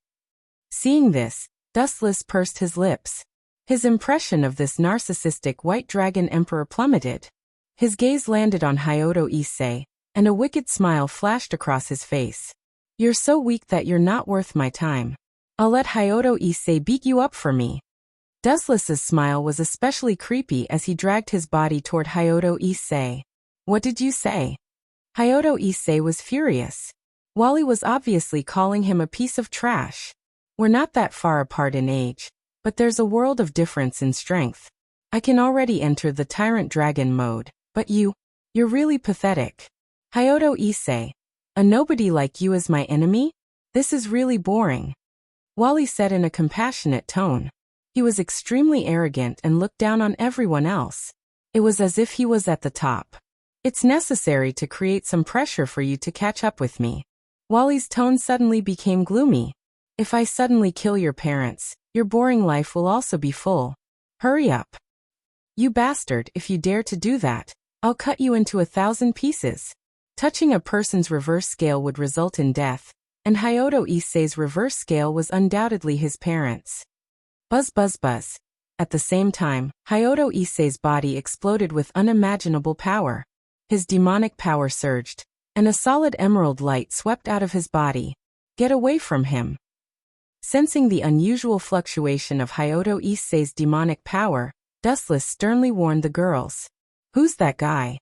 Seeing this, Dustless pursed his lips. His impression of this narcissistic White Dragon Emperor plummeted. His gaze landed on Hyoto Issei, and a wicked smile flashed across his face. You're so weak that you're not worth my time. I'll let Hyoto Issei beat you up for me. Dustless's smile was especially creepy as he dragged his body toward Hyoto Issei. What did you say? Hyoto Issei was furious. Wally was obviously calling him a piece of trash. We're not that far apart in age, but there's a world of difference in strength. I can already enter the Tyrant Dragon mode, but you're really pathetic. Hyoto Issei, a nobody like you is my enemy? This is really boring. Wally said in a compassionate tone. He was extremely arrogant and looked down on everyone else. It was as if he was at the top. It's necessary to create some pressure for you to catch up with me. Wally's tone suddenly became gloomy. If I suddenly kill your parents, your boring life will also be full. Hurry up. You bastard, if you dare to do that, I'll cut you into 1,000 pieces. Touching a person's reverse scale would result in death, and Hyoto Issei's reverse scale was undoubtedly his parents. Buzz buzz buzz. At the same time, Hyoto Issei's body exploded with unimaginable power. His demonic power surged, and a solid emerald light swept out of his body. Get away from him. Sensing the unusual fluctuation of Hyoto Issei's demonic power, Dustless sternly warned the girls. Who's that guy?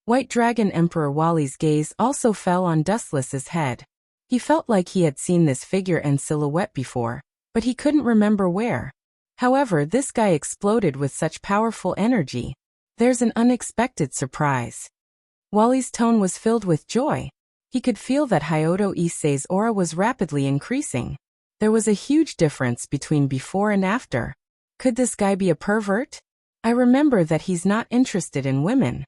White Dragon Emperor Wally's gaze also fell on Dustless's head. He felt like he had seen this figure and silhouette before, but he couldn't remember where. However, this guy exploded with such powerful energy. There's an unexpected surprise. Wally's tone was filled with joy. He could feel that Hyoto Issei's aura was rapidly increasing. There was a huge difference between before and after. Could this guy be a pervert? I remember that he's not interested in women.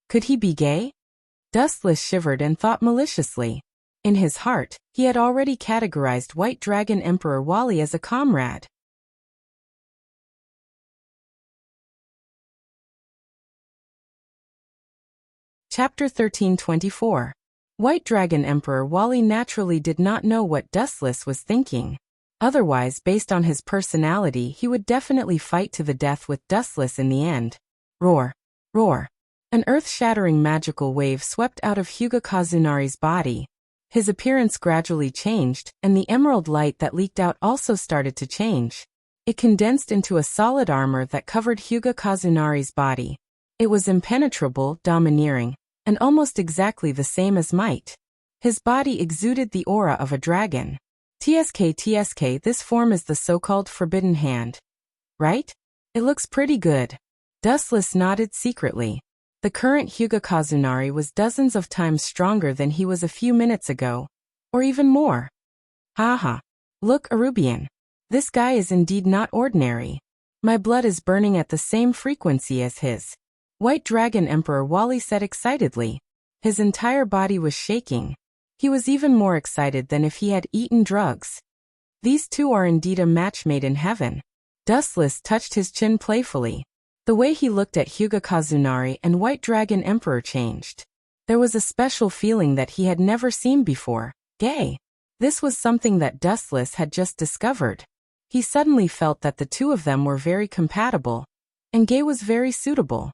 Could he be gay? Dustless shivered and thought maliciously. In his heart, he had already categorized White Dragon Emperor Wally as a comrade. Chapter 1324. White Dragon Emperor Wally naturally did not know what Dustless was thinking. Otherwise, based on his personality, he would definitely fight to the death with Dustless in the end. Roar! Roar! An earth-shattering magical wave swept out of Hyuga Kazunari's body. His appearance gradually changed, and the emerald light that leaked out also started to change. It condensed into a solid armor that covered Hyuga Kazunari's body. It was impenetrable, domineering, and almost exactly the same as Might. His body exuded the aura of a dragon. TSK, this form is the so-called Forbidden Hand. Right? It looks pretty good. Dustless nodded secretly. The current Hyuga Kazunari was dozens of times stronger than he was a few minutes ago. Or even more. Haha. Look, Arubian. This guy is indeed not ordinary. My blood is burning at the same frequency as his. White Dragon Emperor Wally said excitedly. His entire body was shaking. He was even more excited than if he had eaten drugs. These two are indeed a match made in heaven. Dustless touched his chin playfully. The way he looked at Hyuga Kazunari and White Dragon Emperor changed. There was a special feeling that he had never seen before. Gay. This was something that Dustless had just discovered. He suddenly felt that the two of them were very compatible, and gay was very suitable.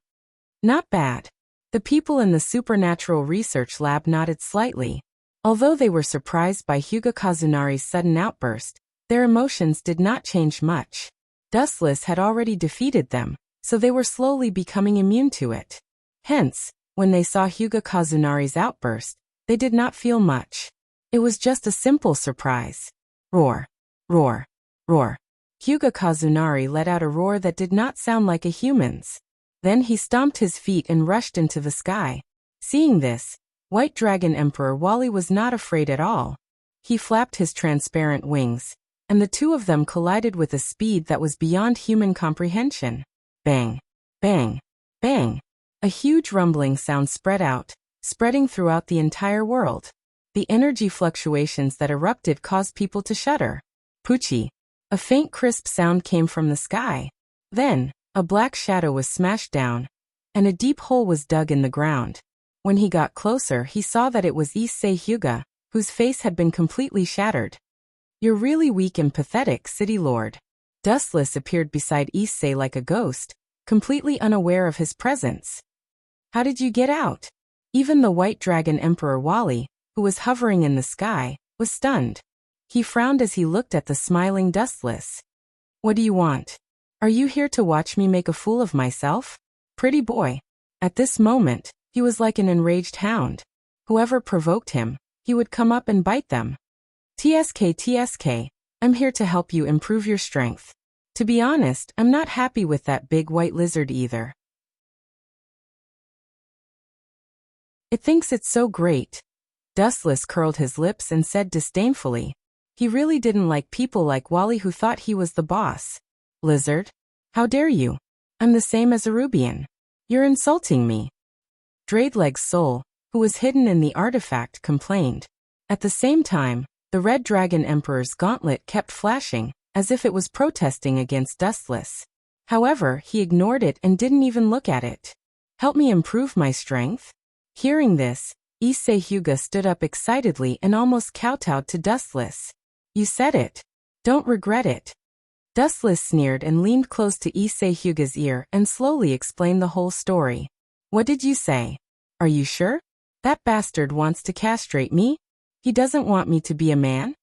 Not bad. The people in the supernatural research lab nodded slightly. Although they were surprised by Hyuga Kazunari's sudden outburst, their emotions did not change much. Dustless had already defeated them, so they were slowly becoming immune to it. Hence, when they saw Hyuga Kazunari's outburst, they did not feel much. It was just a simple surprise. Roar! Roar! Roar! Hyuga Kazunari let out a roar that did not sound like a human's. Then he stomped his feet and rushed into the sky. Seeing this, White Dragon Emperor Wally was not afraid at all. He flapped his transparent wings, and the two of them collided with a speed that was beyond human comprehension. Bang! Bang! Bang! A huge rumbling sound spread out, spreading throughout the entire world. The energy fluctuations that erupted caused people to shudder. Poochie. A faint crisp sound came from the sky. Then, a black shadow was smashed down, and a deep hole was dug in the ground. When he got closer, he saw that it was Issei Hyuga, whose face had been completely shattered. "You're really weak and pathetic, City Lord." Dustless appeared beside Issei like a ghost, completely unaware of his presence. "How did you get out?" Even the White Dragon Emperor Wally, who was hovering in the sky, was stunned. He frowned as he looked at the smiling Dustless. "What do you want? Are you here to watch me make a fool of myself? Pretty boy." At this moment, he was like an enraged hound. Whoever provoked him, he would come up and bite them. TSK, I'm here to help you improve your strength. To be honest, I'm not happy with that big white lizard either. It thinks it's so great." Dustless curled his lips and said disdainfully. He really didn't like people like Wally who thought he was the boss. "Lizard? How dare you? I'm the same as a Rubian. You're insulting me." Dradeleg's soul, who was hidden in the artifact, complained. At the same time, the Red Dragon Emperor's gauntlet kept flashing, as if it was protesting against Dustless. However, he ignored it and didn't even look at it. "Help me improve my strength?" Hearing this, Issei Hyuga stood up excitedly and almost kowtowed to Dustless. "You said it. Don't regret it." Dustless sneered and leaned close to Issei Hyuga's ear and slowly explained the whole story. "What did you say? Are you sure? That bastard wants to castrate me? He doesn't want me to be a man?"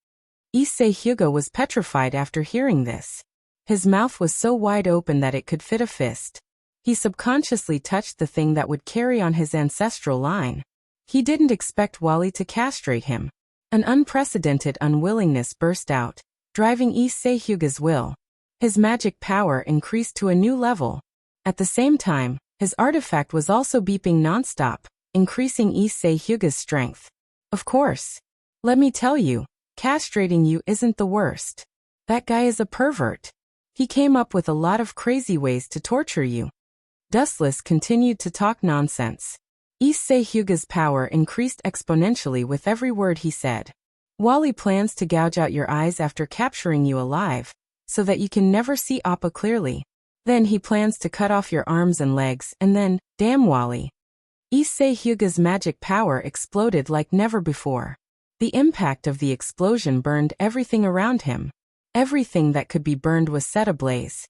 Issei Hyuga was petrified after hearing this. His mouth was so wide open that it could fit a fist. He subconsciously touched the thing that would carry on his ancestral line. He didn't expect Wally to castrate him. An unprecedented unwillingness burst out, driving Issei Hyuga's will. His magic power increased to a new level. At the same time, his artifact was also beeping nonstop, increasing Issei Hyuga's strength. "Of course. Let me tell you, castrating you isn't the worst. That guy is a pervert. He came up with a lot of crazy ways to torture you." Dustless continued to talk nonsense. Issei Hyuga's power increased exponentially with every word he said. "Wally plans to gouge out your eyes after capturing you alive, so that you can never see Appa clearly. Then he plans to cut off your arms and legs and then, damn Wally." Issei Hyuga's magic power exploded like never before. The impact of the explosion burned everything around him. Everything that could be burned was set ablaze.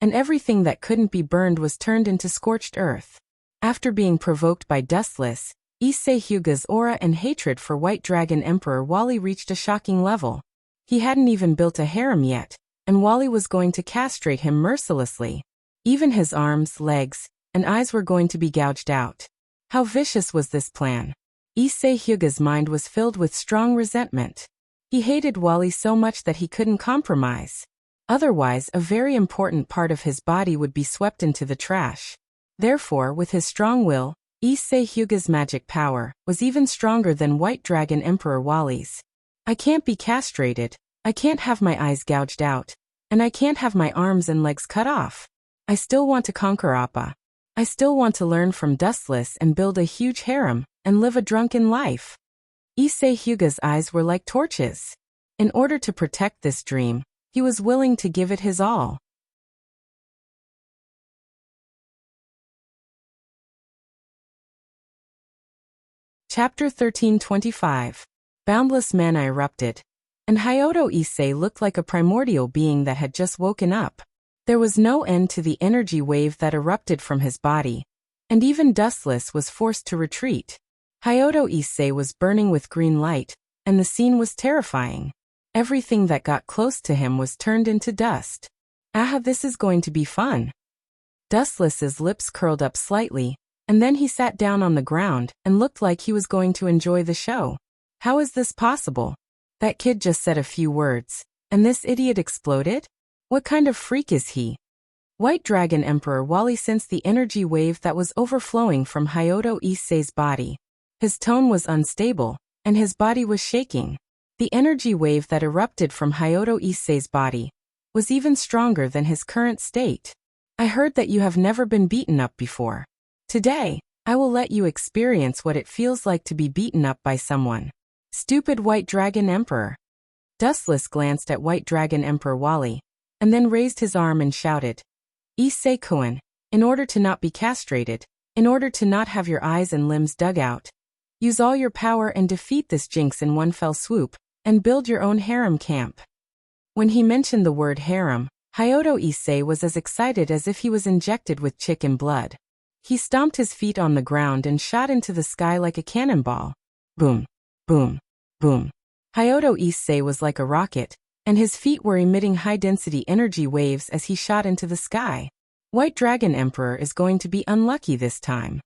And everything that couldn't be burned was turned into scorched earth. After being provoked by Dustless, Issei Hyuga's aura and hatred for White Dragon Emperor Wally reached a shocking level. He hadn't even built a harem yet, and Wally was going to castrate him mercilessly. Even his arms, legs, and eyes were going to be gouged out. How vicious was this plan? Issei Hyuga's mind was filled with strong resentment. He hated Wally so much that he couldn't compromise. Otherwise, a very important part of his body would be swept into the trash. Therefore, with his strong will, Issei Hyuga's magic power was even stronger than White Dragon Emperor Wally's. "I can't be castrated, I can't have my eyes gouged out, and I can't have my arms and legs cut off. I still want to conquer Appa. I still want to learn from Dustless and build a huge harem, and live a drunken life." Issei Hyuga's eyes were like torches. In order to protect this dream, he was willing to give it his all. Chapter 1325. Boundless mana erupted, and Hyodo Issei looked like a primordial being that had just woken up. There was no end to the energy wave that erupted from his body, and even Dustless was forced to retreat. Hyodo Issei was burning with green light, and the scene was terrifying. Everything that got close to him was turned into dust. "Ah, this is going to be fun." Dustless's lips curled up slightly, and then he sat down on the ground and looked like he was going to enjoy the show. How is this possible? That kid just said a few words, and this idiot exploded? What kind of freak is he? White Dragon Emperor Wally sensed the energy wave that was overflowing from Hyodo Issei's body. His tone was unstable, and his body was shaking. The energy wave that erupted from Hyodo Issei's body was even stronger than his current state. "I heard that you have never been beaten up before. Today, I will let you experience what it feels like to be beaten up by someone. Stupid White Dragon Emperor. Dustless glanced at White Dragon Emperor Wally, and then raised his arm and shouted, Issei Koen, in order to not be castrated, in order to not have your eyes and limbs dug out, use all your power and defeat this jinx in one fell swoop, and build your own harem camp. When he mentioned the word harem, Hyoto Issei was as excited as if he was injected with chicken blood. He stomped his feet on the ground and shot into the sky like a cannonball. Boom, boom, boom. Hyoto Issei was like a rocket, and his feet were emitting high-density energy waves as he shot into the sky. White Dragon Emperor is going to be unlucky this time.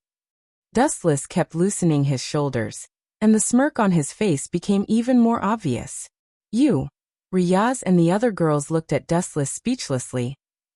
Dustless kept loosening his shoulders, and the smirk on his face became even more obvious. You, Riyaz and the other girls looked at Dustless speechlessly,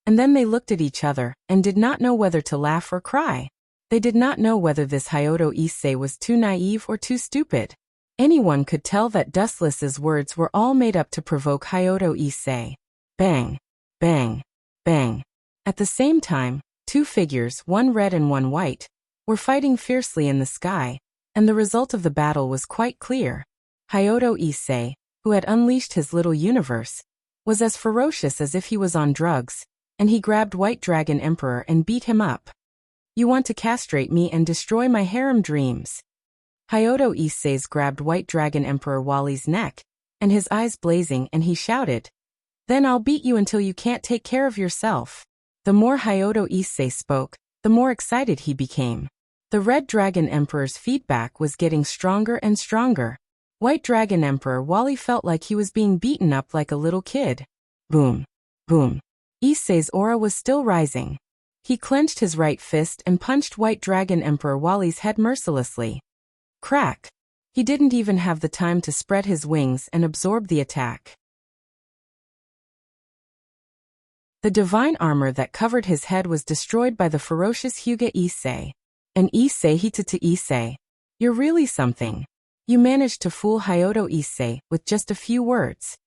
and then they looked at each other and did not know whether to laugh or cry. They did not know whether this Hyoto Issei was too naive or too stupid. Anyone could tell that Dustless's words were all made up to provoke Hyoto Issei. Bang, bang, bang. At the same time, two figures, one red and one white, were fighting fiercely in the sky, and the result of the battle was quite clear. Hyoto Issei, who had unleashed his little universe, was as ferocious as if he was on drugs, and he grabbed White Dragon Emperor and beat him up. You want to castrate me and destroy my harem dreams. Hyoto Issei grabbed White Dragon Emperor Wally's neck, and his eyes blazing, and he shouted, Then I'll beat you until you can't take care of yourself. The more Hyoto Issei spoke, the more excited he became. The Red Dragon Emperor's feedback was getting stronger and stronger. White Dragon Emperor Wally felt like he was being beaten up like a little kid. Boom, boom. Issei's aura was still rising. He clenched his right fist and punched White Dragon Emperor Wally's head mercilessly. Crack! He didn't even have the time to spread his wings and absorb the attack. The divine armor that covered his head was destroyed by the ferocious Hyuga Issei. And Issei Hitata Issei. You're really something. You managed to fool Hyoto Issei with just a few words.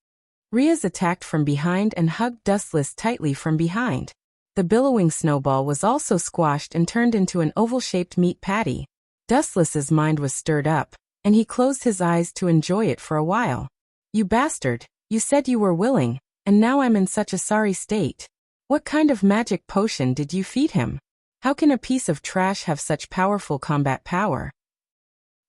Riyaz attacked from behind and hugged Dustless tightly from behind. The billowing snowball was also squashed and turned into an oval-shaped meat patty. Dustless's mind was stirred up, and he closed his eyes to enjoy it for a while. You bastard, you said you were willing, and now I'm in such a sorry state. What kind of magic potion did you feed him? How can a piece of trash have such powerful combat power?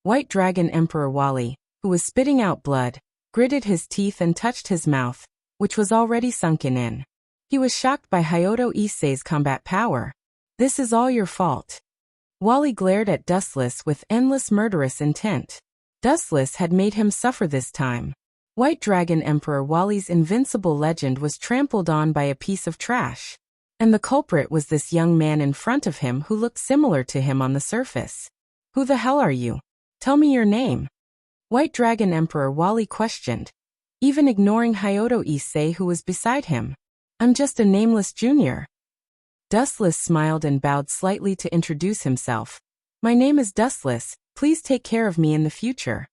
White Dragon Emperor Wally, who was spitting out blood, gritted his teeth and touched his mouth, which was already sunken in. He was shocked by Hyoto Issei's combat power. This is all your fault. Wally glared at Dustless with endless murderous intent. Dustless had made him suffer this time. White Dragon Emperor Wally's invincible legend was trampled on by a piece of trash. And the culprit was this young man in front of him who looked similar to him on the surface. Who the hell are you? Tell me your name. White Dragon Emperor Wally questioned, even ignoring Hyoto Issei who was beside him. I'm just a nameless junior. Dustless smiled and bowed slightly to introduce himself. My name is Dustless, please take care of me in the future.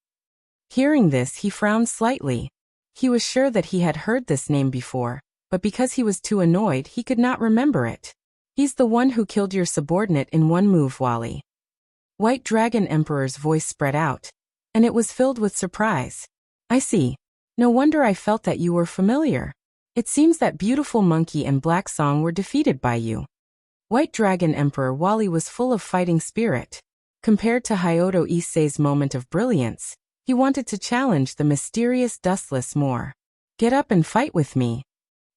Hearing this, he frowned slightly. He was sure that he had heard this name before, but because he was too annoyed, he could not remember it. He's the one who killed your subordinate in one move, Wally. White Dragon Emperor's voice spread out, and it was filled with surprise. I see. No wonder I felt that you were familiar. It seems that Beautiful Monkey and Black Song were defeated by you. White Dragon Emperor Wally was full of fighting spirit. Compared to Hyoto Issei's moment of brilliance, he wanted to challenge the mysterious Dustless more. Get up and fight with me.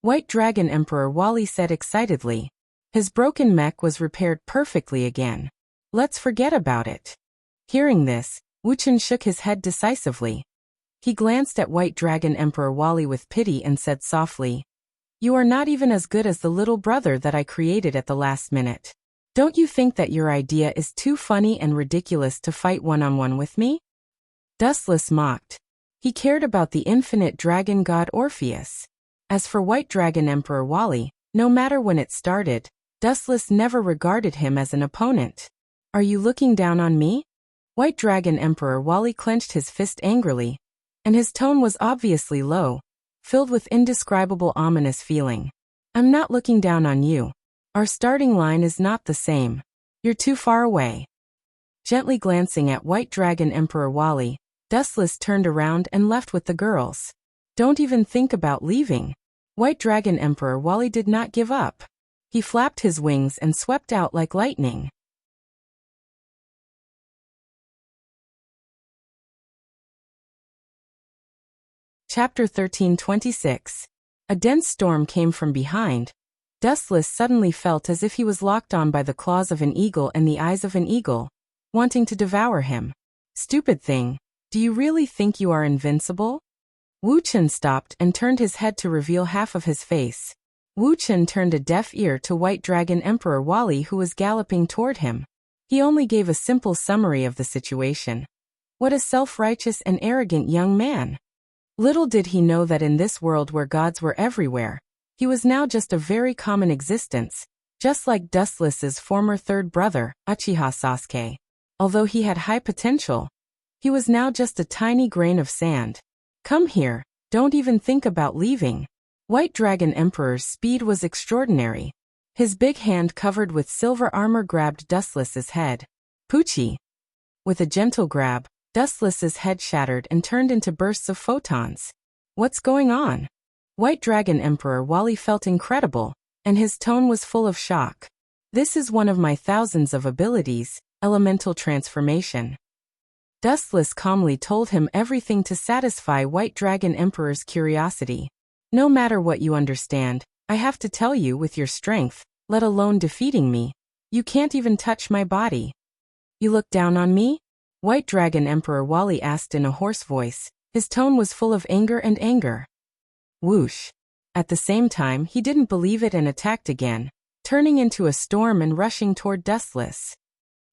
White Dragon Emperor Wally said excitedly. His broken mech was repaired perfectly again. Let's forget about it. Hearing this, Wuchen shook his head decisively. He glanced at White Dragon Emperor Wally with pity and said softly, You are not even as good as the little brother that I created at the last minute. Don't you think that your idea is too funny and ridiculous to fight one-on-one with me? Dustless mocked. He cared about the infinite dragon god Orpheus. As for White Dragon Emperor Wally, no matter when it started, Dustless never regarded him as an opponent. Are you looking down on me? White Dragon Emperor Wally clenched his fist angrily, and his tone was obviously low, filled with indescribable ominous feeling. I'm not looking down on you. Our starting line is not the same. You're too far away. Gently glancing at White Dragon Emperor Wally, Dustless turned around and left with the girls. Don't even think about leaving. White Dragon Emperor Wally did not give up. He flapped his wings and swept out like lightning. Chapter 13:26. A dense storm came from behind. Dustless suddenly felt as if he was locked on by the claws of an eagle and the eyes of an eagle, wanting to devour him. Stupid thing, do you really think you are invincible? Wu Chen stopped and turned his head to reveal half of his face. Wu Chen turned a deaf ear to White Dragon Emperor Wally, who was galloping toward him. He only gave a simple summary of the situation. What a self-righteous and arrogant young man! Little did he know that in this world where gods were everywhere, he was now just a very common existence, just like Dustless's former third brother, Uchiha Sasuke. Although he had high potential, he was now just a tiny grain of sand. Come here, don't even think about leaving. White Dragon Emperor's speed was extraordinary. His big hand covered with silver armor grabbed Dustless's head. Poochie! With a gentle grab, Dustless's head shattered and turned into bursts of photons. What's going on? White Dragon Emperor Wally felt incredible, and his tone was full of shock. This is one of my thousands of abilities, elemental transformation. Dustless calmly told him everything to satisfy White Dragon Emperor's curiosity. No matter what you understand, I have to tell you, with your strength, let alone defeating me, you can't even touch my body. You look down on me? White Dragon Emperor Wally asked in a hoarse voice. His tone was full of anger and anger. Whoosh. At the same time, he didn't believe it and attacked again, turning into a storm and rushing toward Dustless.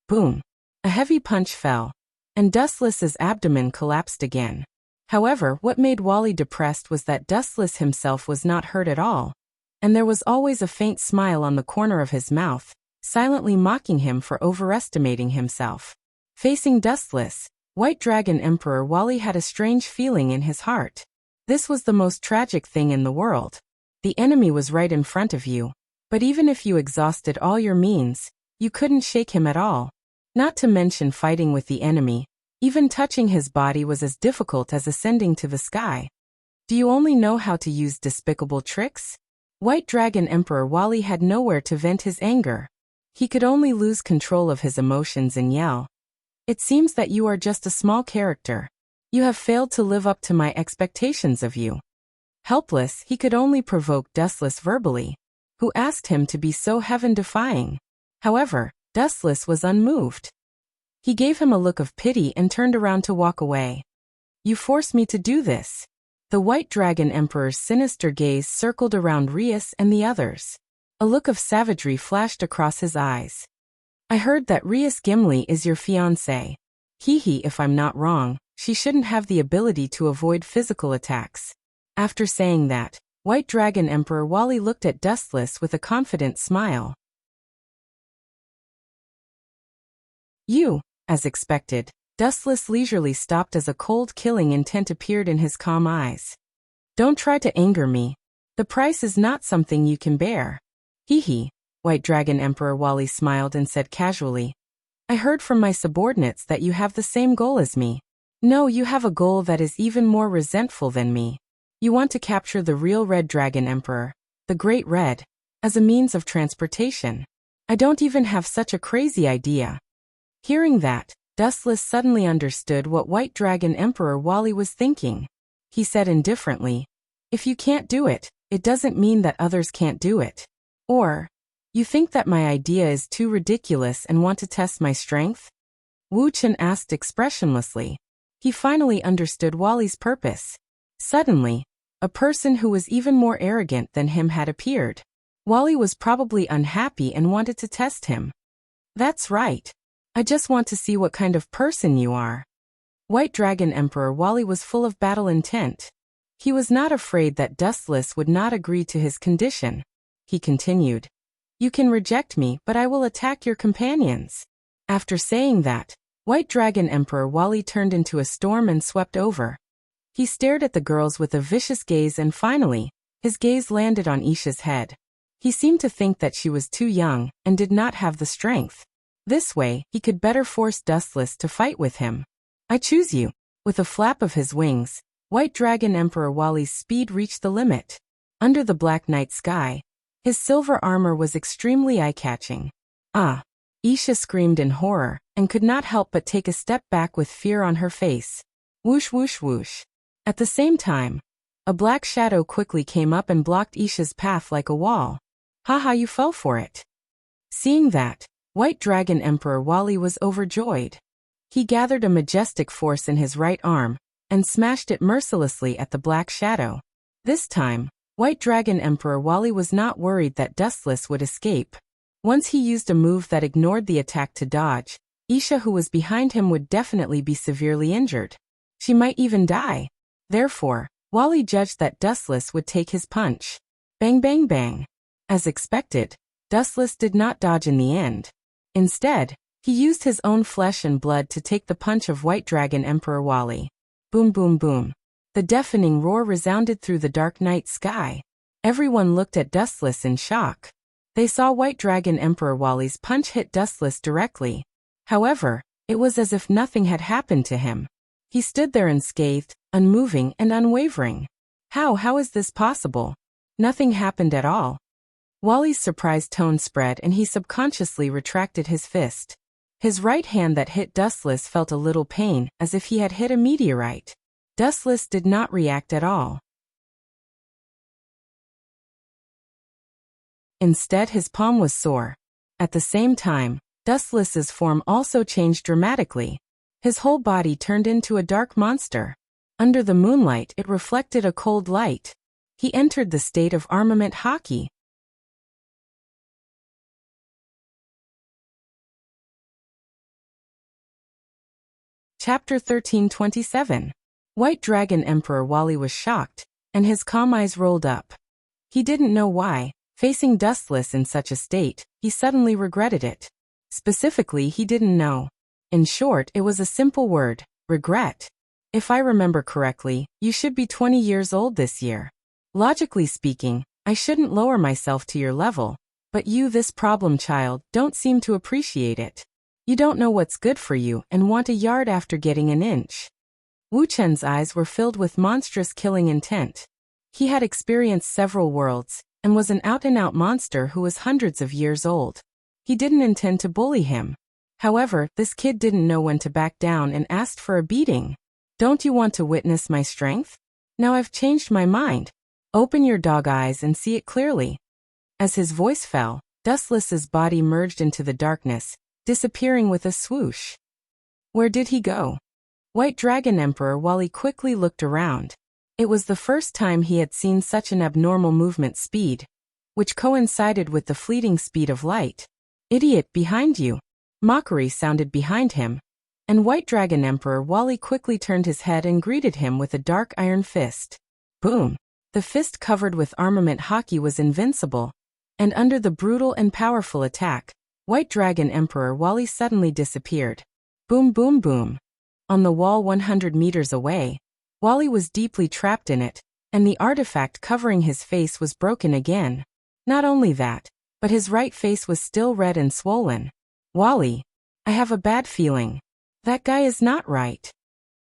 Boom. A heavy punch fell, and Dustless's abdomen collapsed again. However, what made Wally depressed was that Dustless himself was not hurt at all, and there was always a faint smile on the corner of his mouth, silently mocking him for overestimating himself. Facing Dustless, White Dragon Emperor Wally had a strange feeling in his heart. This was the most tragic thing in the world. The enemy was right in front of you, but even if you exhausted all your means, you couldn't shake him at all. Not to mention fighting with the enemy, even touching his body was as difficult as ascending to the sky. Do you only know how to use despicable tricks? White Dragon Emperor Wally had nowhere to vent his anger. He could only lose control of his emotions and yell. It seems that you are just a small character. You have failed to live up to my expectations of you. Helpless, he could only provoke Dustless verbally, who asked him to be so heaven-defying. However, Dustless was unmoved. He gave him a look of pity and turned around to walk away. You forced me to do this. The White Dragon Emperor's sinister gaze circled around Rias and the others. A look of savagery flashed across his eyes. I heard that Rias Gimli is your fiancé. Hee, if I'm not wrong, she shouldn't have the ability to avoid physical attacks. After saying that, White Dragon Emperor Wally looked at Dustless with a confident smile. You, as expected. Dustless leisurely stopped as a cold killing intent appeared in his calm eyes. Don't try to anger me. The price is not something you can bear. Hee. White Dragon Emperor Wally smiled and said casually. I heard from my subordinates that you have the same goal as me. No, you have a goal that is even more resentful than me. You want to capture the real Red Dragon Emperor, the Great Red, as a means of transportation. I don't even have such a crazy idea. Hearing that, Dustless suddenly understood what White Dragon Emperor Wally was thinking. He said indifferently, if you can't do it, it doesn't mean that others can't do it. Or, you think that my idea is too ridiculous and want to test my strength? Wu Chen asked expressionlessly. He finally understood Wally's purpose. Suddenly, a person who was even more arrogant than him had appeared. Wally was probably unhappy and wanted to test him. That's right. I just want to see what kind of person you are. White Dragon Emperor Wally was full of battle intent. He was not afraid that Dustless would not agree to his condition. He continued. You can reject me, but I will attack your companions. After saying that, White Dragon Emperor Wally turned into a storm and swept over. He stared at the girls with a vicious gaze and finally, his gaze landed on Isha's head. He seemed to think that she was too young and did not have the strength. This way, he could better force Dustless to fight with him. I choose you. With a flap of his wings, White Dragon Emperor Wally's speed reached the limit. Under the black night sky, his silver armor was extremely eye-catching. Ah! Isha screamed in horror, and could not help but take a step back with fear on her face. Whoosh whoosh whoosh. At the same time, a black shadow quickly came up and blocked Isha's path like a wall. Haha, you fell for it. Seeing that, White Dragon Emperor Wally was overjoyed. He gathered a majestic force in his right arm, and smashed it mercilessly at the black shadow. This time, White Dragon Emperor Wally was not worried that Dustless would escape. Once he used a move that ignored the attack to dodge, Isha, who was behind him, would definitely be severely injured. She might even die. Therefore, Wally judged that Dustless would take his punch. Bang bang bang. As expected, Dustless did not dodge in the end. Instead, he used his own flesh and blood to take the punch of White Dragon Emperor Wally. Boom boom boom. The deafening roar resounded through the dark night sky. Everyone looked at Dustless in shock. They saw White Dragon Emperor Wally's punch hit Dustless directly. However, it was as if nothing had happened to him. He stood there unscathed, unmoving and unwavering. How is this possible? Nothing happened at all. Wally's surprised tone spread and he subconsciously retracted his fist. His right hand that hit Dustless felt a little pain, as if he had hit a meteorite. Dustless did not react at all. Instead, his palm was sore. At the same time, Dustless's form also changed dramatically. His whole body turned into a dark monster. Under the moonlight, it reflected a cold light. He entered the state of armament hockey. Chapter 1327. White Dragon Emperor Wally was shocked, and his calm eyes rolled up. He didn't know why, facing Dustless in such a state, he suddenly regretted it. Specifically, he didn't know. In short, it was a simple word: regret. If I remember correctly, you should be 20 years old this year. Logically speaking, I shouldn't lower myself to your level, but you, this problem child, don't seem to appreciate it. You don't know what's good for you and want a yard after getting an inch. Wu Chen's eyes were filled with monstrous killing intent. He had experienced several worlds, and was an out-and-out monster who was hundreds of years old. He didn't intend to bully him. However, this kid didn't know when to back down and asked for a beating. Don't you want to witness my strength? Now I've changed my mind. Open your dog eyes and see it clearly. As his voice fell, Dustless's body merged into the darkness, disappearing with a swoosh. Where did he go? White Dragon Emperor Wally quickly looked around. It was the first time he had seen such an abnormal movement speed, which coincided with the fleeting speed of light. Idiot, behind you! Mockery sounded behind him, and White Dragon Emperor Wally quickly turned his head and greeted him with a dark iron fist. Boom! The fist covered with armament hockey was invincible, and under the brutal and powerful attack, White Dragon Emperor Wally suddenly disappeared. Boom boom boom. On the wall 100 meters away, Wally was deeply trapped in it, and the artifact covering his face was broken again. Not only that, but his right face was still red and swollen. Wally, I have a bad feeling. That guy is not right.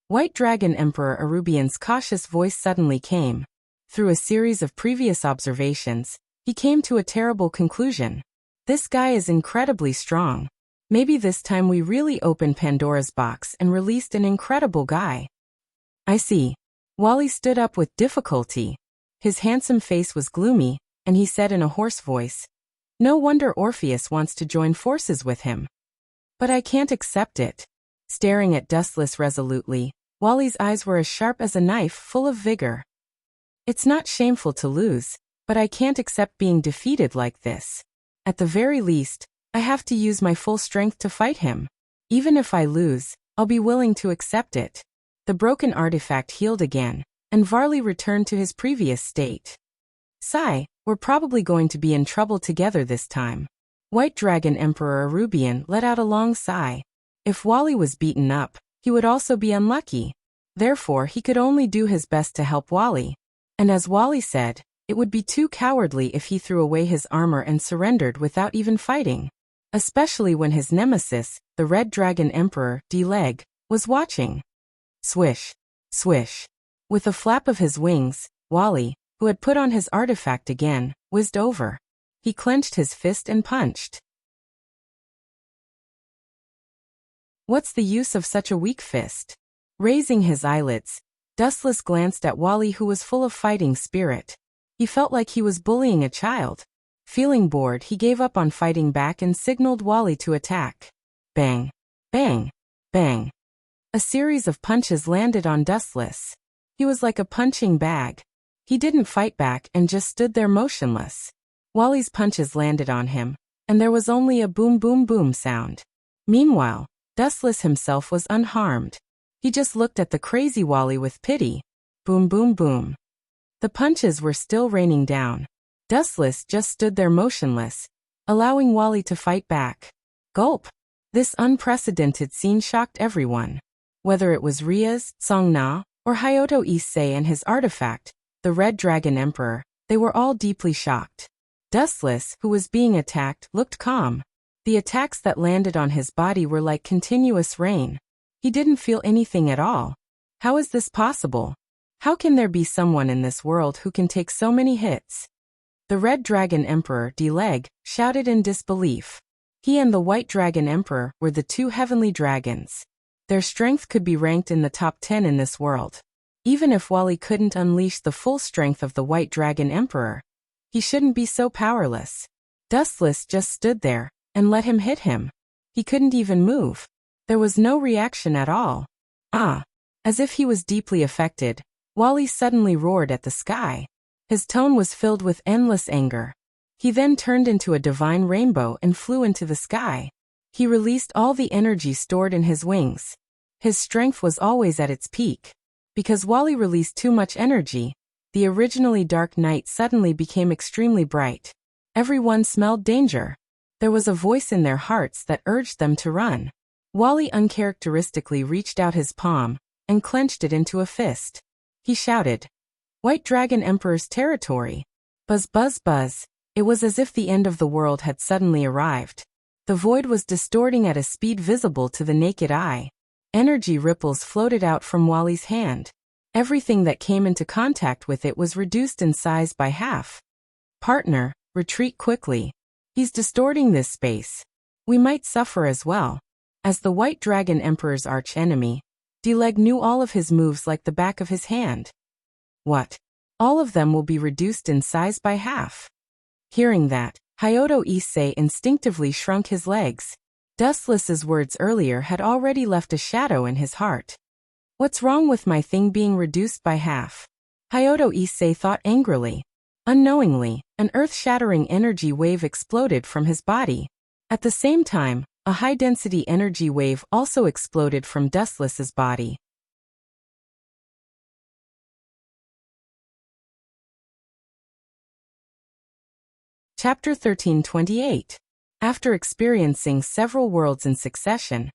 White Dragon Emperor Arubian's cautious voice suddenly came. Through a series of previous observations, he came to a terrible conclusion. This guy is incredibly strong. Maybe this time we really opened Pandora's box and released an incredible guy. I see. Wally stood up with difficulty. His handsome face was gloomy, and he said in a hoarse voice, "No wonder Orpheus wants to join forces with him. But I can't accept it." Staring at Dustless resolutely, Wally's eyes were as sharp as a knife, full of vigor. "It's not shameful to lose, but I can't accept being defeated like this. At the very least, I have to use my full strength to fight him. Even if I lose, I'll be willing to accept it." The broken artifact healed again, and Varley returned to his previous state. "Sigh, we're probably going to be in trouble together this time." White Dragon Emperor Arubian let out a long sigh. If Wally was beaten up, he would also be unlucky. Therefore, he could only do his best to help Wally. And as Wally said, it would be too cowardly if he threw away his armor and surrendered without even fighting. especially when his nemesis, the Red Dragon Emperor, D-Leg, was watching. Swish, swish. With a flap of his wings, Wally, who had put on his artifact again, whizzed over. He clenched his fist and punched. What's the use of such a weak fist? Raising his eyelids, Dustless glanced at Wally, who was full of fighting spirit. He felt like he was bullying a child. Feeling bored, he gave up on fighting back and signaled Wally to attack. Bang, bang, bang. A series of punches landed on Dustless. He was like a punching bag. He didn't fight back and just stood there motionless. Wally's punches landed on him, and there was only a boom boom boom sound. Meanwhile, Dustless himself was unharmed. He just looked at the crazy Wally with pity. Boom boom boom. The punches were still raining down. Dustless just stood there motionless, allowing Wally to fight back. Gulp! This unprecedented scene shocked everyone. Whether it was Riaz, Song-na, or Hyoto Issei and his artifact, the Red Dragon Emperor, they were all deeply shocked. Dustless, who was being attacked, looked calm. The attacks that landed on his body were like continuous rain. He didn't feel anything at all. How is this possible? How can there be someone in this world who can take so many hits? The Red Dragon Emperor, D-Leg, shouted in disbelief. He and the White Dragon Emperor were the two heavenly dragons. Their strength could be ranked in the top 10 in this world. Even if Wally couldn't unleash the full strength of the White Dragon Emperor, he shouldn't be so powerless. Dustless just stood there and let him hit him. He couldn't even move. There was no reaction at all. As if he was deeply affected, Wally suddenly roared at the sky. His tone was filled with endless anger. He then turned into a divine rainbow and flew into the sky. He released all the energy stored in his wings. His strength was always at its peak. Because Wally released too much energy, the originally dark night suddenly became extremely bright. Everyone smelled danger. There was a voice in their hearts that urged them to run. Wally uncharacteristically reached out his palm and clenched it into a fist. He shouted, "White Dragon Emperor's territory!" Buzz buzz buzz. It was as if the end of the world had suddenly arrived. The void was distorting at a speed visible to the naked eye. Energy ripples floated out from Wally's hand. Everything that came into contact with it was reduced in size by half. Partner, retreat quickly. He's distorting this space. We might suffer as well. As the White Dragon Emperor's archenemy, D-Leg knew all of his moves like the back of his hand. What? All of them will be reduced in size by half. Hearing that, Hyoto Issei instinctively shrunk his legs. Dustless's words earlier had already left a shadow in his heart. What's wrong with my thing being reduced by half? Hyoto Issei thought angrily. Unknowingly, an earth-shattering energy wave exploded from his body. At the same time, a high-density energy wave also exploded from Dustless's body. Chapter 1328. After experiencing several worlds in succession,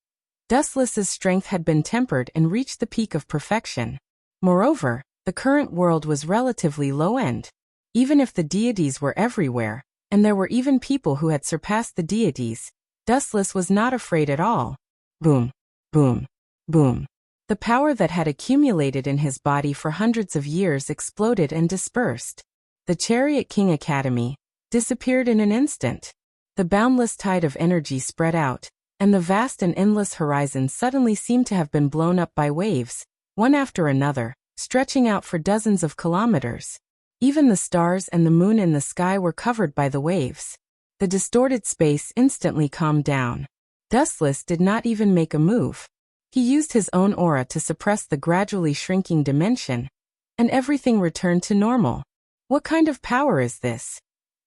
Dustless's strength had been tempered and reached the peak of perfection. Moreover, the current world was relatively low-end. Even if the deities were everywhere, and there were even people who had surpassed the deities, Dustless was not afraid at all. Boom, boom, boom. The power that had accumulated in his body for hundreds of years exploded and dispersed. The Chariot King Academy disappeared in an instant. The boundless tide of energy spread out, and the vast and endless horizon suddenly seemed to have been blown up by waves, one after another, stretching out for dozens of kilometers. Even the stars and the moon in the sky were covered by the waves. The distorted space instantly calmed down. Dustless did not even make a move. He used his own aura to suppress the gradually shrinking dimension, and everything returned to normal. What kind of power is this?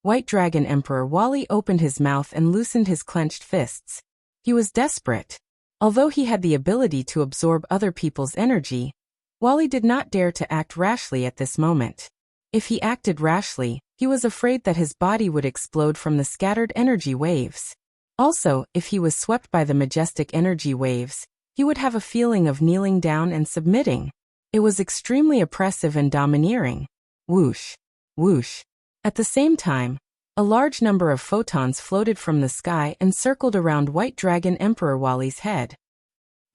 White Dragon Emperor Wally opened his mouth and loosened his clenched fists. He was desperate. Although he had the ability to absorb other people's energy, Wally did not dare to act rashly at this moment. If he acted rashly, he was afraid that his body would explode from the scattered energy waves. Also, if he was swept by the majestic energy waves, he would have a feeling of kneeling down and submitting. It was extremely oppressive and domineering. Whoosh, whoosh. At the same time, A large number of photons floated from the sky and circled around White Dragon Emperor Wally's head.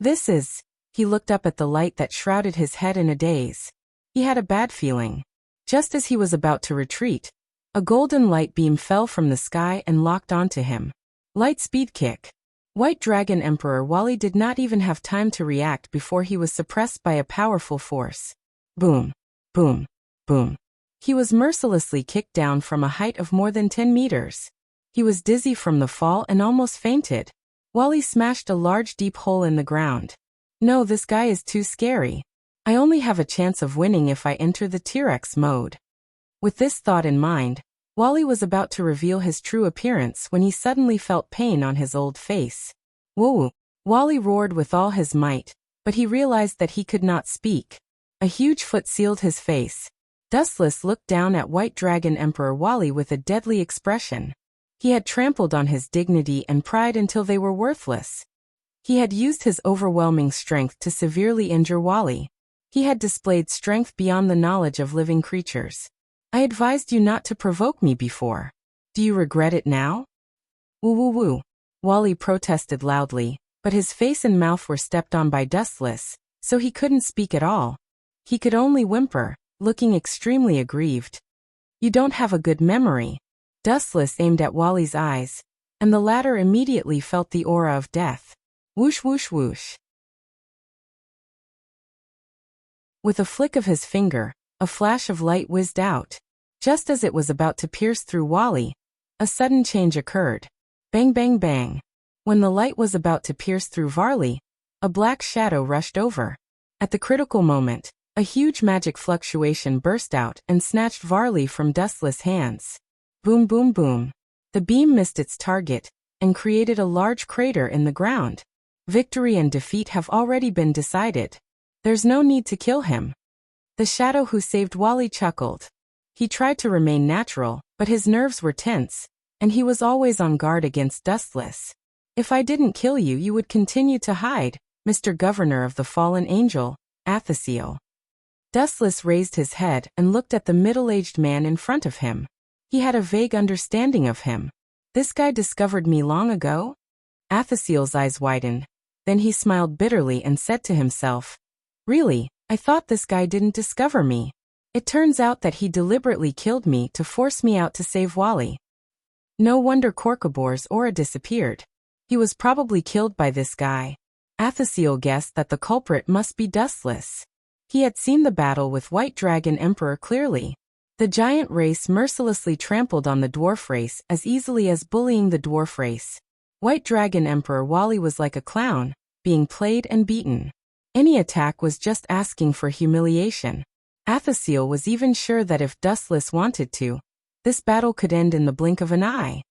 This is... He looked up at the light that shrouded his head in a daze. He had a bad feeling. Just as he was about to retreat, a golden light beam fell from the sky and locked onto him. Light speed kick. White Dragon Emperor Wally did not even have time to react before he was suppressed by a powerful force. Boom. Boom. Boom. He was mercilessly kicked down from a height of more than 10 meters. He was dizzy from the fall and almost fainted. Wally smashed a large deep hole in the ground. No, this guy is too scary. I only have a chance of winning if I enter the T-Rex mode. With this thought in mind, Wally was about to reveal his true appearance when he suddenly felt pain on his old face. Whoa! Wally roared with all his might, but he realized that he could not speak. A huge foot sealed his face. Dustless looked down at White Dragon Emperor Wally with a deadly expression. He had trampled on his dignity and pride until they were worthless. He had used his overwhelming strength to severely injure Wally. He had displayed strength beyond the knowledge of living creatures. I advised you not to provoke me before. Do you regret it now? Woo woo woo. Wally protested loudly, but his face and mouth were stepped on by Dustless, so he couldn't speak at all. He could only whimper, looking extremely aggrieved. You don't have a good memory. Dustless aimed at Wally's eyes, and the latter immediately felt the aura of death. Whoosh whoosh whoosh. With a flick of his finger, a flash of light whizzed out. Just as it was about to pierce through Wally, a sudden change occurred. Bang bang bang. When the light was about to pierce through Varley, a black shadow rushed over. At the critical moment, a huge magic fluctuation burst out and snatched Varley from Dustless' hands. Boom boom boom. The beam missed its target and created a large crater in the ground. Victory and defeat have already been decided. There's no need to kill him. The shadow who saved Wally chuckled. He tried to remain natural, but his nerves were tense, and he was always on guard against Dustless. If I didn't kill you, you would continue to hide, Mr. Governor of the Fallen Angel, Athasiel. Dustless raised his head and looked at the middle-aged man in front of him. He had a vague understanding of him. This guy discovered me long ago? Athasiel's eyes widened. Then he smiled bitterly and said to himself, Really, I thought this guy didn't discover me. It turns out that he deliberately killed me to force me out to save Wally. No wonder Corcobor's aura disappeared. He was probably killed by this guy. Athasiel guessed that the culprit must be Dustless. He had seen the battle with White Dragon Emperor clearly. The giant race mercilessly trampled on the dwarf race as easily as bullying the dwarf race. White Dragon Emperor Wally was like a clown, being played and beaten. Any attack was just asking for humiliation. Athasiel was even sure that if Dustless wanted to, this battle could end in the blink of an eye.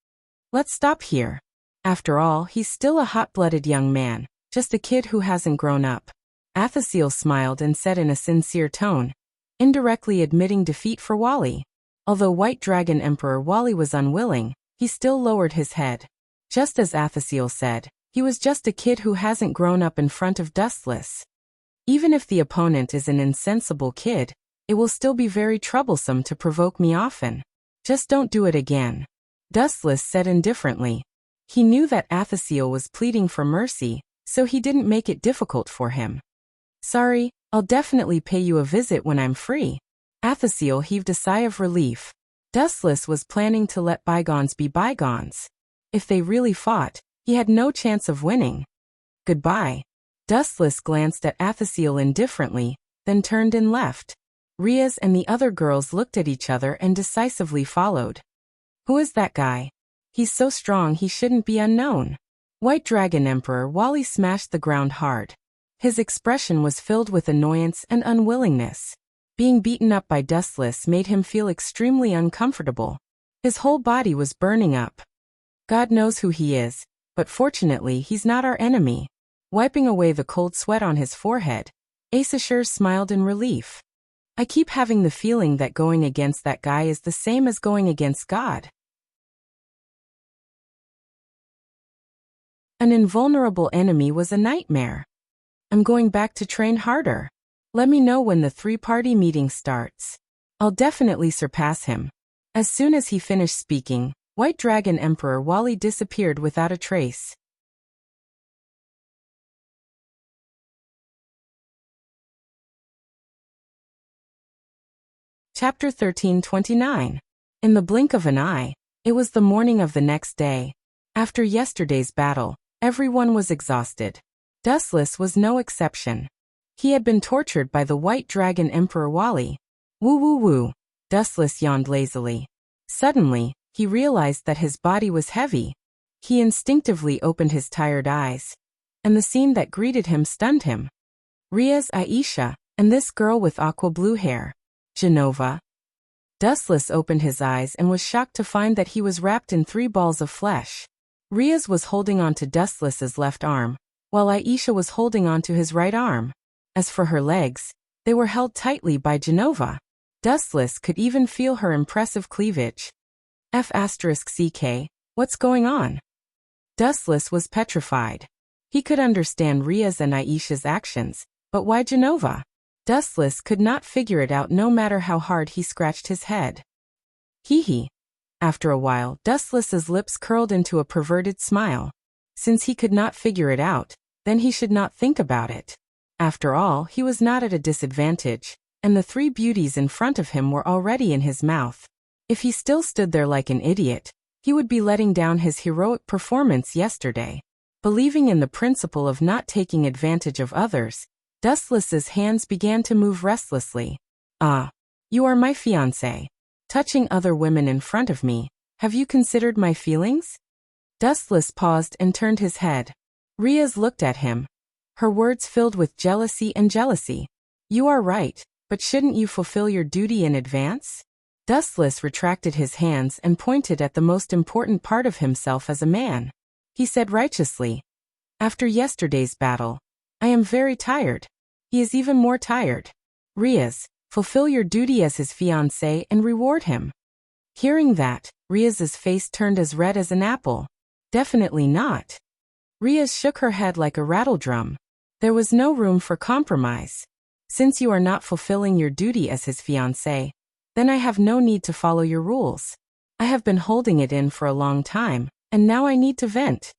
Let's stop here. After all, he's still a hot-blooded young man, just a kid who hasn't grown up. Athasiel smiled and said in a sincere tone, indirectly admitting defeat for Wally. Although White Dragon Emperor Wally was unwilling, he still lowered his head. Just as Athasiel said, he was just a kid who hasn't grown up in front of Dustless. Even if the opponent is an insensible kid, it will still be very troublesome to provoke me often. Just don't do it again. Dustless said indifferently. He knew that Athasiel was pleading for mercy, so he didn't make it difficult for him. Sorry, I'll definitely pay you a visit when I'm free. Athasiel heaved a sigh of relief. Dustless was planning to let bygones be bygones. If they really fought, he had no chance of winning. Goodbye. Dustless glanced at Athasiel indifferently, then turned and left. Riaz and the other girls looked at each other and decisively followed. Who is that guy? He's so strong he shouldn't be unknown. White Dragon Emperor Wally smashed the ground hard. His expression was filled with annoyance and unwillingness. Being beaten up by Dustless made him feel extremely uncomfortable. His whole body was burning up. God knows who he is, but fortunately he's not our enemy. Wiping away the cold sweat on his forehead, Aesir smiled in relief. I keep having the feeling that going against that guy is the same as going against God. An invulnerable enemy was a nightmare. I'm going back to train harder. Let me know when the three-party meeting starts. I'll definitely surpass him. As soon as he finished speaking, White Dragon Emperor Wally disappeared without a trace. Chapter 1329. In the blink of an eye, it was the morning of the next day. After yesterday's battle, everyone was exhausted. Dustless was no exception. He had been tortured by the White Dragon Emperor Wally. Woo woo woo. Dustless yawned lazily. Suddenly, he realized that his body was heavy. He instinctively opened his tired eyes. And the scene that greeted him stunned him. Ria's Aisha, and this girl with aqua blue hair. Genova. Dustless opened his eyes and was shocked to find that he was wrapped in 3 balls of flesh. Riaz was holding on to Dustless's left arm, while Aisha was holding on to his right arm. As for her legs, they were held tightly by Genova. Dustless could even feel her impressive cleavage. F***CK, what's going on? Dustless was petrified. He could understand Riaz and Aisha's actions, but why Genova? Dustless could not figure it out no matter how hard he scratched his head. Hee. After a while, Dustless's lips curled into a perverted smile. Since he could not figure it out, then he should not think about it. After all, he was not at a disadvantage, and the 3 beauties in front of him were already in his mouth. If he still stood there like an idiot, he would be letting down his heroic performance yesterday. Believing in the principle of not taking advantage of others, Dustless's hands began to move restlessly. Ah, you are my fiancé. Touching other women in front of me, have you considered my feelings? Dustless paused and turned his head. Riaz looked at him. Her words filled with jealousy and jealousy. You are right, but shouldn't you fulfill your duty in advance? Dustless retracted his hands and pointed at the most important part of himself as a man. He said righteously, after yesterday's battle, I am very tired. He is even more tired. Riaz, fulfill your duty as his fiancé and reward him. Hearing that, Riaz's face turned as red as an apple. Definitely not. Riaz shook her head like a rattledrum. There was no room for compromise. Since you are not fulfilling your duty as his fiancé, then I have no need to follow your rules. I have been holding it in for a long time, and now I need to vent.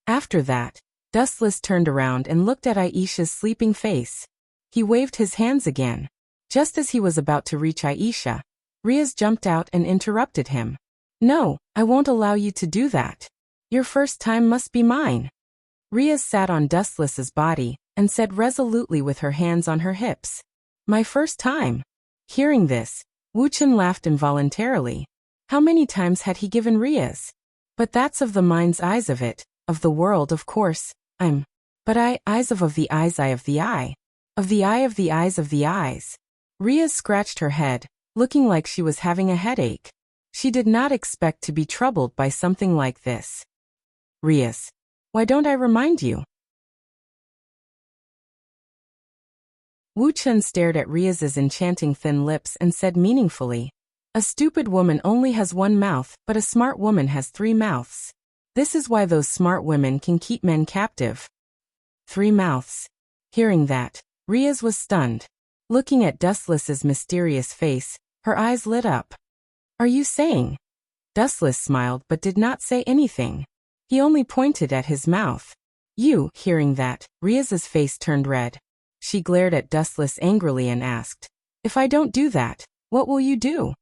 After that, Dustless turned around and looked at Aisha's sleeping face. He waved his hands again. Just as he was about to reach Aisha, Riaz jumped out and interrupted him. No, I won't allow you to do that. Your first time must be mine. Riaz sat on Dustless's body and said resolutely with her hands on her hips. My first time. Hearing this, Wuchen laughed involuntarily. How many times had he given Riaz? But that's of the mind's eyes of it, of the world of course, eyes of the eyes eye of the eye. Of the eye of the eyes of the eyes. Riaz scratched her head, looking like she was having a headache. She did not expect to be troubled by something like this. Riaz, why don't I remind you? Wu Chun stared at Riaz's enchanting thin lips and said meaningfully, a stupid woman only has 1 mouth, but a smart woman has 3 mouths. This is why those smart women can keep men captive. 3 mouths. Hearing that, Riaz was stunned. Looking at Dustless's mysterious face, her eyes lit up. Are you saying? Dustless smiled but did not say anything. He only pointed at his mouth. You, hearing that, Riaz's face turned red. She glared at Dustless angrily and asked, if I don't do that, what will you do?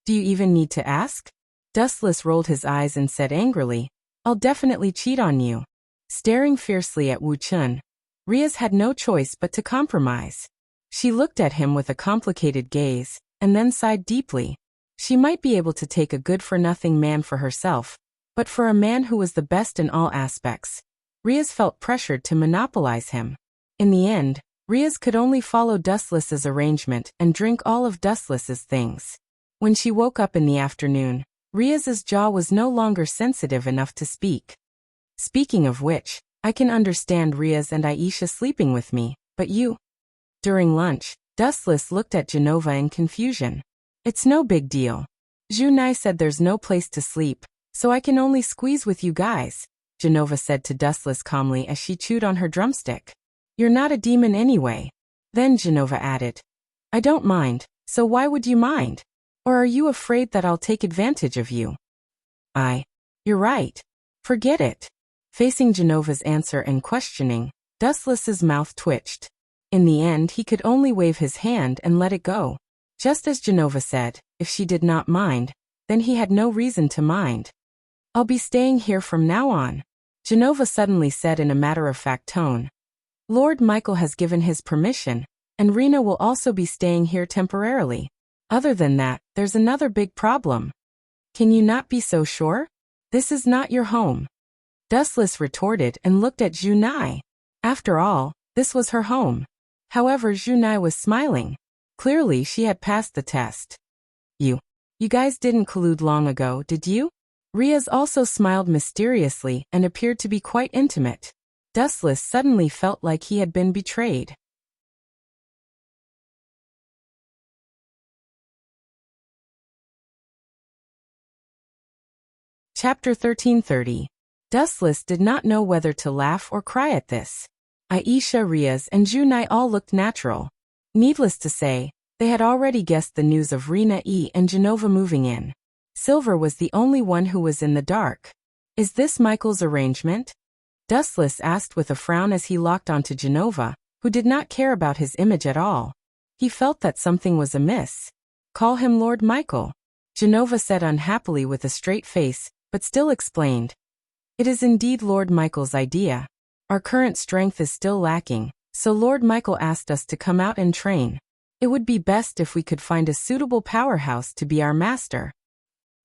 Do you even need to ask? Dustless rolled his eyes and said angrily, I'll definitely cheat on you. Staring fiercely at Wu Chun, Riaz had no choice but to compromise. She looked at him with a complicated gaze, and then sighed deeply. She might be able to take a good-for-nothing man for herself, but for a man who was the best in all aspects, Riaz felt pressured to monopolize him. In the end, Riaz could only follow Dustless's arrangement and drink all of Dustless's things. When she woke up in the afternoon, Riaz's jaw was no longer sensitive enough to speak. Speaking of which, I can understand Riaz and Aisha sleeping with me, but you? During lunch, Dustless looked at Genova in confusion. It's no big deal. Junai said there's no place to sleep, so I can only squeeze with you guys, Genova said to Dustless calmly as she chewed on her drumstick. You're not a demon anyway. Then Genova added, I don't mind, so why would you mind? Or are you afraid that I'll take advantage of you? You're right. Forget it. Facing Genova's answer and questioning, Dustless's mouth twitched. In the end, he could only wave his hand and let it go. Just as Genova said, if she did not mind, then he had no reason to mind. I'll be staying here from now on, Genova suddenly said in a matter-of-fact tone. Lord Michael has given his permission, and Rena will also be staying here temporarily. Other than that, there's another big problem. Can you not be so sure? This is not your home. Dustless retorted and looked at Junai. After all, this was her home. However, Junai was smiling. Clearly, she had passed the test. You guys didn't collude long ago, did you? Riaz also smiled mysteriously and appeared to be quite intimate. Dustless suddenly felt like he had been betrayed. Chapter 1330. Dustless did not know whether to laugh or cry at this. Aisha, Riaz, and Junai all looked natural. Needless to say, they had already guessed the news of Rena E and Genova moving in. Silver was the only one who was in the dark. Is this Michael's arrangement? Dustless asked with a frown as he locked onto Genova, who did not care about his image at all. He felt that something was amiss. Call him Lord Michael, Genova said unhappily with a straight face, but still explained. It is indeed Lord Michael's idea. Our current strength is still lacking, so Lord Michael asked us to come out and train. It would be best if we could find a suitable powerhouse to be our master.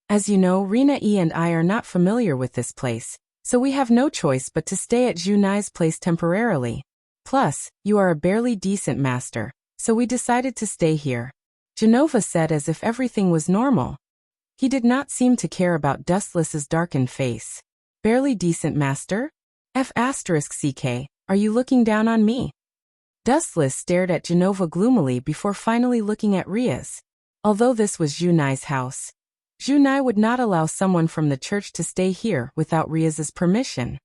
As you know, Rena E and I are not familiar with this place, so we have no choice but to stay at Junai's place temporarily. Plus, you are a barely decent master, so we decided to stay here, Genova said as if everything was normal. He did not seem to care about Dustless's darkened face. Barely decent master? F***ck, are you looking down on me? Dustless stared at Genova gloomily before finally looking at Riaz. Although this was Junai's house, Junai would not allow someone from the church to stay here without Riaz's permission.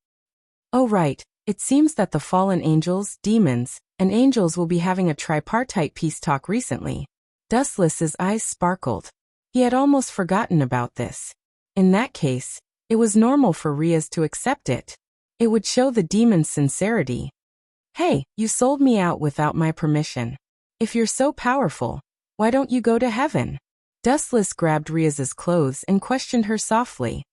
Oh right, it seems that the fallen angels, demons, and angels will be having a tripartite peace talk recently. Dustless's eyes sparkled. He had almost forgotten about this. In that case, it was normal for Riaz to accept it. It would show the demon's sincerity. Hey, you sold me out without my permission. If you're so powerful, why don't you go to heaven? Dustless grabbed Riaz's clothes and questioned her softly.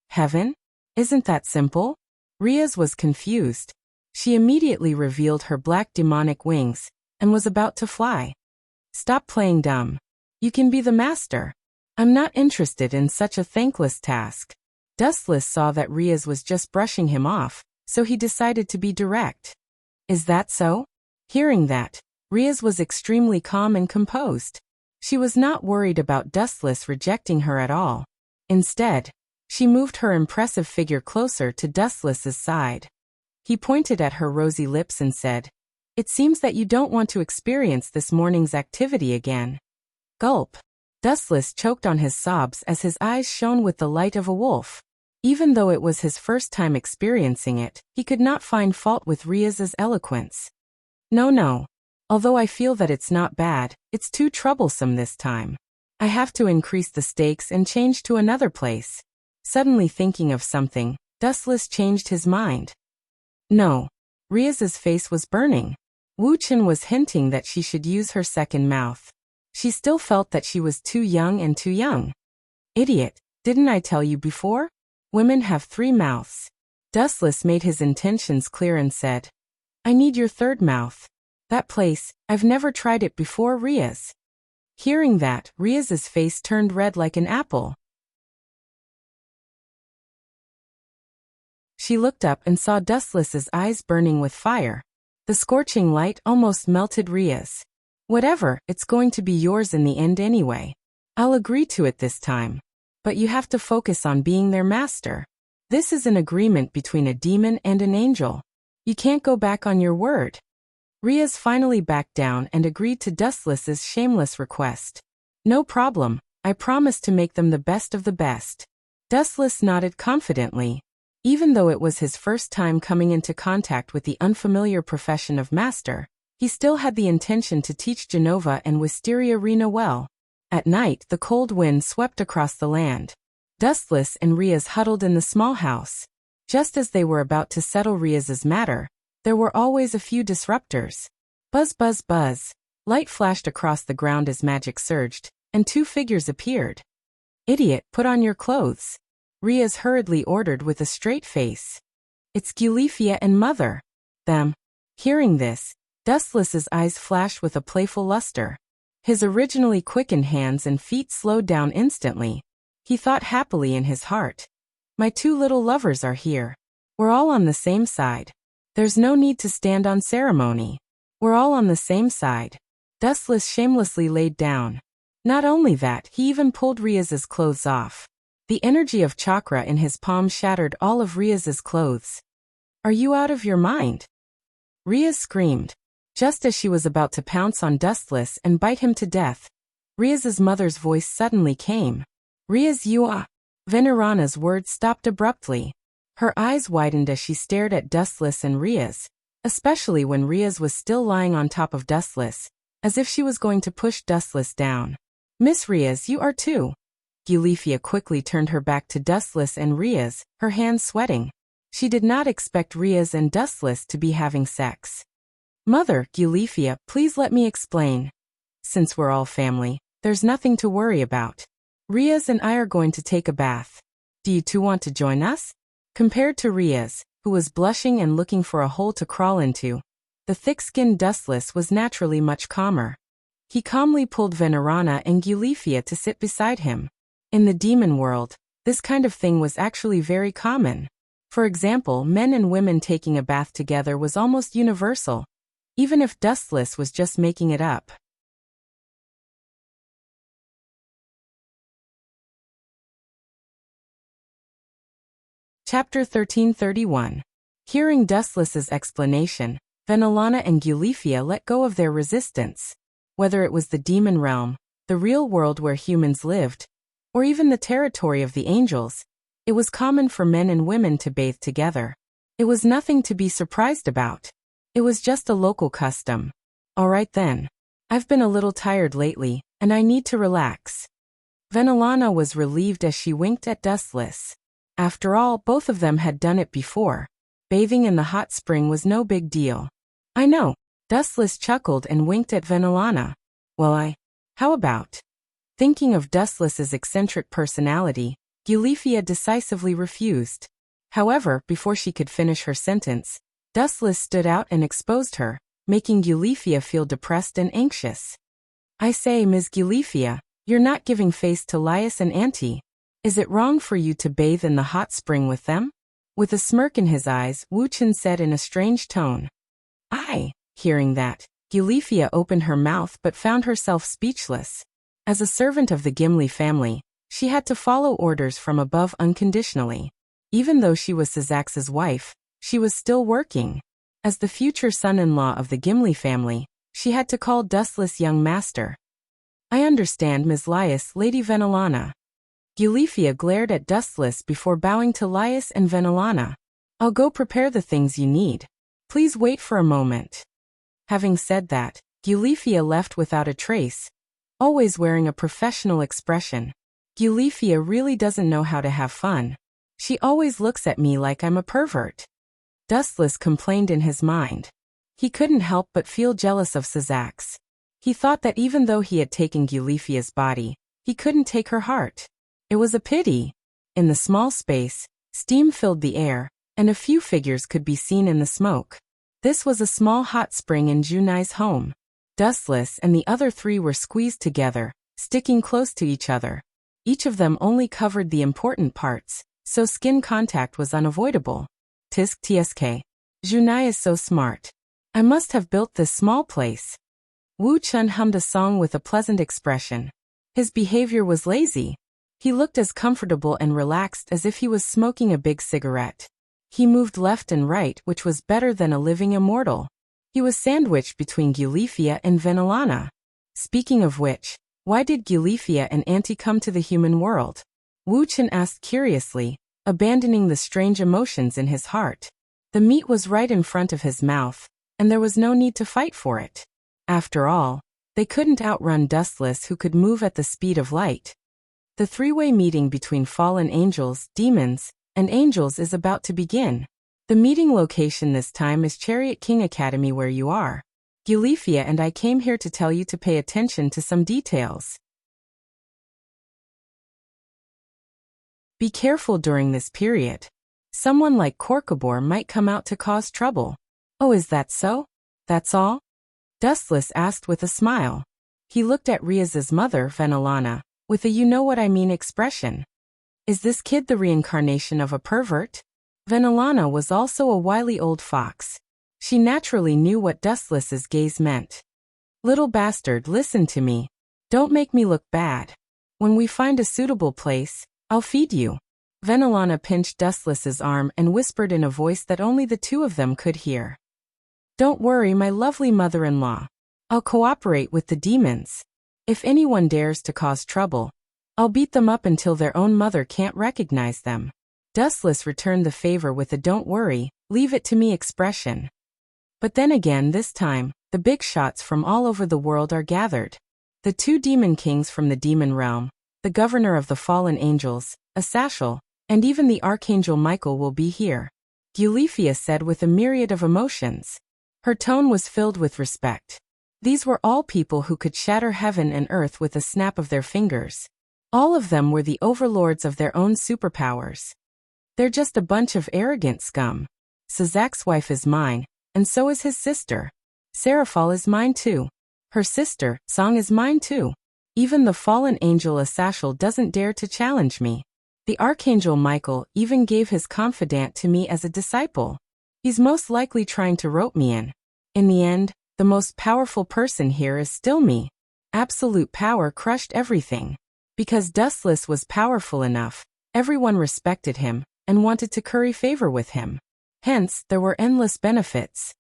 Heaven? Isn't that simple? Riaz was confused. She immediately revealed her black demonic wings and was about to fly. Stop playing dumb. You can be the master. I'm not interested in such a thankless task. Dustless saw that Riaz was just brushing him off, so he decided to be direct. Is that so? Hearing that, Riaz was extremely calm and composed. She was not worried about Dustless rejecting her at all. Instead, she moved her impressive figure closer to Dustless's side. He pointed at her rosy lips and said, It seems that you don't want to experience this morning's activity again. Gulp. Dustless choked on his sobs as his eyes shone with the light of a wolf. Even though it was his first time experiencing it, he could not find fault with Riaz's eloquence. No. Although I feel that it's not bad, it's too troublesome this time. I have to increase the stakes and change to another place. Suddenly thinking of something, Dustless changed his mind. No. Riaz's face was burning. Wu Chen was hinting that she should use her second mouth. She still felt that she was too young and too young. Idiot, didn't I tell you before? Women have 3 mouths. Dustless made his intentions clear and said, I need your third mouth. That place, I've never tried it before, Riaz. Hearing that, Riaz's face turned red like an apple. She looked up and saw Dustless's eyes burning with fire. The scorching light almost melted Riaz. Whatever, it's going to be yours in the end anyway. I'll agree to it this time. But you have to focus on being their master. This is an agreement between a demon and an angel. You can't go back on your word. Riaz finally backed down and agreed to Dustless's shameless request. No problem, I promise to make them the best of the best. Dustless nodded confidently. Even though it was his first time coming into contact with the unfamiliar profession of master, he still had the intention to teach Genova and Wisteria Rena well. At night, the cold wind swept across the land. Dustless and Riaz huddled in the small house. Just as they were about to settle Riaz's matter, there were always a few disruptors. Buzz, buzz, buzz. Light flashed across the ground as magic surged, and two figures appeared. Idiot, put on your clothes. Riaz hurriedly ordered with a straight face. It's Gulifia and Mother. Them. Hearing this, Dustless's eyes flashed with a playful luster. His originally quickened hands and feet slowed down instantly. He thought happily in his heart. My two little lovers are here. We're all on the same side. There's no need to stand on ceremony. We're all on the same side. Dustless shamelessly laid down. Not only that, he even pulled Riaz's clothes off. The energy of chakra in his palm shattered all of Riaz's clothes. Are you out of your mind? Riaz screamed. Just as she was about to pounce on Dustless and bite him to death, Riaz's mother's voice suddenly came. Riaz, you are... Venerana's words stopped abruptly. Her eyes widened as she stared at Dustless and Riaz, especially when Riaz was still lying on top of Dustless, as if she was going to push Dustless down. Miss Riaz, you are too. Gulifia quickly turned her back to Dustless and Riaz, her hands sweating. She did not expect Riaz and Dustless to be having sex. Mother, Gulifia, please let me explain. Since we're all family, there's nothing to worry about. Riaz and I are going to take a bath. Do you two want to join us? Compared to Riaz, who was blushing and looking for a hole to crawl into, the thick-skinned Dustless was naturally much calmer. He calmly pulled Venerana and Gulifia to sit beside him. In the demon world, this kind of thing was actually very common. For example, men and women taking a bath together was almost universal, even if Dustless was just making it up. Chapter 1331. Hearing Dustless's explanation, Venerana and Gulifia let go of their resistance. Whether it was the demon realm, the real world where humans lived, or even the territory of the angels, it was common for men and women to bathe together. It was nothing to be surprised about. It was just a local custom. All right then. I've been a little tired lately, and I need to relax. Venerana was relieved as she winked at Dustless. After all, both of them had done it before. Bathing in the hot spring was no big deal. I know. Dustless chuckled and winked at Venerana. Well, how about? Thinking of Dustless's eccentric personality, Gulifia decisively refused. However, before she could finish her sentence, Dustless stood out and exposed her, making Gulifia feel depressed and anxious. I say, Ms. Gulifia, you're not giving face to Lias and Auntie. Is it wrong for you to bathe in the hot spring with them? With a smirk in his eyes, Wu Chen said in a strange tone. Hearing that, Gulifia opened her mouth but found herself speechless. As a servant of the Gimli family, she had to follow orders from above unconditionally. Even though she was Sazax's wife, she was still working. As the future son-in-law of the Gimli family, she had to call Dustless young master. I understand, Ms. Lias, Lady Venerana. Gulifia glared at Dustless before bowing to Lias and Venerana. I'll go prepare the things you need. Please wait for a moment. Having said that, Gulifia left without a trace, always wearing a professional expression. Gulifia really doesn't know how to have fun. She always looks at me like I'm a pervert. Dustless complained in his mind. He couldn't help but feel jealous of Sazax. He thought that even though he had taken Gulifia's body, he couldn't take her heart. It was a pity. In the small space, steam filled the air, and a few figures could be seen in the smoke. This was a small hot spring in Junai's home. Dustless and the other three were squeezed together, sticking close to each other. Each of them only covered the important parts, so skin contact was unavoidable. Tisk tsk. Junai is so smart. I must have built this small place. Wu Chun hummed a song with a pleasant expression. His behavior was lazy. He looked as comfortable and relaxed as if he was smoking a big cigarette. He moved left and right, which was better than a living immortal. He was sandwiched between Gulifia and Venerana. Speaking of which, why did Gulifia and Auntie come to the human world? Wu Chen asked curiously, abandoning the strange emotions in his heart. The meat was right in front of his mouth, and there was no need to fight for it. After all, they couldn't outrun Dustless, who could move at the speed of light. The three-way meeting between fallen angels, demons, and angels is about to begin. The meeting location this time is Chariot King Academy where you are. Eulifia and I came here to tell you to pay attention to some details. Be careful during this period. Someone like Corcobor might come out to cause trouble. Oh, is that so? That's all? Dustless asked with a smile. He looked at Riaz's mother, Venelana, with a you-know-what-I-mean expression. Is this kid the reincarnation of a pervert? Venelana was also a wily old fox. She naturally knew what Dustless's gaze meant. Little bastard, listen to me. Don't make me look bad. When we find a suitable place, I'll feed you. Venelana pinched Dustless's arm and whispered in a voice that only the two of them could hear. Don't worry, my lovely mother-in-law. I'll cooperate with the demons. If anyone dares to cause trouble, I'll beat them up until their own mother can't recognize them. Dustless returned the favor with a don't worry, leave it to me expression. But then again this time, the big shots from all over the world are gathered. The two demon kings from the demon realm, the governor of the fallen angels, Asashel, and even the archangel Michael will be here. Eulifia said with a myriad of emotions. Her tone was filled with respect. These were all people who could shatter heaven and earth with a snap of their fingers. All of them were the overlords of their own superpowers. They're just a bunch of arrogant scum. Sazak's wife is mine, and so is his sister. Seraphal is mine too. Her sister, Song, is mine too. Even the fallen angel Asashel doesn't dare to challenge me. The archangel Michael even gave his confidant to me as a disciple. He's most likely trying to rope me in. In the end, the most powerful person here is still me. Absolute power crushed everything. Because Dustless was powerful enough, everyone respected him and wanted to curry favor with him. Hence, there were endless benefits.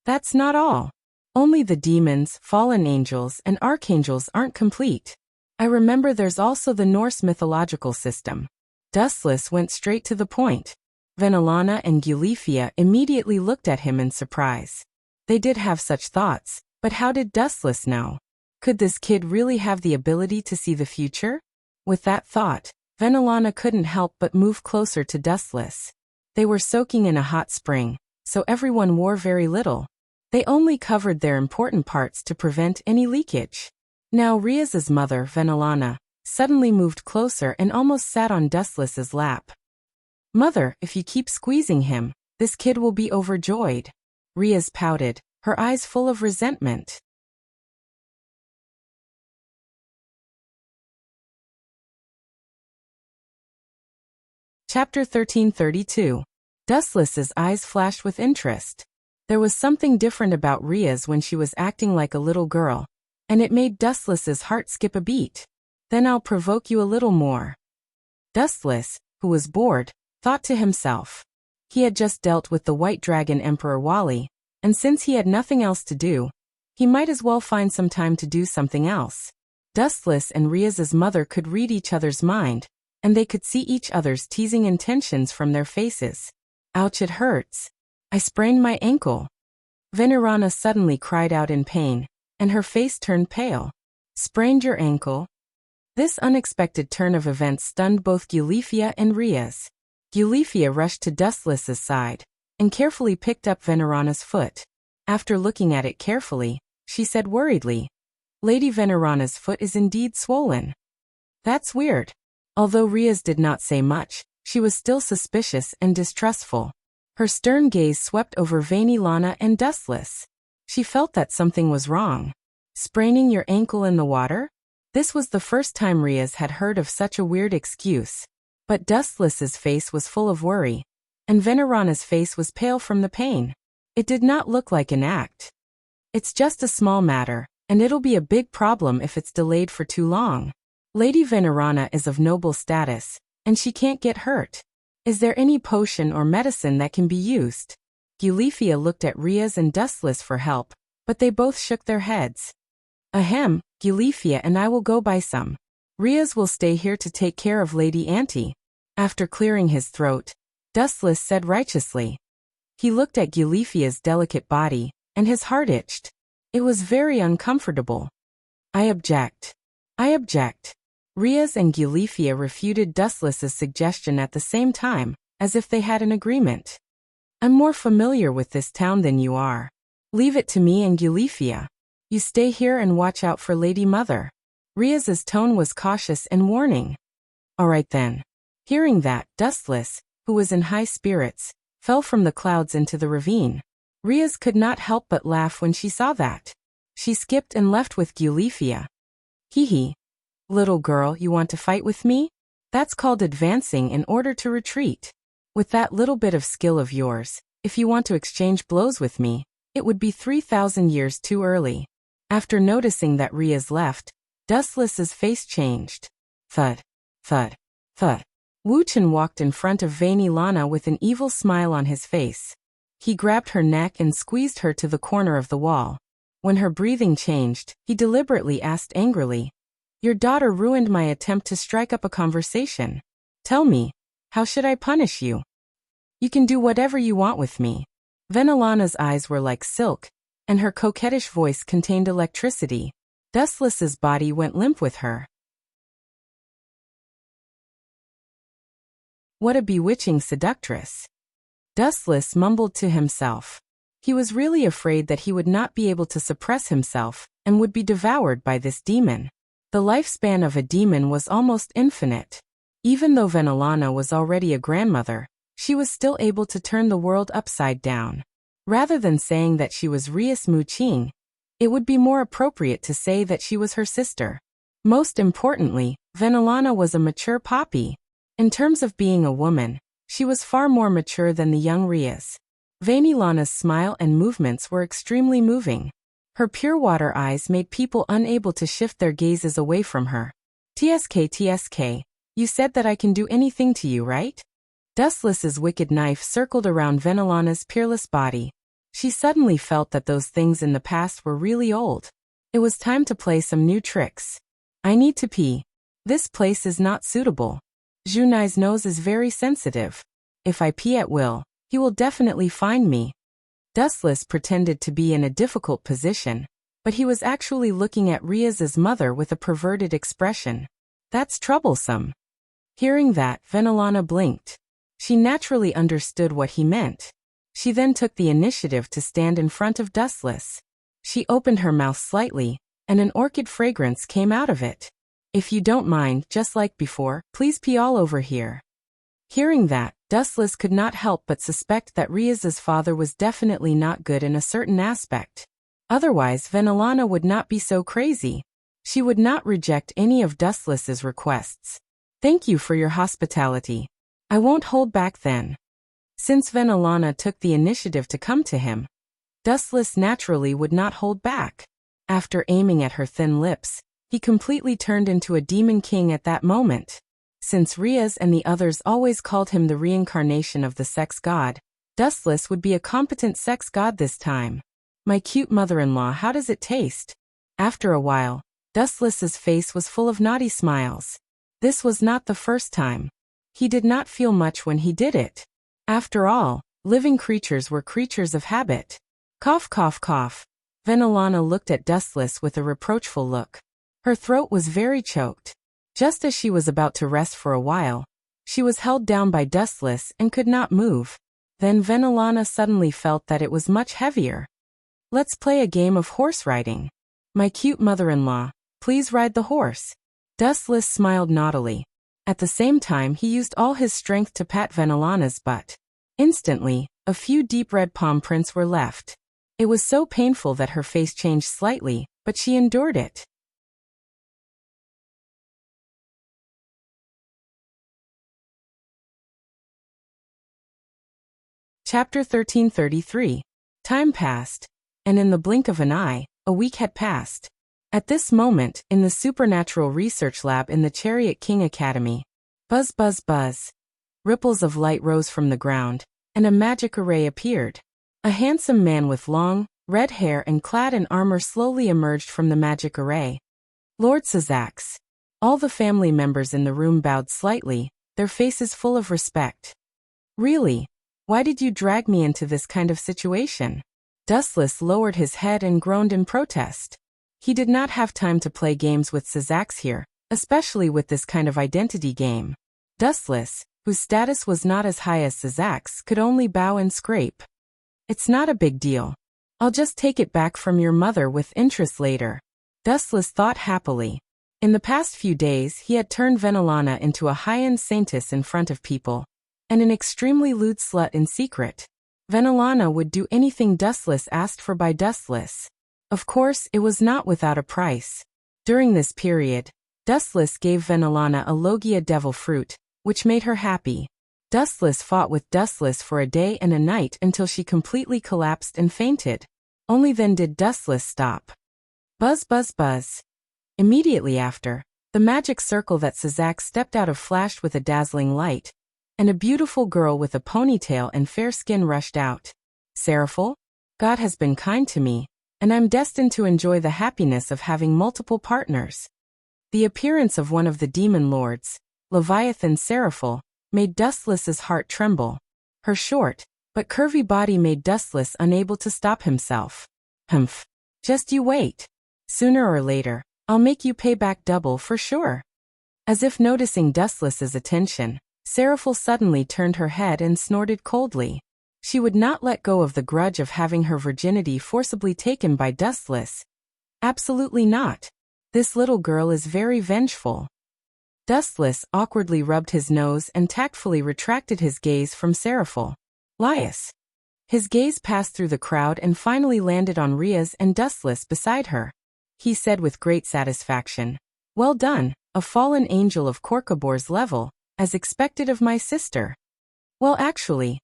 That's not all. Only the demons, fallen angels, and archangels aren't complete. I remember there's also the Norse mythological system. Dustless went straight to the point. Venelana and Eulifia immediately looked at him in surprise. They did have such thoughts, but how did Dustless know? Could this kid really have the ability to see the future? With that thought, Venelana couldn't help but move closer to Dustless. They were soaking in a hot spring, so everyone wore very little. They only covered their important parts to prevent any leakage. Now Riaz's mother, Venelana, suddenly moved closer and almost sat on Dustless's lap. Mother, if you keep squeezing him, this kid will be overjoyed. Riaz pouted, her eyes full of resentment. Chapter 1332. Dustless's eyes flashed with interest. There was something different about Riaz when she was acting like a little girl, and it made Dustless's heart skip a beat. Then I'll provoke you a little more. Dustless, who was bored, thought to himself. He had just dealt with the White Dragon Emperor Wally, and since he had nothing else to do, he might as well find some time to do something else. Dustless and Riaz's mother could read each other's mind, and they could see each other's teasing intentions from their faces. Ouch, it hurts. I sprained my ankle. Venerana suddenly cried out in pain, and her face turned pale. Sprained your ankle? This unexpected turn of events stunned both Eulifia and Riaz. Eulifia rushed to Dustless's side, and carefully picked up Venerana's foot. After looking at it carefully, she said worriedly, Lady Venerana's foot is indeed swollen. That's weird. Although Riaz did not say much, she was still suspicious and distrustful. Her stern gaze swept over Venelana and Dustless. She felt that something was wrong. Spraining your ankle in the water? This was the first time Riaz had heard of such a weird excuse. But Dustless's face was full of worry, and Venerana's face was pale from the pain. It did not look like an act. It's just a small matter, and it'll be a big problem if it's delayed for too long. Lady Venerana is of noble status, and she can't get hurt. Is there any potion or medicine that can be used? Eulifia looked at Riaz and Dustless for help, but they both shook their heads. Ahem, Eulifia and I will go buy some. Riaz will stay here to take care of Lady Auntie. After clearing his throat, Dustless said righteously. He looked at Eulifia's delicate body, and his heart itched. It was very uncomfortable. I object. Riaz and Gulifia refuted Dustless's suggestion at the same time, as if they had an agreement. I'm more familiar with this town than you are. Leave it to me and Gulifia. You stay here and watch out for Lady Mother. Riaz's tone was cautious and warning. All right then. Hearing that, Dustless, who was in high spirits, fell from the clouds into the ravine. Riaz could not help but laugh when she saw that. She skipped and left with Gulifia. Hee. Little girl, you want to fight with me? That's called advancing in order to retreat. With that little bit of skill of yours, if you want to exchange blows with me, it would be 3,000 years too early. After noticing that Riaz left, Dustless's face changed. Thud. Thud. Thud. Wu Chen walked in front of Vanillana with an evil smile on his face. He grabbed her neck and squeezed her to the corner of the wall. When her breathing changed, he deliberately asked angrily, Your daughter ruined my attempt to strike up a conversation. Tell me, how should I punish you? You can do whatever you want with me. Vanillana's eyes were like silk, and her coquettish voice contained electricity. Dustless's body went limp with her. What a bewitching seductress. Dustless mumbled to himself. He was really afraid that he would not be able to suppress himself, and would be devoured by this demon. The lifespan of a demon was almost infinite. Even though Vanillana was already a grandmother, she was still able to turn the world upside down. Rather than saying that she was Rias Muqing, it would be more appropriate to say that she was her sister. Most importantly, Vanillana was a mature poppy. In terms of being a woman, she was far more mature than the young Rias. Vanillana's smile and movements were extremely moving. Her pure water eyes made people unable to shift their gazes away from her. TSK, you said that I can do anything to you, right? Dustless's wicked knife circled around Vanillana's peerless body. She suddenly felt that those things in the past were really old. It was time to play some new tricks. I need to pee. This place is not suitable. Junai's nose is very sensitive. If I pee at will, he will definitely find me. Dustless pretended to be in a difficult position, but he was actually looking at Riaz's mother with a perverted expression. That's troublesome. Hearing that, Vanillana blinked. She naturally understood what he meant. She then took the initiative to stand in front of Dustless. She opened her mouth slightly, and an orchid fragrance came out of it. If you don't mind, just like before, please pee all over here. Hearing that, Dustless could not help but suspect that Riaz's father was definitely not good in a certain aspect. Otherwise, Vanillana would not be so crazy. She would not reject any of Dustless's requests. Thank you for your hospitality. I won't hold back then. Since Vanillana took the initiative to come to him, Dustless naturally would not hold back. After aiming at her thin lips, he completely turned into a demon king at that moment. Since Riaz and the others always called him the reincarnation of the sex god, Dustless would be a competent sex god this time. My cute mother-in-law, how does it taste? After a while, Dustless's face was full of naughty smiles. This was not the first time. He did not feel much when he did it. After all, living creatures were creatures of habit. Cough, cough, cough. Vanillana looked at Dustless with a reproachful look. Her throat was very choked. Just as she was about to rest for a while, she was held down by Dustless and could not move. Then Vanillana suddenly felt that it was much heavier. Let's play a game of horse riding. My cute mother-in-law, please ride the horse. Dustless smiled naughtily. At the same time, he used all his strength to pat Vanillana's butt. Instantly, a few deep red palm prints were left. It was so painful that her face changed slightly, but she endured it. Chapter 1333. Time passed, and in the blink of an eye, a week had passed. At this moment, in the Supernatural Research Lab in the Chariot King Academy, buzz buzz buzz. Ripples of light rose from the ground, and a magic array appeared. A handsome man with long, red hair and clad in armor slowly emerged from the magic array. Lord Sazax. All the family members in the room bowed slightly, their faces full of respect. Really? Why did you drag me into this kind of situation? Dustless lowered his head and groaned in protest. He did not have time to play games with Sazax here, especially with this kind of identity game. Dustless, whose status was not as high as Sazak's, could only bow and scrape. It's not a big deal. I'll just take it back from your mother with interest later. Dustless thought happily. In the past few days he had turned Venelana into a high-end saintess in front of people, and an extremely lewd slut in secret. Venelana would do anything Dustless asked for by Dustless. Of course, it was not without a price. During this period, Dustless gave Venelana a Logia devil fruit, which made her happy. Dustless fought with Dustless for a day and a night until she completely collapsed and fainted. Only then did Dustless stop. Buzz buzz buzz. Immediately after, the magic circle that Sazak stepped out of flashed with a dazzling light, and a beautiful girl with a ponytail and fair skin rushed out. Seraphil? God has been kind to me, and I'm destined to enjoy the happiness of having multiple partners. The appearance of one of the demon lords, Leviathan Seraphil, made Dustless's heart tremble. Her short, but curvy body made Dustless unable to stop himself. Humph. Just you wait. Sooner or later, I'll make you pay back double for sure. As if noticing Dustless's attention, Seraphil suddenly turned her head and snorted coldly. She would not let go of the grudge of having her virginity forcibly taken by Dustless. Absolutely not. This little girl is very vengeful. Dustless awkwardly rubbed his nose and tactfully retracted his gaze from Seraphil. Lias. His gaze passed through the crowd and finally landed on Riaz and Dustless beside her. He said with great satisfaction, "Well done, a fallen angel of Korkabor's level, as expected of my sister." Well, actually,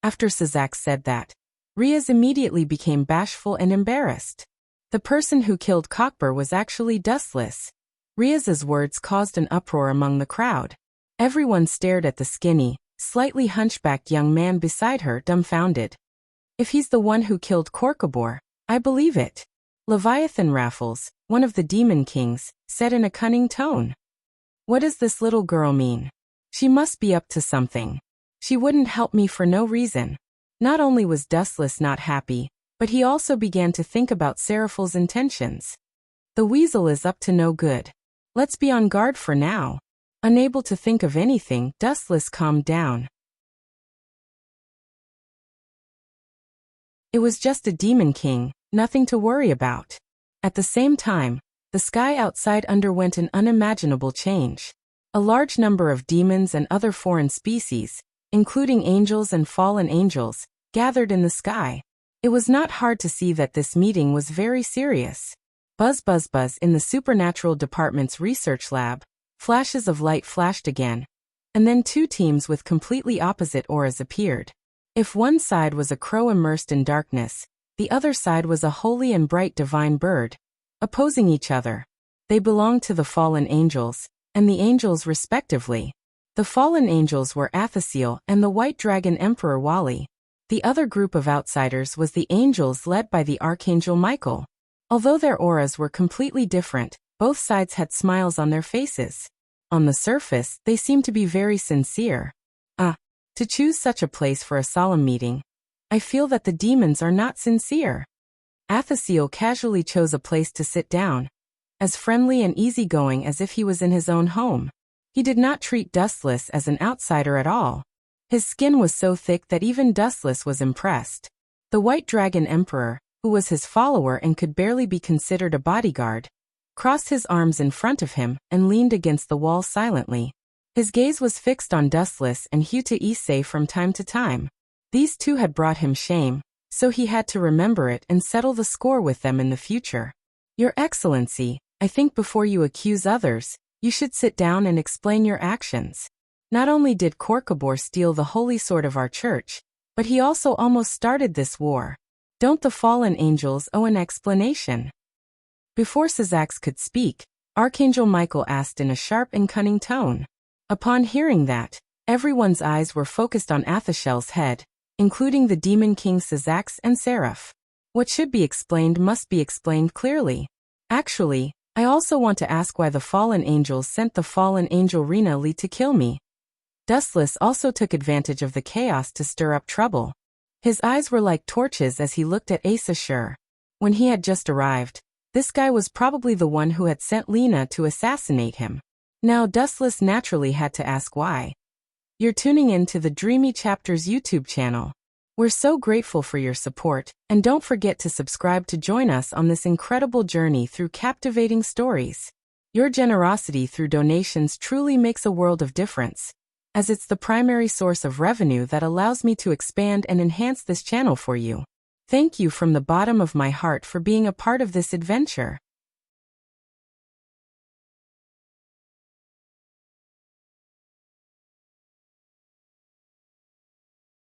after Sazak said that, Riaz immediately became bashful and embarrassed. The person who killed Cockbur was actually Dustless. Riaz's words caused an uproar among the crowd. Everyone stared at the skinny, slightly hunchbacked young man beside her, dumbfounded. If he's the one who killed Korkabor, I believe it. Leviathan Raffles, one of the demon kings, said in a cunning tone. What does this little girl mean? She must be up to something. She wouldn't help me for no reason. Not only was Dustless not happy, but he also began to think about Seraphil's intentions. The weasel is up to no good. Let's be on guard for now. Unable to think of anything, Dustless calmed down. It was just a demon king, nothing to worry about. At the same time, the sky outside underwent an unimaginable change. A large number of demons and other foreign species, including angels and fallen angels, gathered in the sky. It was not hard to see that this meeting was very serious. Buzz buzz buzz in the supernatural department's research lab, flashes of light flashed again, and then two teams with completely opposite auras appeared. If one side was a crow immersed in darkness, the other side was a holy and bright divine bird, opposing each other. They belonged to the fallen angels, and the angels respectively. The fallen angels were Athasiel and the White Dragon Emperor Wali. The other group of outsiders was the angels led by the Archangel Michael. Although their auras were completely different, both sides had smiles on their faces. On the surface, they seemed to be very sincere. To choose such a place for a solemn meeting, I feel that the demons are not sincere. Athasiel casually chose a place to sit down, as friendly and easygoing as if he was in his own home. He did not treat Dustless as an outsider at all. His skin was so thick that even Dustless was impressed. The White Dragon Emperor, who was his follower and could barely be considered a bodyguard, crossed his arms in front of him and leaned against the wall silently. His gaze was fixed on Dustless and Huta Issei from time to time. These two had brought him shame, so he had to remember it and settle the score with them in the future. Your Excellency, I think before you accuse others, you should sit down and explain your actions. Not only did Korkabor steal the holy sword of our church, but he also almost started this war. Don't the fallen angels owe an explanation? Before Sazak could speak, Archangel Michael asked in a sharp and cunning tone. Upon hearing that, everyone's eyes were focused on Athashel's head, including the Demon King Sazak and Seraph. What should be explained must be explained clearly. Actually, I also want to ask why the fallen angels sent the fallen angel Rina Li to kill me. Dustless also took advantage of the chaos to stir up trouble. His eyes were like torches as he looked at Asa Shur. When he had just arrived, This guy was probably the one who had sent Lena to assassinate him. Now Dustless naturally had to ask why. You're tuning in to the Dreamy Chapters YouTube channel. We're so grateful for your support, and don't forget to subscribe to join us on this incredible journey through captivating stories. Your generosity through donations truly makes a world of difference, as it's the primary source of revenue that allows me to expand and enhance this channel for you. Thank you from the bottom of my heart for being a part of this adventure.